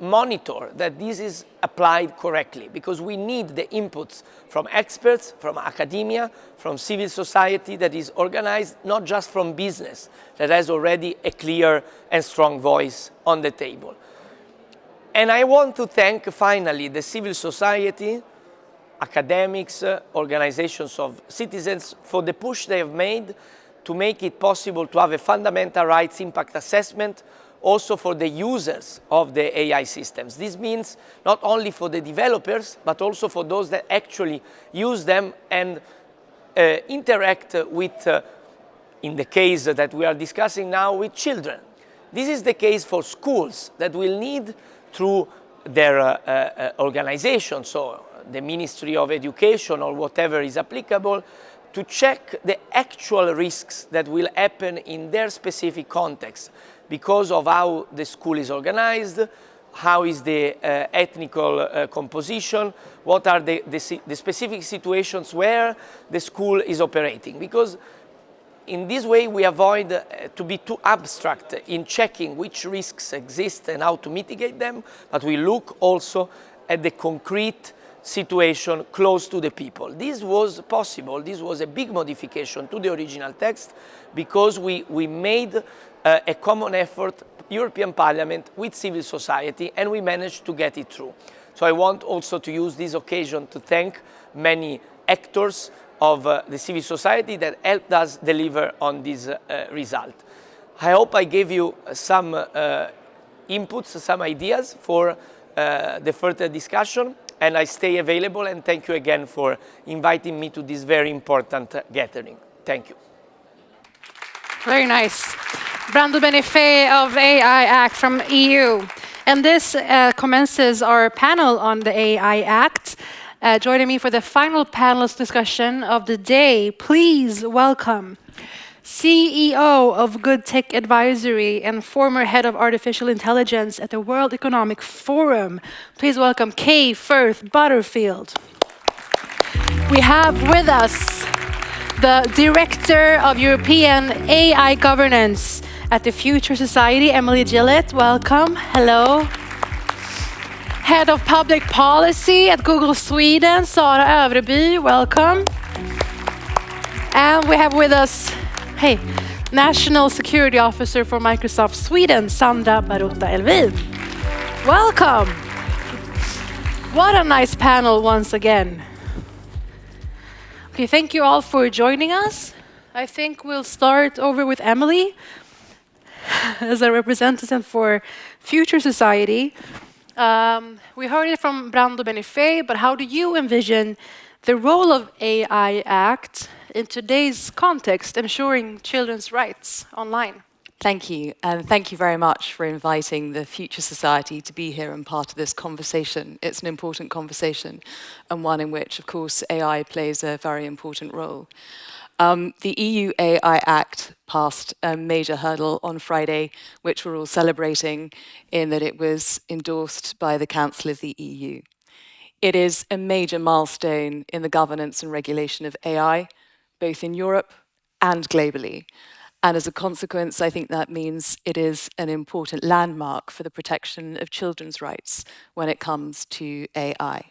monitor that this is applied correctly, because we need the inputs from experts, from academia, from civil society that is organized, not just from business, that has already a clear and strong voice on the table. And I want to thank finally the civil society, academics, organizations of citizens for the push they have made to make it possible to have a fundamental rights impact assessment also for the users of the AI systems. This means not only for the developers, but also for those that actually use them and interact with, in the case that we are discussing now, with children. This is the case for schools that will need, through their organization, so the Ministry of Education or whatever is applicable, to check the actual risks that will happen in their specific context because of how the school is organized, how is the ethnical composition, what are the specific situations where the school is operating. Because in this way we avoid to be too abstract in checking which risks exist and how to mitigate them, but we look also at the concrete situation close to the people. This was possible, this was a big modification to the original text, because we made a common effort, European Parliament with civil society, and we managed to get it through. So I want also to use this occasion to thank many actors, of the civil society that helped us deliver on this result. I hope I gave you some inputs, some ideas for the further discussion, and I stay available, and thank you again for inviting me to this very important gathering. Thank you. Very nice. Brando Benifei of AI Act from EU. And this commences our panel on the AI Act. Joining me for the final panelist discussion of the day, please welcome CEO of Good Tech Advisory and former head of artificial intelligence at the World Economic Forum. Please welcome Kay Firth Butterfield. We have with us the Director of European AI Governance at the Future Society, Emily Gillett. Welcome. Hello. Head of Public Policy at Google Sweden, Sara Övreby. Welcome. And we have with us, National Security Officer for Microsoft Sweden, Sandra Baruta Elvin. Welcome. What a nice panel once again. Okay, thank you all for joining us. I think we'll start over with Emily as a representative for Future Society. We heard it from Brando Benifei, but how do you envision the role of AI Act in today's context, ensuring children's rights online? Thank you, and thank you very much for inviting the Future Society to be here and part of this conversation. It's an important conversation, and one in which, of course, AI plays a very important role. The EU AI Act passed a major hurdle on Friday, which we're all celebrating, in that it was endorsed by the Council of the EU. It is a major milestone in the governance and regulation of AI, both in Europe and globally. And as a consequence, I think that means it is an important landmark for the protection of children's rights when it comes to AI.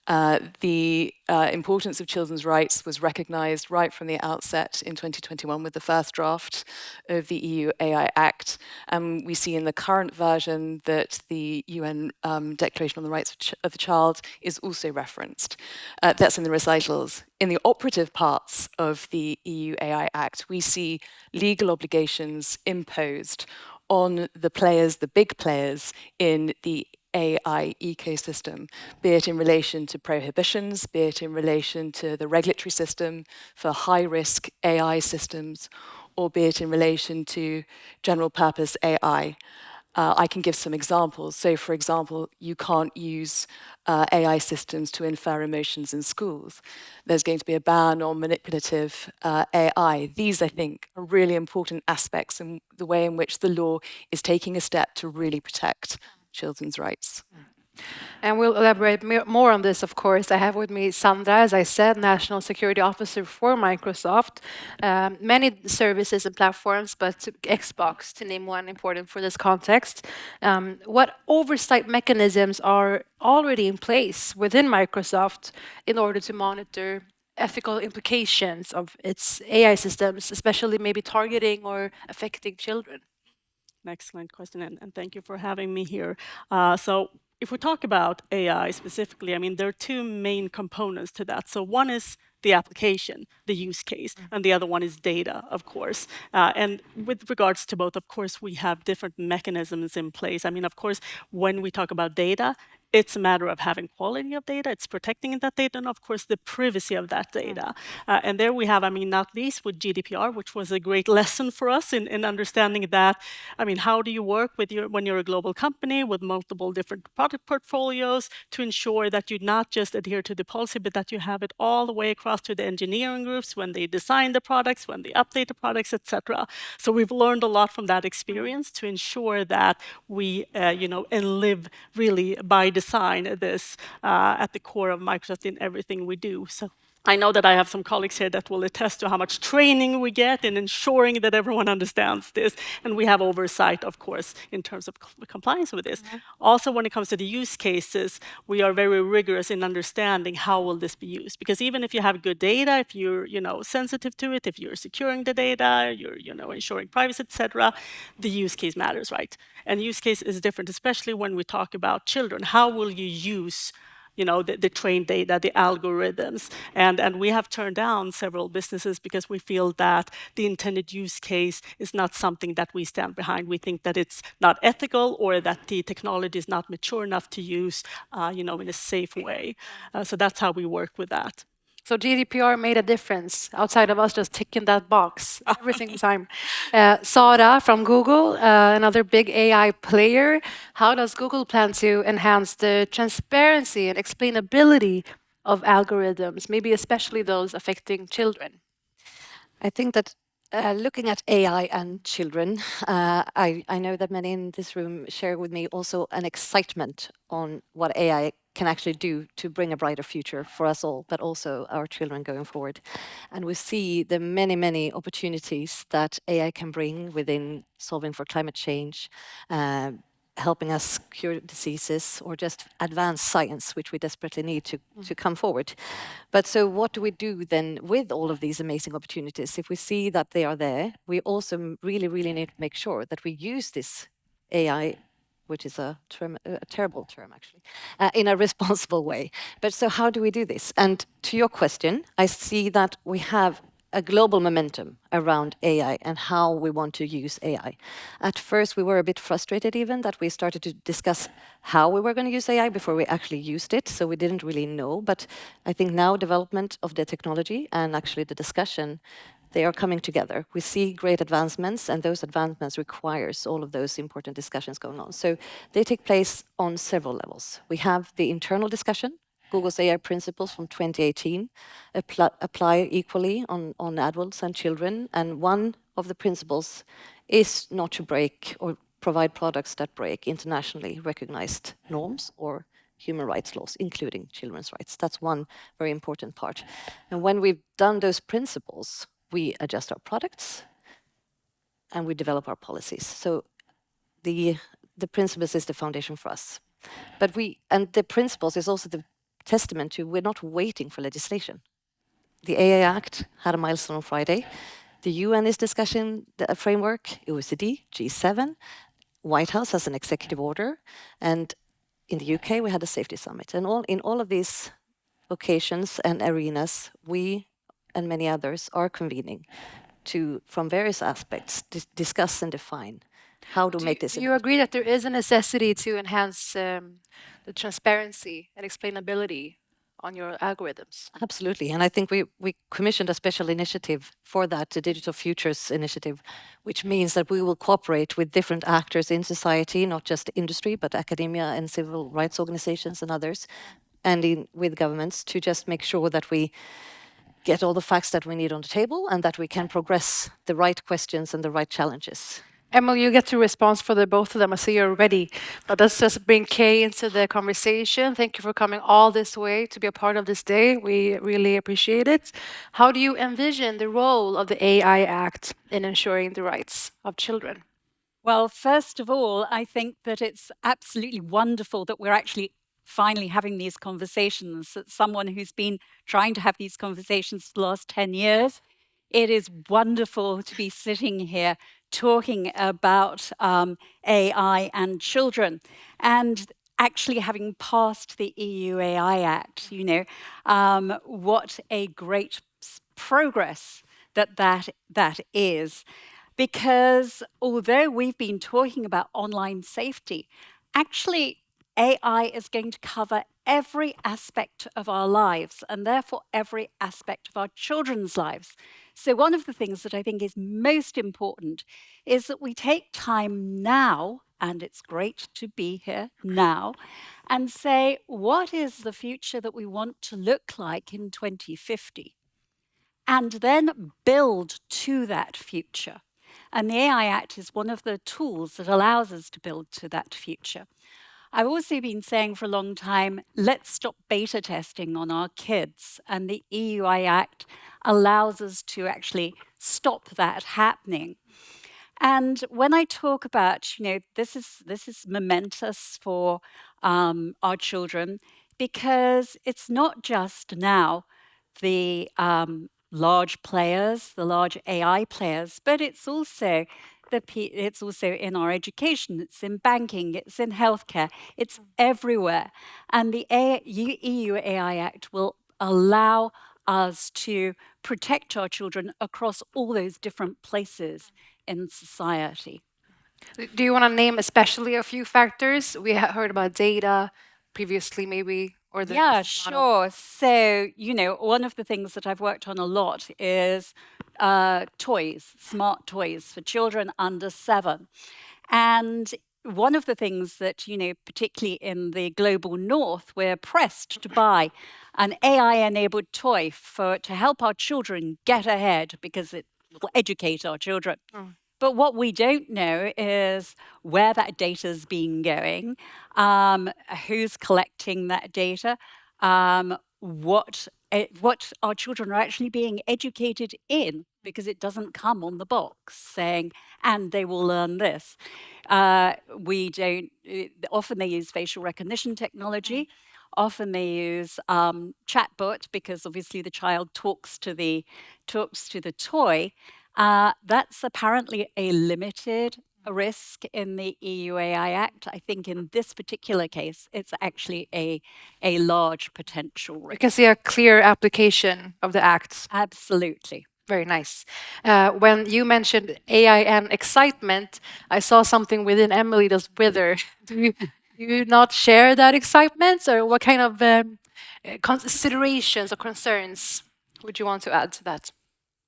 The importance of children's rights was recognized right from the outset in 2021 with the first draft of the EU AI Act. And we see in the current version that the UN Declaration on the Rights of the Child is also referenced. That's in the recitals. In the operative parts of the EU AI Act, we see legal obligations imposed on the players, the big players in the AI ecosystem, be it in relation to prohibitions, be it in relation to the regulatory system for high-risk AI systems, or be it in relation to general purpose AI. I can give some examples. So, for example, you can't use AI systems to infer emotions in schools. There's going to be a ban on manipulative AI. These, I think, are really important aspects in the way in which the law is taking a step to really protect children's rights. And we'll elaborate more on this, of course. I have with me Sandra, as I said, National Security Officer for Microsoft. Many services and platforms, but Xbox, to name one important for this context. What oversight mechanisms are already in place within Microsoft in order to monitor ethical implications of its AI systems, especially maybe targeting or affecting children? An excellent question, and thank you for having me here. So if we talk about AI specifically, I mean, there are two main components to that. So one is the application, the use case, and the other one is data, of course. And with regards to both, of course, we have different mechanisms in place. I mean, of course, when we talk about data, it's a matter of having quality of data, it's protecting that data, and of course the privacy of that data. And there we have, I mean, not least with GDPR, which was a great lesson for us in understanding that, I mean, how do you work with when you're a global company with multiple different product portfolios to ensure that you not just adhere to the policy, but that you have it all the way across to the engineering groups when they design the products, when they update the products, etc. So we've learned a lot from that experience to ensure that we, and live really by design this at the core of Microsoft in everything we do. So I know that I have some colleagues here that will attest to how much training we get in ensuring that everyone understands this. And we have oversight, of course, in terms of compliance with this. Also, when it comes to the use cases, we are very rigorous in understanding how will this be used. Because even if you have good data, if you're sensitive to it, if you're securing the data, you're ensuring privacy, etc., the use case matters, right? And use case is different, especially when we talk about children. How will you use the trained data, the algorithms. And we have turned down several businesses because we feel that the intended use case is not something that we stand behind. We think that it's not ethical or that the technology is not mature enough to use, in a safe way. So that's how we work with that. So GDPR made a difference outside of us just ticking that box every single time. Sara from Google, another big AI player. How does Google plan to enhance the transparency and explainability of algorithms, maybe especially those affecting children? I think that looking at AI and children, I know that many in this room share with me also an excitement on what AI can actually do to bring a brighter future for us all, but also our children going forward. And we see the many, many opportunities that AI can bring within solving for climate change, helping us cure diseases, or just advance science, which we desperately need to come forward. But so what do we do then with all of these amazing opportunities? If we see that they are there, we also really, really need to make sure that we use this AI, which is a terrible term, actually, in a responsible way. But so how do we do this? And to your question, I see that we have a global momentum around AI and how we want to use AI. At first, we were a bit frustrated even that we started to discuss how we were going to use AI before we actually used it, so we didn't really know. But I think now development of the technology and actually the discussion, they are coming together. We see great advancements, and those advancements requires all of those important discussions going on. So they take place on several levels. We have the internal discussion. Google's AI principles from 2018 apply equally on adults and children. And one of the principles is not to break or provide products that break internationally recognized norms or human rights laws, including children's rights. That's one very important part. And when we've done those principles, we adjust our products and we develop our policies. So the principles is the foundation for us. But the principles is also the testament to we're not waiting for legislation. The AI Act had a milestone on Friday. The UN is discussing the framework, OECD, G7. White House has an executive order. And in the UK, we had a safety summit. And in all of these occasions and arenas, we and many others are convening to, from various aspects, discuss and define how to make this. Do you agree that there is a necessity to enhance the transparency and explainability on your algorithms? Absolutely, and I think we commissioned a special initiative for that, the Digital Futures Initiative, which means that we will cooperate with different actors in society, not just industry, but academia and civil rights organizations and others, and with governments to just make sure that we get all the facts that we need on the table and that we can progress the right questions and the right challenges. Emil, you get to respond for the both of them. I see you're ready. But let's just bring Kay into the conversation. Thank you for coming all this way to be a part of this day. We really appreciate it. How do you envision the role of the AI Act in ensuring the rights of children? Well, first of all, I think that it's absolutely wonderful that we're actually finally having these conversations. As someone who's been trying to have these conversations for the last 10 years, it is wonderful to be sitting here talking about AI and children, and actually having passed the EU AI Act. What a great progress that is. Because although we've been talking about online safety, actually AI is going to cover every aspect of our lives, and therefore every aspect of our children's lives. So one of the things that I think is most important is that we take time now, and it's great to be here now, and say, what is the future that we want to look like in 2050? And then build to that future. And the AI Act is one of the tools that allows us to build to that future. I've also been saying for a long time, let's stop beta testing on our kids. And the EU AI Act allows us to actually stop that happening. And when I talk about, this is momentous for our children, because it's not just now the large players, the large AI players, but it's also it's also in our education, it's in banking, it's in healthcare, it's everywhere. And the EU AI Act will allow us to protect our children across all those different places in society. Do you want to name especially a few factors? We heard about data previously, maybe, or the Yeah, business model. sure. So, one of the things that I've worked on a lot is toys, smart toys for children under 7. And one of the things that, particularly in the global north, we're pressed to buy an AI-enabled toy to help our children get ahead because it will educate our children. But what we don't know is where that data is being going, who's collecting that data, what our children are actually being educated in, because it doesn't come on the box saying, and they will learn this. We don't, often they use facial recognition technology. Often they use chatbot, because obviously the child talks to the toy. That's apparently a limited risk in the EU AI Act. I think in this particular case, it's actually a large potential risk. We can see a clear application of the Act. Absolutely. Very nice. When you mentioned AI and excitement, I saw something within Emily that's wither. Do you not share that excitement? Or what kind of considerations or concerns would you want to add to that?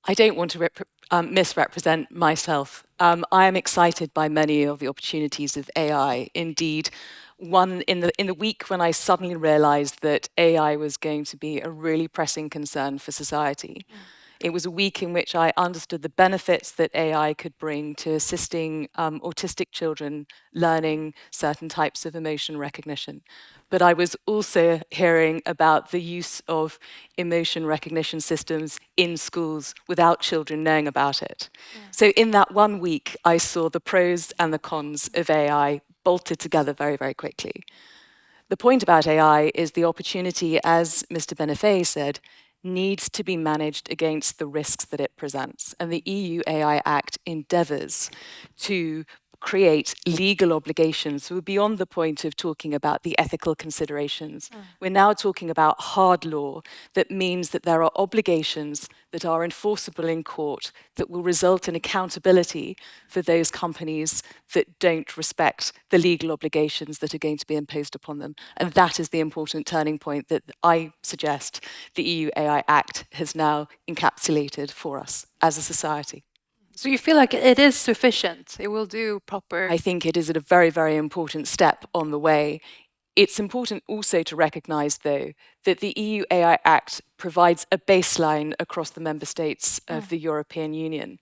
I don't want to misrepresent myself. I am excited by many of the opportunities of AI. Indeed, one in the week when I suddenly realized that AI was going to be a really pressing concern for society. It was a week in which I understood the benefits that AI could bring to assisting autistic children learning certain types of emotion recognition. But I was also hearing about the use of emotion recognition systems in schools without children knowing about it. So in that 1 week, I saw the pros and the cons of AI bolted together very, very quickly. The point about AI is the opportunity, as Mr. Benifei said, needs to be managed against the risks that it presents. And the EU AI Act endeavours to create legal obligations. We're beyond the point of talking about the ethical considerations. We're now talking about hard law that means that there are obligations that are enforceable in court that will result in accountability for those companies that don't respect the legal obligations that are going to be imposed upon them. And that is the important turning point that I suggest the EU AI Act has now encapsulated for us as a society. So you feel like it is sufficient? It will do proper... I think it is a very, very important step on the way. It's important also to recognise, though, that the EU AI Act provides a baseline across the member states of the European Union.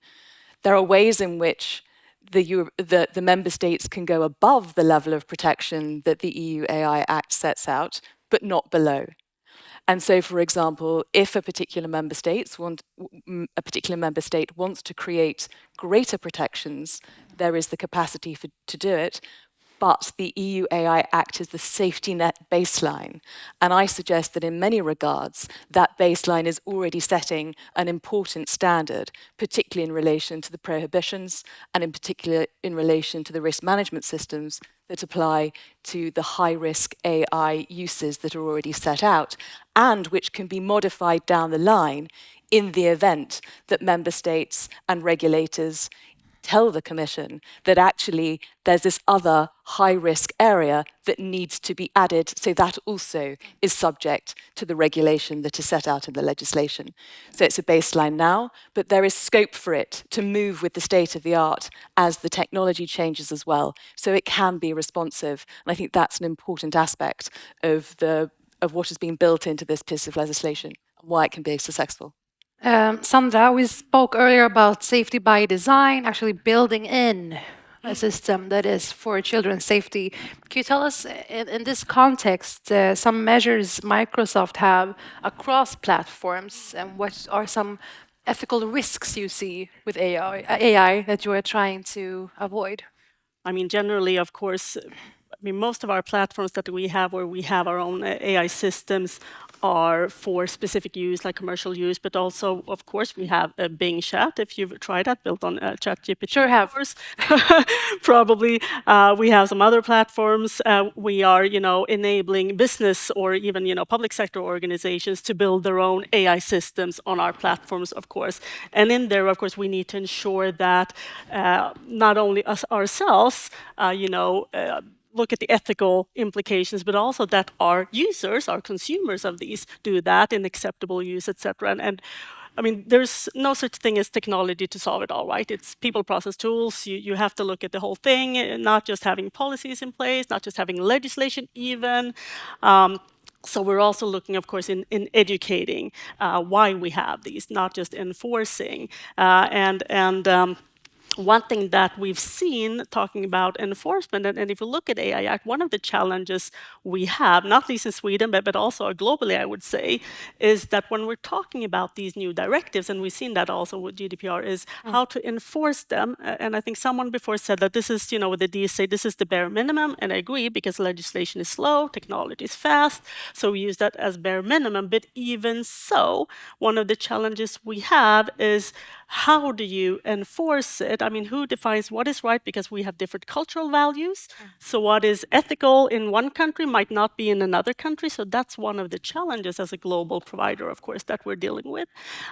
There are ways in which the member states can go above the level of protection that the EU AI Act sets out, but not below. And so, for example, if a particular member state wants to create greater protections, there is the capacity to do it. But the EU AI Act is the safety net baseline. And I suggest that in many regards, that baseline is already setting an important standard, particularly in relation to the prohibitions and in particular in relation to the risk management systems that apply to the high-risk AI uses that are already set out and which can be modified down the line in the event that member states and regulators tell the Commission that actually there's this other high-risk area that needs to be added, so that also is subject to the regulation that is set out in the legislation. So it's a baseline now, but there is scope for it to move with the state of the art as the technology changes as well, so it can be responsive. And I think that's an important aspect of what is being built into this piece of legislation, and why it can be successful. Sandra, we spoke earlier about safety by design, actually building in a system that is for children's safety. Can you tell us, in this context, some measures Microsoft have across platforms, and what are some ethical risks you see with AI that you are trying to avoid? I mean, generally, of course, most of our platforms that we have, where we have our own AI systems, are for specific use, like commercial use, but also, of course, we have a Bing Chat, if you've tried that, built on ChatGPT. Sure have. Probably. We have some other platforms. We are, enabling business or even, public sector organizations to build their own AI systems on our platforms, of course. And in there, of course, we need to ensure that not only us ourselves, look at the ethical implications, but also that our users, our consumers of these, do that in acceptable use, etc. And I mean, there's no such thing as technology to solve it all, right? It's people, process, tools. You have to look at the whole thing, not just having policies in place, not just having legislation even. So we're also looking, of course, in educating why we have these, not just enforcing. One thing that we've seen talking about enforcement, and if you look at AI Act, one of the challenges we have, not least in Sweden, but also globally, I would say, is that when we're talking about these new directives, and we've seen that also with GDPR, is how to enforce them. And I think someone before said that this is, with the DSA, this is the bare minimum, and I agree, because legislation is slow, technology is fast, so we use that as bare minimum. But even so, one of the challenges we have is how do you enforce it? I mean, who defines what is right? Because we have different cultural values. So what is ethical in one country might not be in another country. So that's one of the challenges as a global provider, of course, that we're dealing with.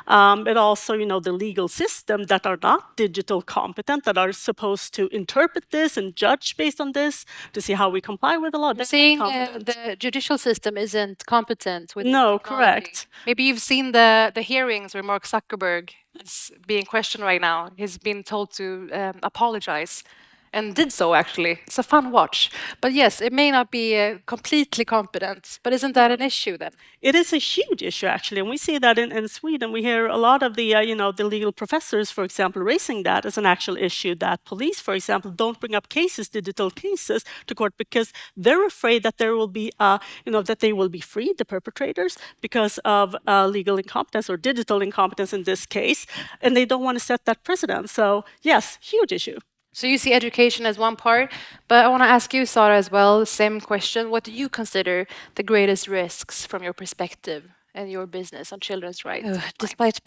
But also, the legal system that are not digital competent, that are supposed to interpret this and judge based on this to see how we comply with the law. You're saying the judicial system isn't competent with No, technology. correct. Maybe you've seen the hearings where Mark Zuckerberg is being questioned right now. He's been told to apologize and did so, actually. It's a fun watch. But yes, it may not be completely competent, but isn't that an issue then? It is a huge issue, actually, and we see that in Sweden. We hear a lot of the, the legal professors, for example, raising that as an actual issue, that police, for example, don't bring up digital cases to court because they're afraid that there will be, that they will be freed, the perpetrators, because of legal incompetence or digital incompetence in this case, and they don't want to set that precedent. So, yes, huge issue. So you see education as one part, but I want to ask you, Sara, as well, same question. What do you consider the greatest risks from your perspective and your business on children's rights? Despite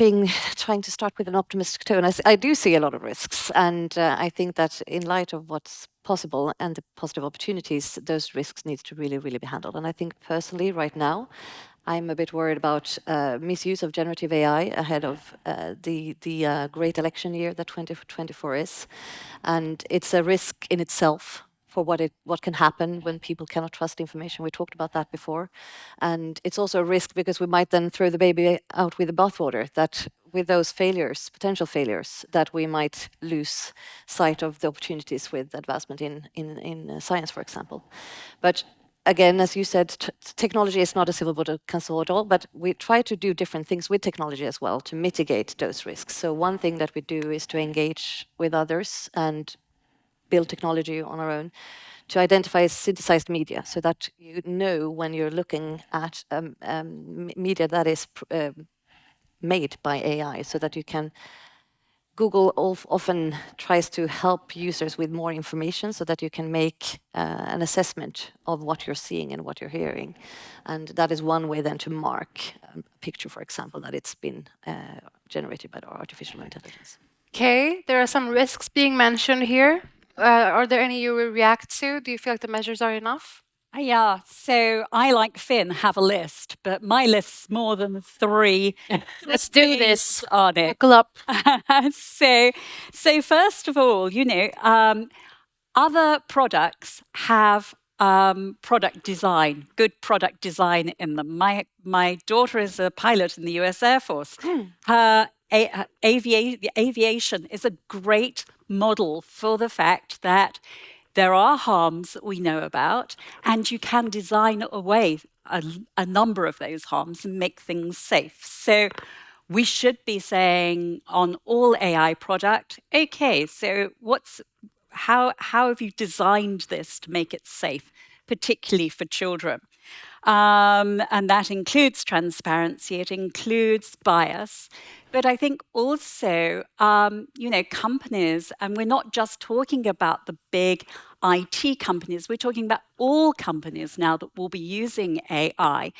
trying to start with an optimistic tone, I do see a lot of risks. And I think that in light of what's possible and the positive opportunities, those risks need to really, really be handled. And I think personally, right now, I'm a bit worried about misuse of generative AI ahead of the great election year that 2024 is. And it's a risk in itself for what can happen when people cannot trust information. We talked about that before. And it's also a risk because we might then throw the baby out with the bathwater, that with those failures, potential failures, that we might lose sight of the opportunities with advancement in science, for example. But again, as you said, technology is not a silver bullet can solve it all, but we try to do different things with technology as well to mitigate those risks. So one thing that we do is to engage with others and build technology on our own to identify synthesized media so that you know when you're looking at media that is made by AI so that you can. Google often tries to help users with more information so that you can make an assessment of what you're seeing and what you're hearing. And that is one way then to mark a picture, for example, that it's been generated by artificial intelligence. Okay, there are some risks being mentioned here. Are there any you will react to? Do you feel like the measures are enough? Yeah, so I, like Finn, have a list, but my list's more than 3. Let's do this. On it. Buckle up. So first of all, other products have product design, good product design in them. My daughter is a pilot in the US Air Force. The aviation is a great model for the fact that there are harms that we know about, and you can design away a number of those harms and make things safe. So we should be saying on all AI product, okay, so how have you designed this to make it safe, particularly for children? And that includes transparency, it includes bias. But I think also, companies, and we're not just talking about the big IT companies. We're talking about all companies now that will be using AI.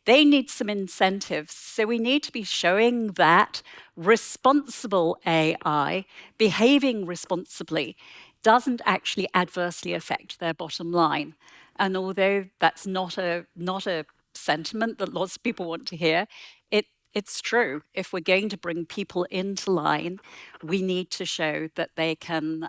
They need some incentives. So we need to be showing that responsible AI, behaving responsibly, doesn't actually adversely affect their bottom line. And although that's not a sentiment that lots of people want to hear, it's true. If we're going to bring people into line, we need to show that they can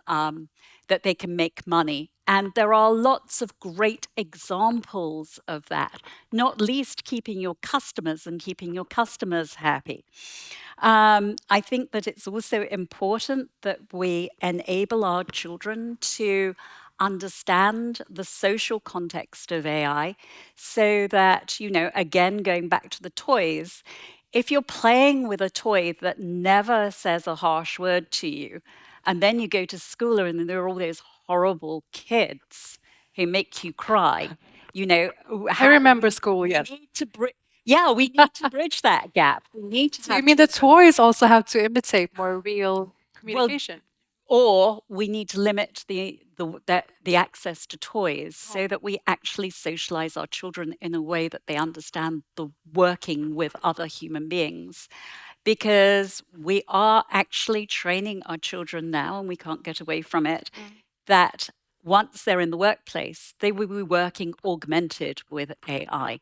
make money. And there are lots of great examples of that, not least keeping your customers and keeping your customers happy. I think that it's also important that we enable our children to understand the social context of AI so that, again, going back to the toys, if you're playing with a toy that never says a harsh word to you, and then you go to school and there are all those horrible kids who make you cry, I remember school, yes. We need to bridge that gap. We need to. So you mean the toys also have to imitate more real communication? Or we need to limit the access to toys so that we actually socialize our children in a way that they understand the working with other human beings. Because we are actually training our children now, and we can't get away from it, that once they're in the workplace, they will be working augmented with AI.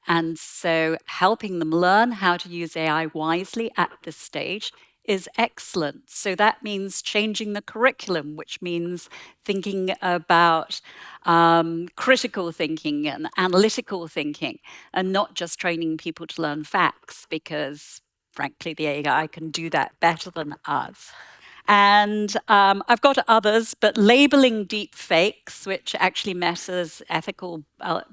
And so helping them learn how to use AI wisely at this stage is excellent. So that means changing the curriculum, which means thinking about critical thinking and analytical thinking, and not just training people to learn facts, because frankly, the AI can do that better than us. And I've got others, but labeling deep fakes, which actually Meta's ethical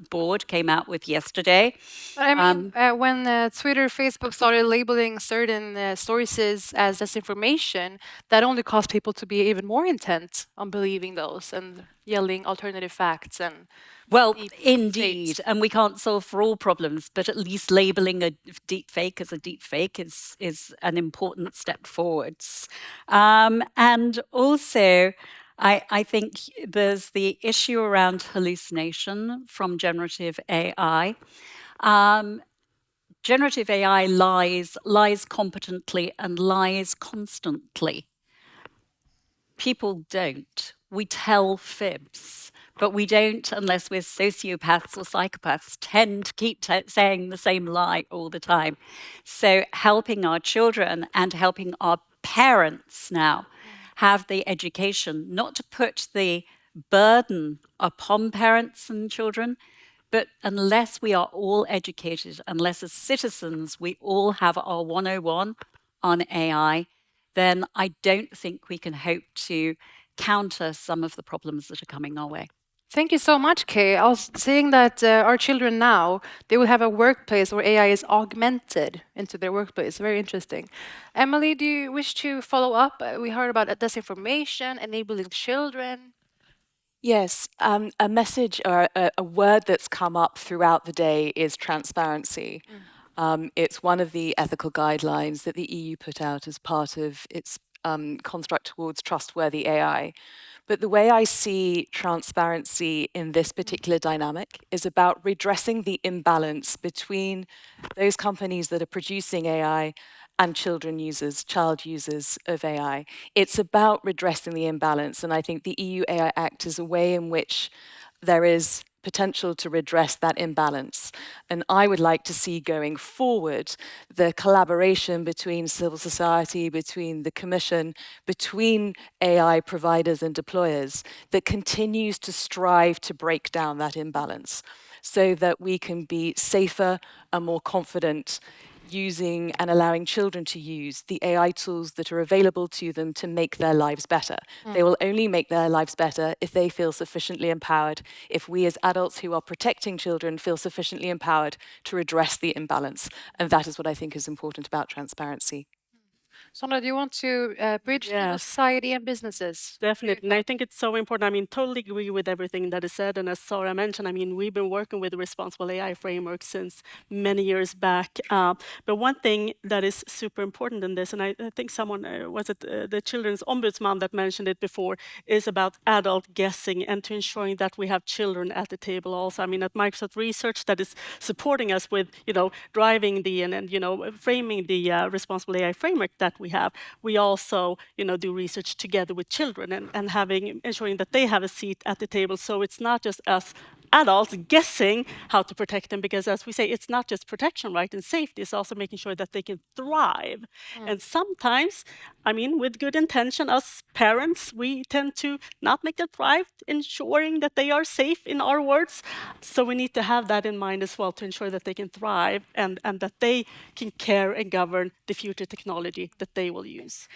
board came out with yesterday. But I mean, when Twitter, Facebook started labeling certain sources as disinformation, that only caused people to be even more intent on believing those and yelling alternative facts and. Well, indeed, and we can't solve for all problems, but at least labeling a deep fake as a deep fake is an important step forwards. And also, I think there's the issue around hallucination from generative AI. Generative AI lies competently and lies constantly. People don't. We tell fibs. But we don't, unless we're sociopaths or psychopaths, tend to keep saying the same lie all the time. So helping our children and helping our parents now have the education, not to put the burden upon parents and children, but unless we are all educated, unless as citizens we all have our 101 on AI, then I don't think we can hope to counter some of the problems that are coming our way. Thank you so much, Kay. I was saying that our children now, they will have a workplace where AI is augmented into their workplace. Very interesting. Emily, do you wish to follow up? We heard about disinformation, enabling children. Yes, a message or a word that's come up throughout the day is transparency. It's one of the ethical guidelines that the EU put out as part of its construct towards trustworthy AI. But the way I see transparency in this particular dynamic is about redressing the imbalance between those companies that are producing AI and child users of AI. It's about redressing the imbalance, and I think the EU AI Act is a way in which there is potential to redress that imbalance. And I would like to see going forward the collaboration between civil society, between the Commission, between AI providers and deployers that continues to strive to break down that imbalance so that we can be safer and more confident using and allowing children to use the AI tools that are available to them to make their lives better. They will only make their lives better if they feel sufficiently empowered, if we as adults who are protecting children feel sufficiently empowered to redress the imbalance. And that is what I think is important about transparency. Sandra, do you want to bridge society and businesses? Definitely, and I think it's so important. I mean, totally agree with everything that is said. And as Sarah mentioned, I mean, we've been working with the responsible AI framework since many years back. But one thing that is super important in this, and I think someone, was it the Children's Ombudsman that mentioned it before, is about adult guessing and to ensuring that we have children at the table also. I mean, at Microsoft Research that is supporting us with, driving and framing the responsible AI framework that we have, we also, do research together with children and ensuring that they have a seat at the table. So it's not just us adults guessing how to protect them, because as we say, it's not just protection, right, and safety, it's also making sure that they can thrive. And sometimes, I mean, with good intention, us parents, we tend to not make them thrive, ensuring that they are safe in our words. So we need to have that in mind as well, to ensure that they can thrive and that they can care and govern the future technology that they will use.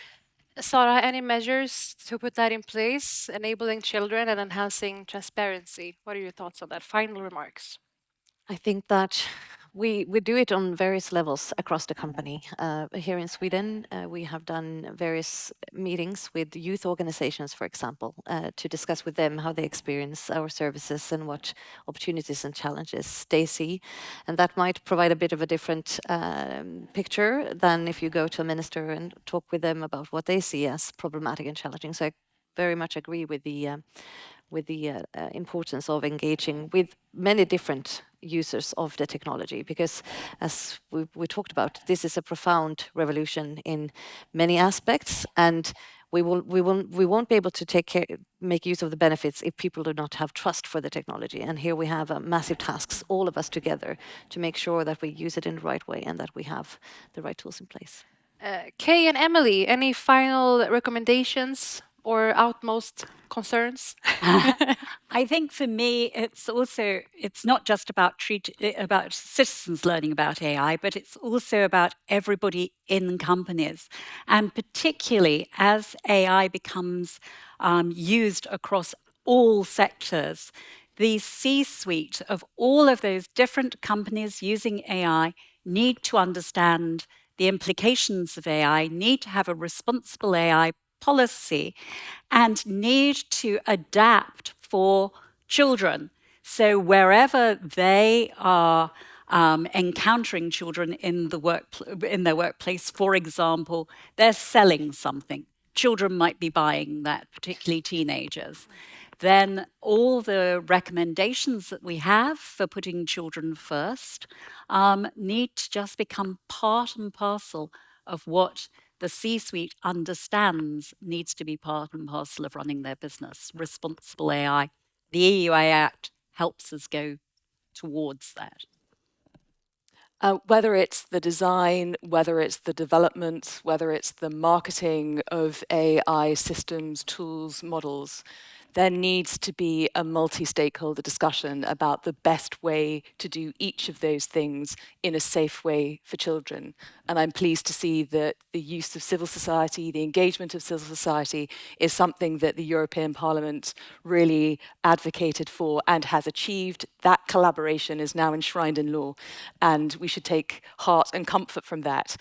Sarah, any measures to put that in place, enabling children and enhancing transparency? What are your thoughts on that? Final remarks. I think that we do it on various levels across the company. Here in Sweden, we have done various meetings with youth organizations, for example, to discuss with them how they experience our services and what opportunities and challenges they see. And that might provide a bit of a different picture than if you go to a minister and talk with them about what they see as problematic and challenging. So I very much agree with the importance of engaging with many different users of the technology, because as we talked about, this is a profound revolution in many aspects, and we won't be able to make use of the benefits if people do not have trust for the technology. And here we have massive tasks, all of us together, to make sure that we use it in the right way and that we have the right tools in place. Kay and Emily, any final recommendations or utmost concerns? I think for me, it's not just about citizens learning about AI, but it's also about everybody in companies. And particularly as AI becomes used across all sectors, the C-suite of all of those different companies using AI need to understand the implications of AI, need to have a responsible AI policy, and need to adapt for children. So wherever they are encountering children in their workplace, for example, they're selling something. Children might be buying that, particularly teenagers. Then all the recommendations that we have for putting children first need to just become part and parcel of what the C-suite understands needs to be part and parcel of running their business. Responsible AI. The EU AI Act helps us go towards that. Whether it's the design, whether it's the development, whether it's the marketing of AI systems, tools, models, there needs to be a multi-stakeholder discussion about the best way to do each of those things in a safe way for children. And I'm pleased to see that the use of civil society, the engagement of civil society, is something that the European Parliament really advocated for and has achieved. That collaboration is now enshrined in law, and we should take heart and comfort from that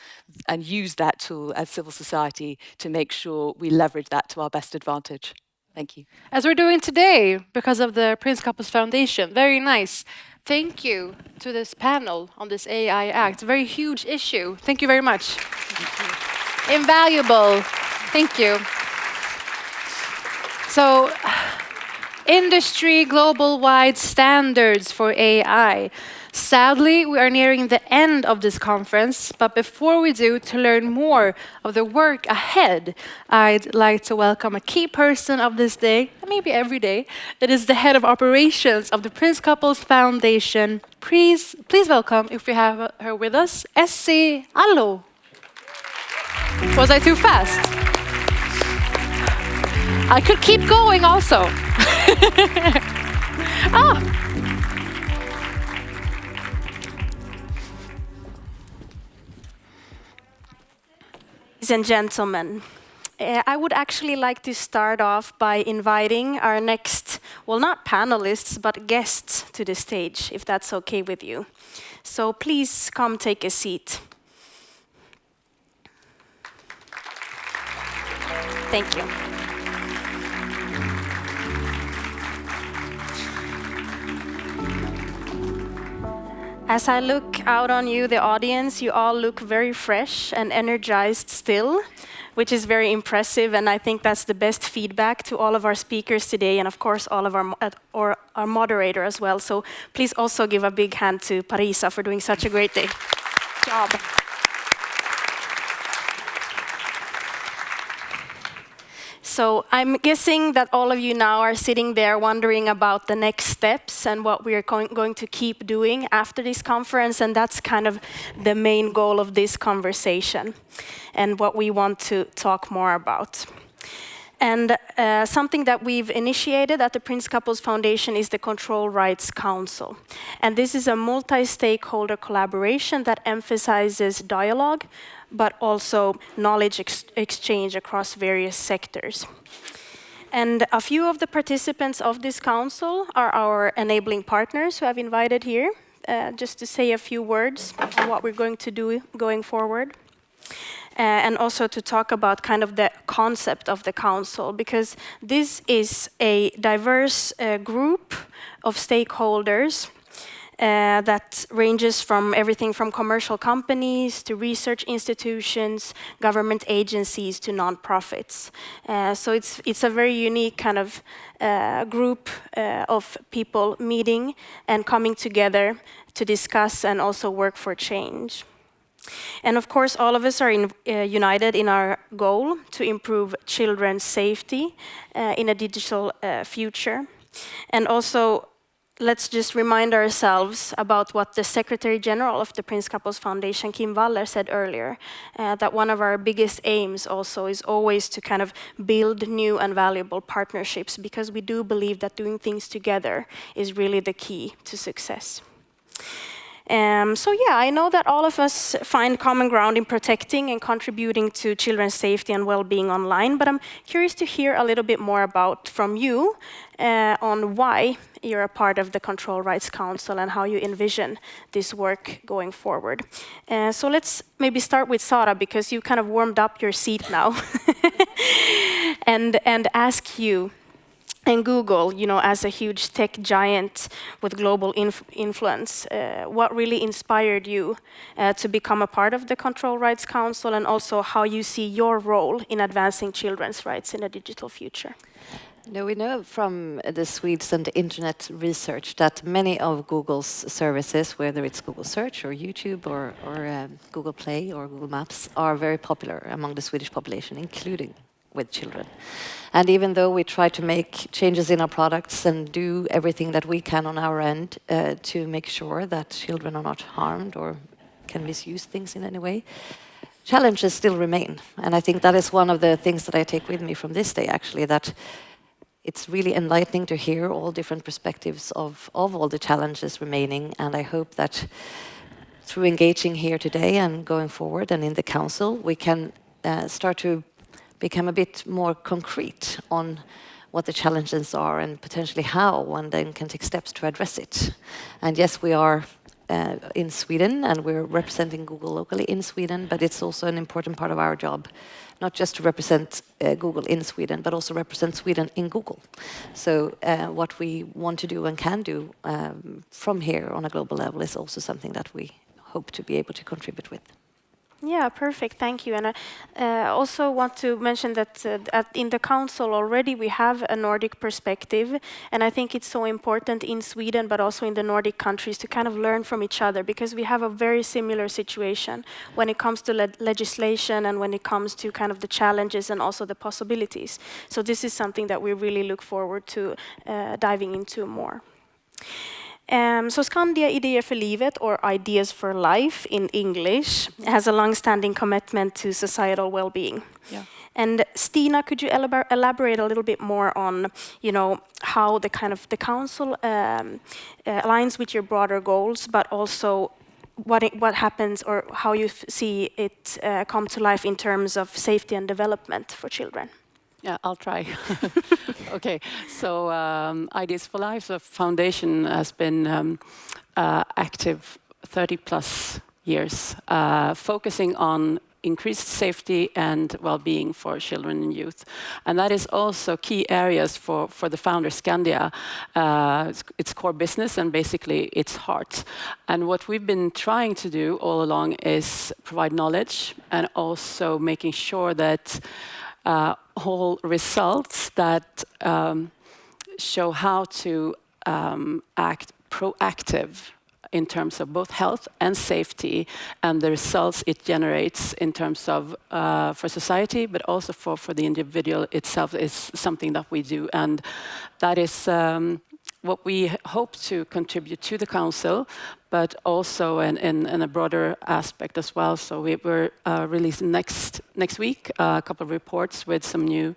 and use that tool as civil society to make sure we leverage that to our best advantage. Thank you. As we're doing today, because of the Prince Kappos Foundation. Very nice. Thank you to this panel on this AI Act. A very huge issue. Thank you very much. Invaluable. Thank you. So, industry global-wide standards for AI. Sadly, we are nearing the end of this conference, but before we do, to learn more of the work ahead, I'd like to welcome a key person of this day, and maybe every day. It is the head of operations of the Prince Kappos Foundation. Please welcome, if we have her with us, Essi Allo. Was I too fast? I could keep going also. Ladies and gentlemen, I would actually like to start off by inviting our next, well, not panelists, but guests to the stage, if that's okay with you. So please come take a seat. Thank you. As I look out on you, the audience, you all look very fresh and energized still, which is very impressive, and I think that's the best feedback to all of our speakers today, and of course all of our moderator as well. So please also give a big hand to Parisa for doing such a great day. Job. So I'm guessing that all of you now are sitting there wondering about the next steps and what we are going to keep doing after this conference, and that's kind of the main goal of this conversation and what we want to talk more about. And something that we've initiated at the Prince Couples Foundation is the Control Rights Council. And this is a multi-stakeholder collaboration that emphasizes dialogue, but also knowledge exchange across various sectors. And a few of the participants of this council are our enabling partners who I've invited here, just to say a few words on what we're going to do going forward. And also to talk about kind of the concept of the council, because this is a diverse group of stakeholders that ranges from everything from commercial companies to research institutions, government agencies to nonprofits. So it's a very unique kind of group of people meeting and coming together to discuss and also work for change. And of course, all of us are united in our goal to improve children's safety in a digital future. And also, let's just remind ourselves about what the Secretary General of the Prince Couples Foundation, Kim Waller, said earlier, that one of our biggest aims also is always to kind of build new and valuable partnerships, because we do believe that doing things together is really the key to success. So yeah, I know that all of us find common ground in protecting and contributing to children's safety and well-being online, but I'm curious to hear a little bit more from you on why you're a part of the Control Rights Council and how you envision this work going forward. So let's maybe start with Sara, because you kind of warmed up your seat now, and ask you. And Google, you know, as a huge tech giant with global influence, what really inspired you to become a part of the Control Rights Council, and also how you see your role in advancing children's rights in a digital future? No, we know from the Swedes and the internet research that many of Google's services, whether it's Google Search or YouTube or Google Play or Google Maps, are very popular among the Swedish population, including with children. And even though we try to make changes in our products and do everything that we can on our end to make sure that children are not harmed or can misuse things in any way, challenges still remain. And I think that is one of the things that I take with me from this day, actually, that it's really enlightening to hear all different perspectives of all the challenges remaining. And I hope that through engaging here today and going forward and in the council, we can start to become a bit more concrete on what the challenges are and potentially how one then can take steps to address it. And yes, we are in Sweden and we're representing Google locally in Sweden, but it's also an important part of our job, not just to represent Google in Sweden, but also represent Sweden in Google. So what we want to do and can do from here on a global level is also something that we hope to be able to contribute with. Yeah, perfect. Thank you. And I also want to mention that in the council already we have a Nordic perspective, and I think it's so important in Sweden, but also in the Nordic countries, to kind of learn from each other, because we have a very similar situation when it comes to legislation and when it comes to kind of the challenges and also the possibilities. So this is something that we really look forward to diving into more. So Skandia Idéer för livet, or Ideas for Life in English, has a long-standing commitment to societal well-being. Yeah. And Stina, could you elaborate a little bit more on, you know, how the council aligns with your broader goals, but also what happens or how you see it come to life in terms of safety and development for children? Yeah, I'll try. Okay, so Ideas for Life, the foundation has been active 30 plus years, focusing on increased safety and well-being for children and youth. And that is also key areas for the founder Scandia, its core business and basically its heart. And what we've been trying to do all along is provide knowledge and also making sure that whole results that show how to act proactive in terms of both health and safety and the results it generates in terms of for society, but also for the individual itself is something that we do. And that is what we hope to contribute to the council, but also in a broader aspect as well. So we're releasing next week a couple of reports with some new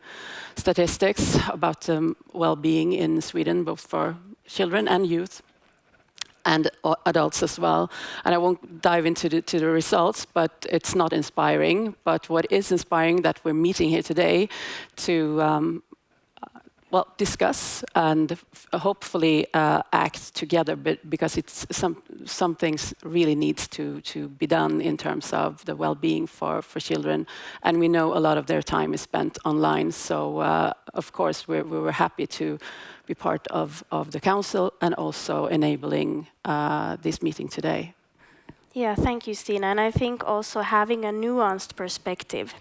statistics about well-being in Sweden, both for children and youth, and adults as well. And I won't dive into the results, but it's not inspiring. But what is inspiring that we're meeting here today to discuss and hopefully act together, because it's some things really needs to be done in terms of the well-being for children. And we know a lot of their time is spent online. So of course we were happy to be part of the council and also enabling this meeting today. Yeah, thank you, Stina. And I think also having a nuanced perspective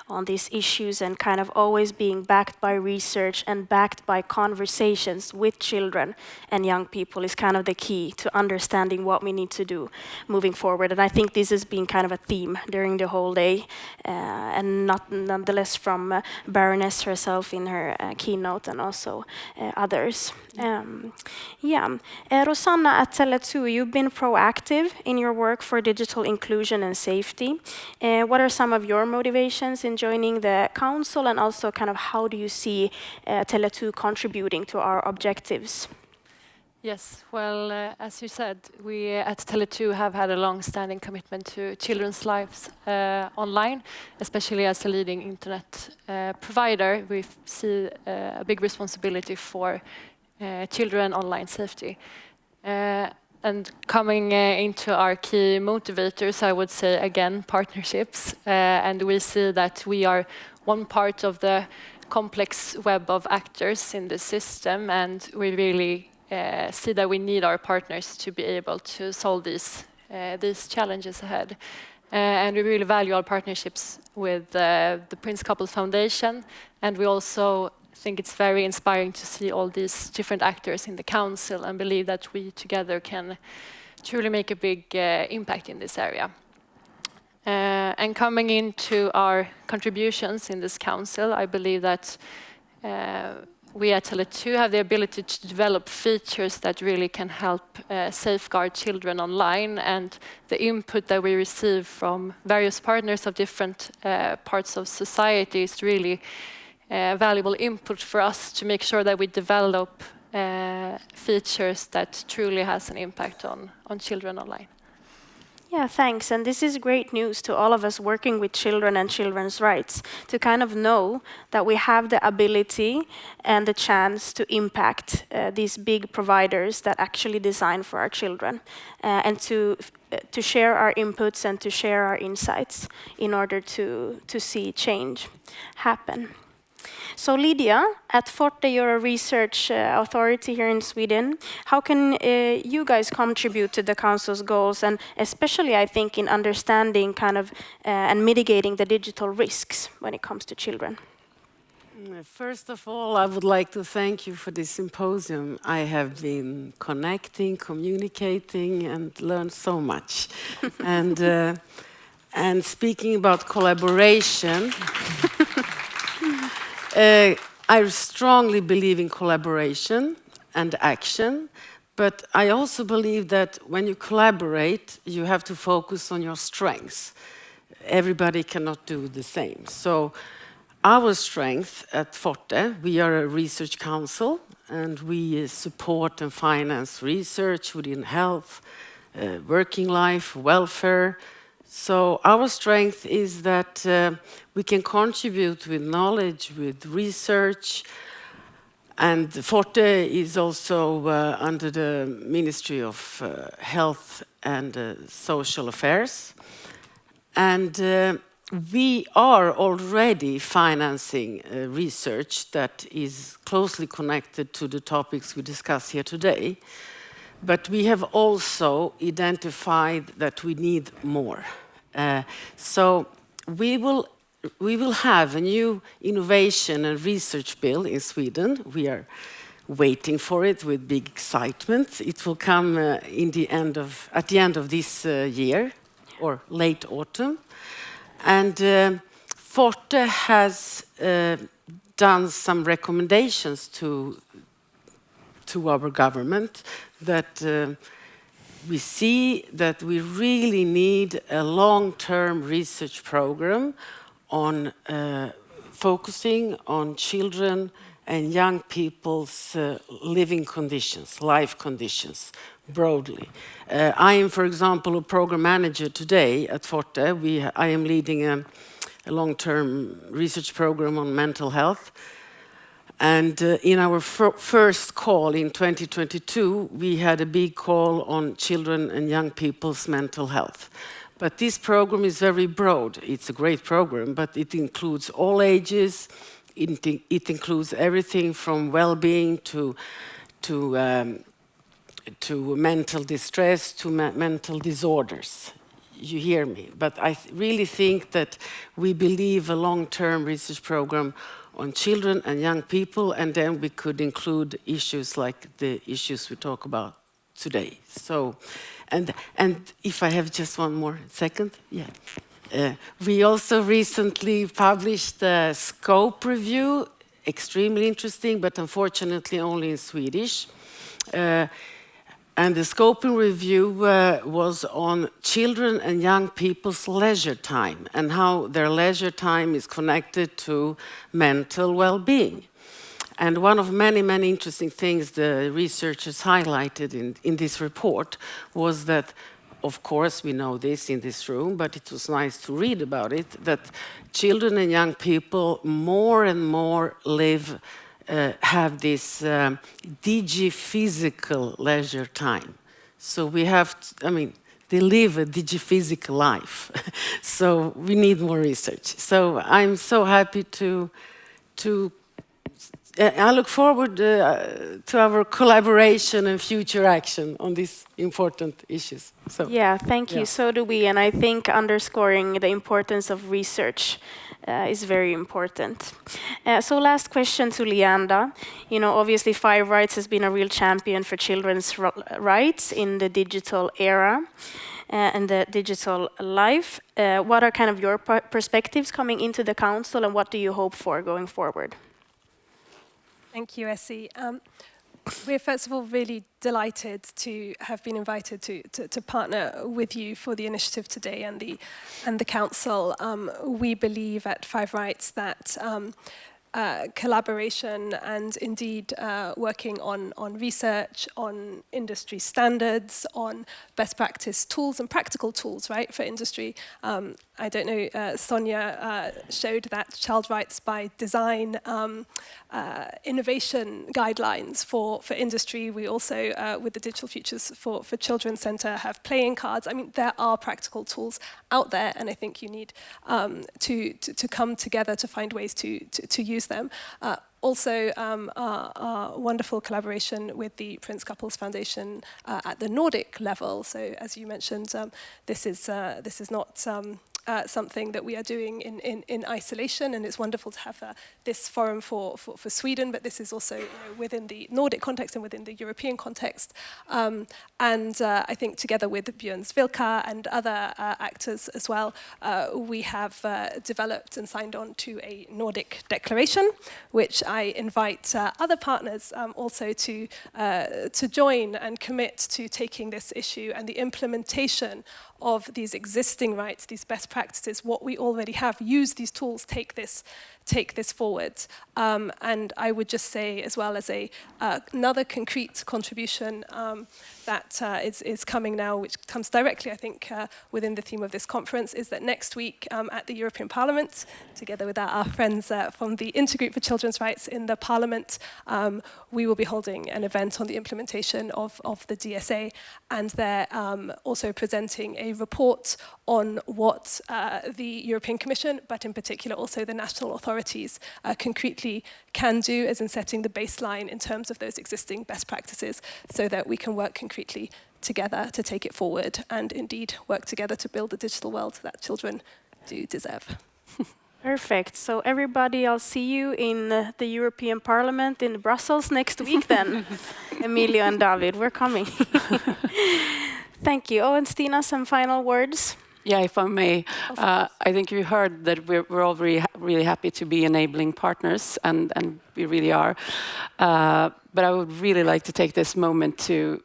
on these issues and kind of always being backed by research and backed by conversations with children and young people is kind of the key to understanding what we need to do moving forward. And I think this has been kind of a theme during the whole day, and nonetheless from Baroness herself in her keynote and also others. Rosanna, at Tele2, you've been proactive in your work for digital inclusion and safety. What are some of your motivations in joining the council, and also kind of how do you see Tele2 contributing to our objectives? Yes, well, as you said, we at Tele2 have had a long-standing commitment to children's lives online, especially as a leading internet provider. We see a big responsibility for children online safety. And coming into our key motivators, I would say, again, partnerships. And we see that we are one part of the complex web of actors in the system, and we really see that we need our partners to be able to solve these challenges ahead. And we really value our partnerships with the Prince Couples Foundation, and we also think it's very inspiring to see all these different actors in the council and believe that we together can truly make a big impact in this area. And coming into our contributions in this council, I believe that we at Tele2 have the ability to develop features that really can help safeguard children online, and the input that we receive from various partners of different parts of society is really valuable input for us to make sure that we develop features that truly has an impact on children online. Yeah, thanks. And this is great news to all of us working with children and children's rights, to kind of know that we have the ability and the chance to impact these big providers that actually design for our children, and to share our inputs and to share our insights in order to see change happen. So Lydia, at Forte, you're a research authority here in Sweden. How can you guys contribute to the council's goals, and especially, I think, in understanding kind of and mitigating the digital risks when it comes to children? First of all, I would like to thank you for this symposium. I have been connecting, communicating, and learned so much. And speaking about collaboration, I strongly believe in collaboration and action, but I also believe that when you collaborate, you have to focus on your strengths. Everybody cannot do the same. So our strength at Forte, we are a research council, and we support and finance research within health, working life, welfare. So our strength is that we can contribute with knowledge, with research, and Forte is also under the Ministry of Health and Social Affairs. And we are already financing research that is closely connected to the topics we discuss here today, but we have also identified that we need more. So we will have a new innovation and research bill in Sweden. We are waiting for it with big excitement. It will come at the end of this year or late autumn. And Forte has done some recommendations to our government that we see that we really need a long-term research program on focusing on children and young people's living conditions, life conditions, broadly. I am, for example, a program manager today at Forte. I am leading a long-term research program on mental health. And in our first call in 2022, we had a big call on children and young people's mental health. But this program is very broad. It's a great program, but it includes all ages. It includes everything from well-being to mental distress to mental disorders. You hear me? But I really think that we believe a long-term research program on children and young people, and then we could include issues like the issues we talk about today. So, and if I have just one more second, yeah. We also recently published a scope review, extremely interesting, but unfortunately only in Swedish. And the scoping review was on children and young people's leisure time and how their leisure time is connected to mental well-being. And one of many, many interesting things the researchers highlighted in this report was that, of course, we know this in this room, but it was nice to read about it, that children and young people more and more have this digi-physical leisure time. So we have, they live a digi-physical life. So we need more research. So I'm so happy I look forward to our collaboration and future action on these important issues. So, yeah, thank you. So do we. And I think underscoring the importance of research is very important. So last question to Leanda. You know, obviously 5Rights has been a real champion for children's rights in the digital era and the digital life. What are kind of your perspectives coming into the council, and what do you hope for going forward? Thank you, Essie. We're first of all really delighted to have been invited to partner with you for the initiative today and the council. We believe at 5Rights that collaboration and indeed working on research, on industry standards, on best practice tools and practical tools, right, for industry. I don't know, Sonia showed that Child Rights by Design innovation guidelines for industry. We also, with the Digital Futures for Children Centre, have playing cards. I mean, there are practical tools out there, and I think you need to come together to find ways to use them. Also, our wonderful collaboration with the Prince Couples Foundation at the Nordic level. So, as you mentioned, this is not something that we are doing in isolation, and it's wonderful to have this forum for Sweden, but this is also within the Nordic context and within the European context. And I think together with Björn Svilka and other actors as well, we have developed and signed on to a Nordic declaration, which I invite other partners also to join and commit to taking this issue and the implementation of these existing rights, these best practices, what we already have, use these tools, take this forward. And I would just say, as well as another concrete contribution, that is coming now, which comes directly, I think, within the theme of this conference, is that next week at the European Parliament, together with our friends from the Intergroup for Children's Rights in the Parliament, we will be holding an event on the implementation of the DSA, and they're also presenting a report on what the European Commission, but in particular also the national authorities, concretely can do as in setting the baseline in terms of those existing best practices, so that we can work concretely together to take it forward and indeed work together to build a digital world that children do deserve. Perfect. So everybody, I'll see you in the European Parliament in Brussels next week then. Emilio and David, we're coming. Thank you. Oh, and Stina, some final words? Yeah, if I may, I think you heard that we're all really happy to be enabling partners, and we really are. But I would really like to take this moment to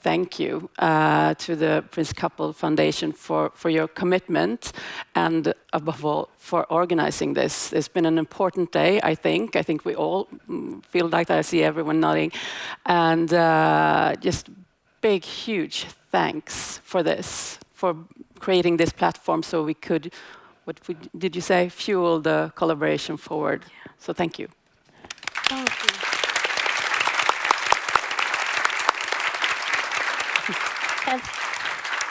thank you to the Prince Couple Foundation for your commitment, and above all for organizing this. It's been an important day, I think. I think we all feel like that. I see everyone nodding, and just big, huge thanks for this, for creating this platform so we could, did you say, fuel the collaboration forward. So thank you. Thank you.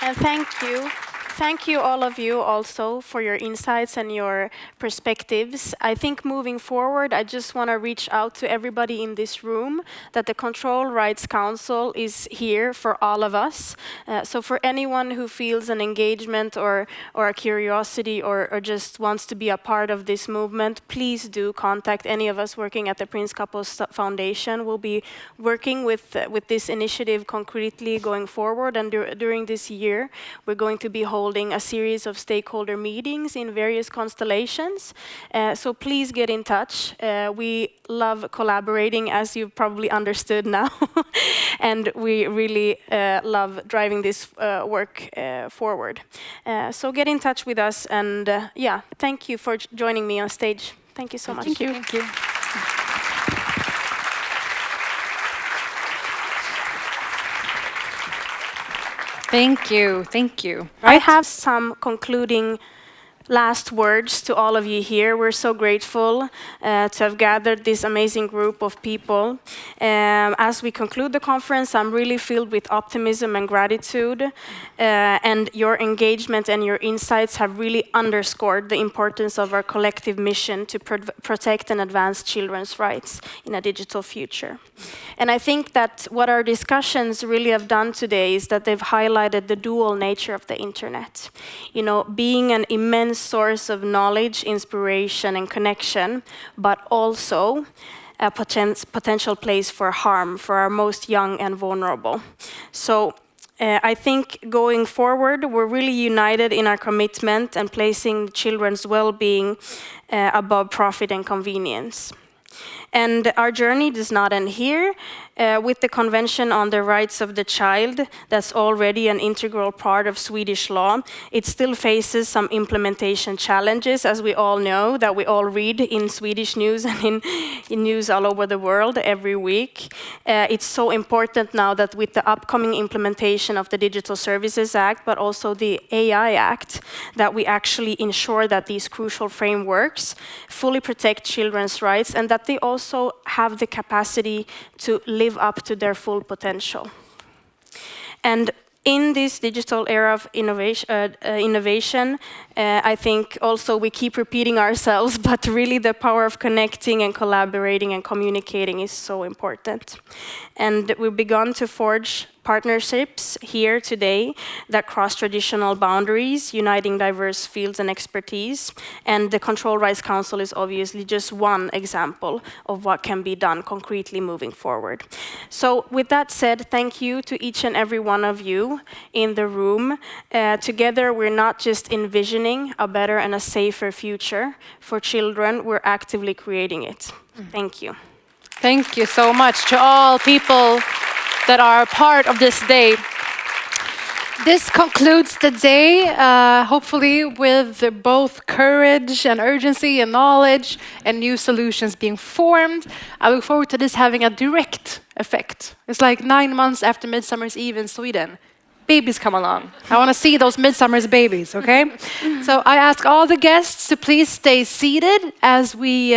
And thank you. Thank you, all of you, also for your insights and your perspectives. I think moving forward, I just want to reach out to everybody in this room that the Control Rights Council is here for all of us. So for anyone who feels an engagement or a curiosity or just wants to be a part of this movement, please do contact any of us working at the Prince Couples Foundation. We'll be working with this initiative concretely going forward, and during this year, we're going to be holding a series of stakeholder meetings in various constellations. So please get in touch. We love collaborating, as you've probably understood now. And we really love driving this work forward. So get in touch with us, and yeah, thank you for joining me on stage. Thank you so much. Thank you. Thank you. Thank you, thank you. I have some concluding last words to all of you here. We're so grateful to have gathered this amazing group of people. As we conclude the conference, I'm really filled with optimism and gratitude, and your engagement and your insights have really underscored the importance of our collective mission to protect and advance children's rights in a digital future. And I think that what our discussions really have done today is that they've highlighted the dual nature of the internet. You know, being an immense source of knowledge, inspiration, and connection, but also a potential place for harm for our most young and vulnerable. So I think going forward, we're really united in our commitment and placing children's well-being above profit and convenience. And our journey does not end here. With the Convention on the Rights of the Child, that's already an integral part of Swedish law, it still faces some implementation challenges, as we all know, that we all read in Swedish news and in news all over the world every week. It's so important now that with the upcoming implementation of the Digital Services Act, but also the AI Act, that we actually ensure that these crucial frameworks fully protect children's rights, and that they also have the capacity to live up to their full potential. And in this digital era of innovation, I think also we keep repeating ourselves, but really the power of connecting and collaborating and communicating is so important. And we've begun to forge partnerships here today that cross traditional boundaries, uniting diverse fields and expertise. And the Control Rights Council is obviously just one example of what can be done concretely moving forward. So with that said, thank you to each and every one of you in the room. Together, we're not just envisioning a better and a safer future for children, we're actively creating it. Thank you. Thank you so much to all people that are part of this day. This concludes the day, hopefully with both courage and urgency and knowledge and new solutions being formed. I look forward to this having a direct effect. It's like 9 months after Midsummer's Eve in Sweden. Babies come along. I want to see those Midsummer's babies, okay? So I ask all the guests to please stay seated as we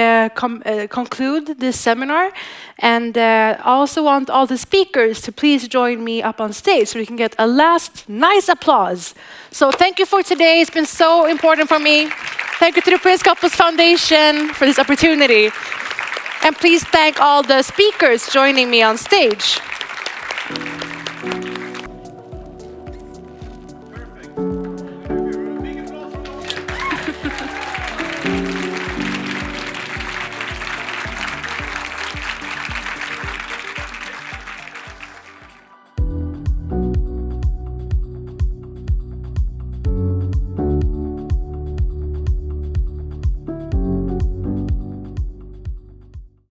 conclude this seminar. And I also want all the speakers to please join me up on stage so we can get a last nice applause. So thank you for today. It's been so important for me. Thank you to the Prince Couples Foundation for this opportunity. And please thank all the speakers joining me on stage. Perfect.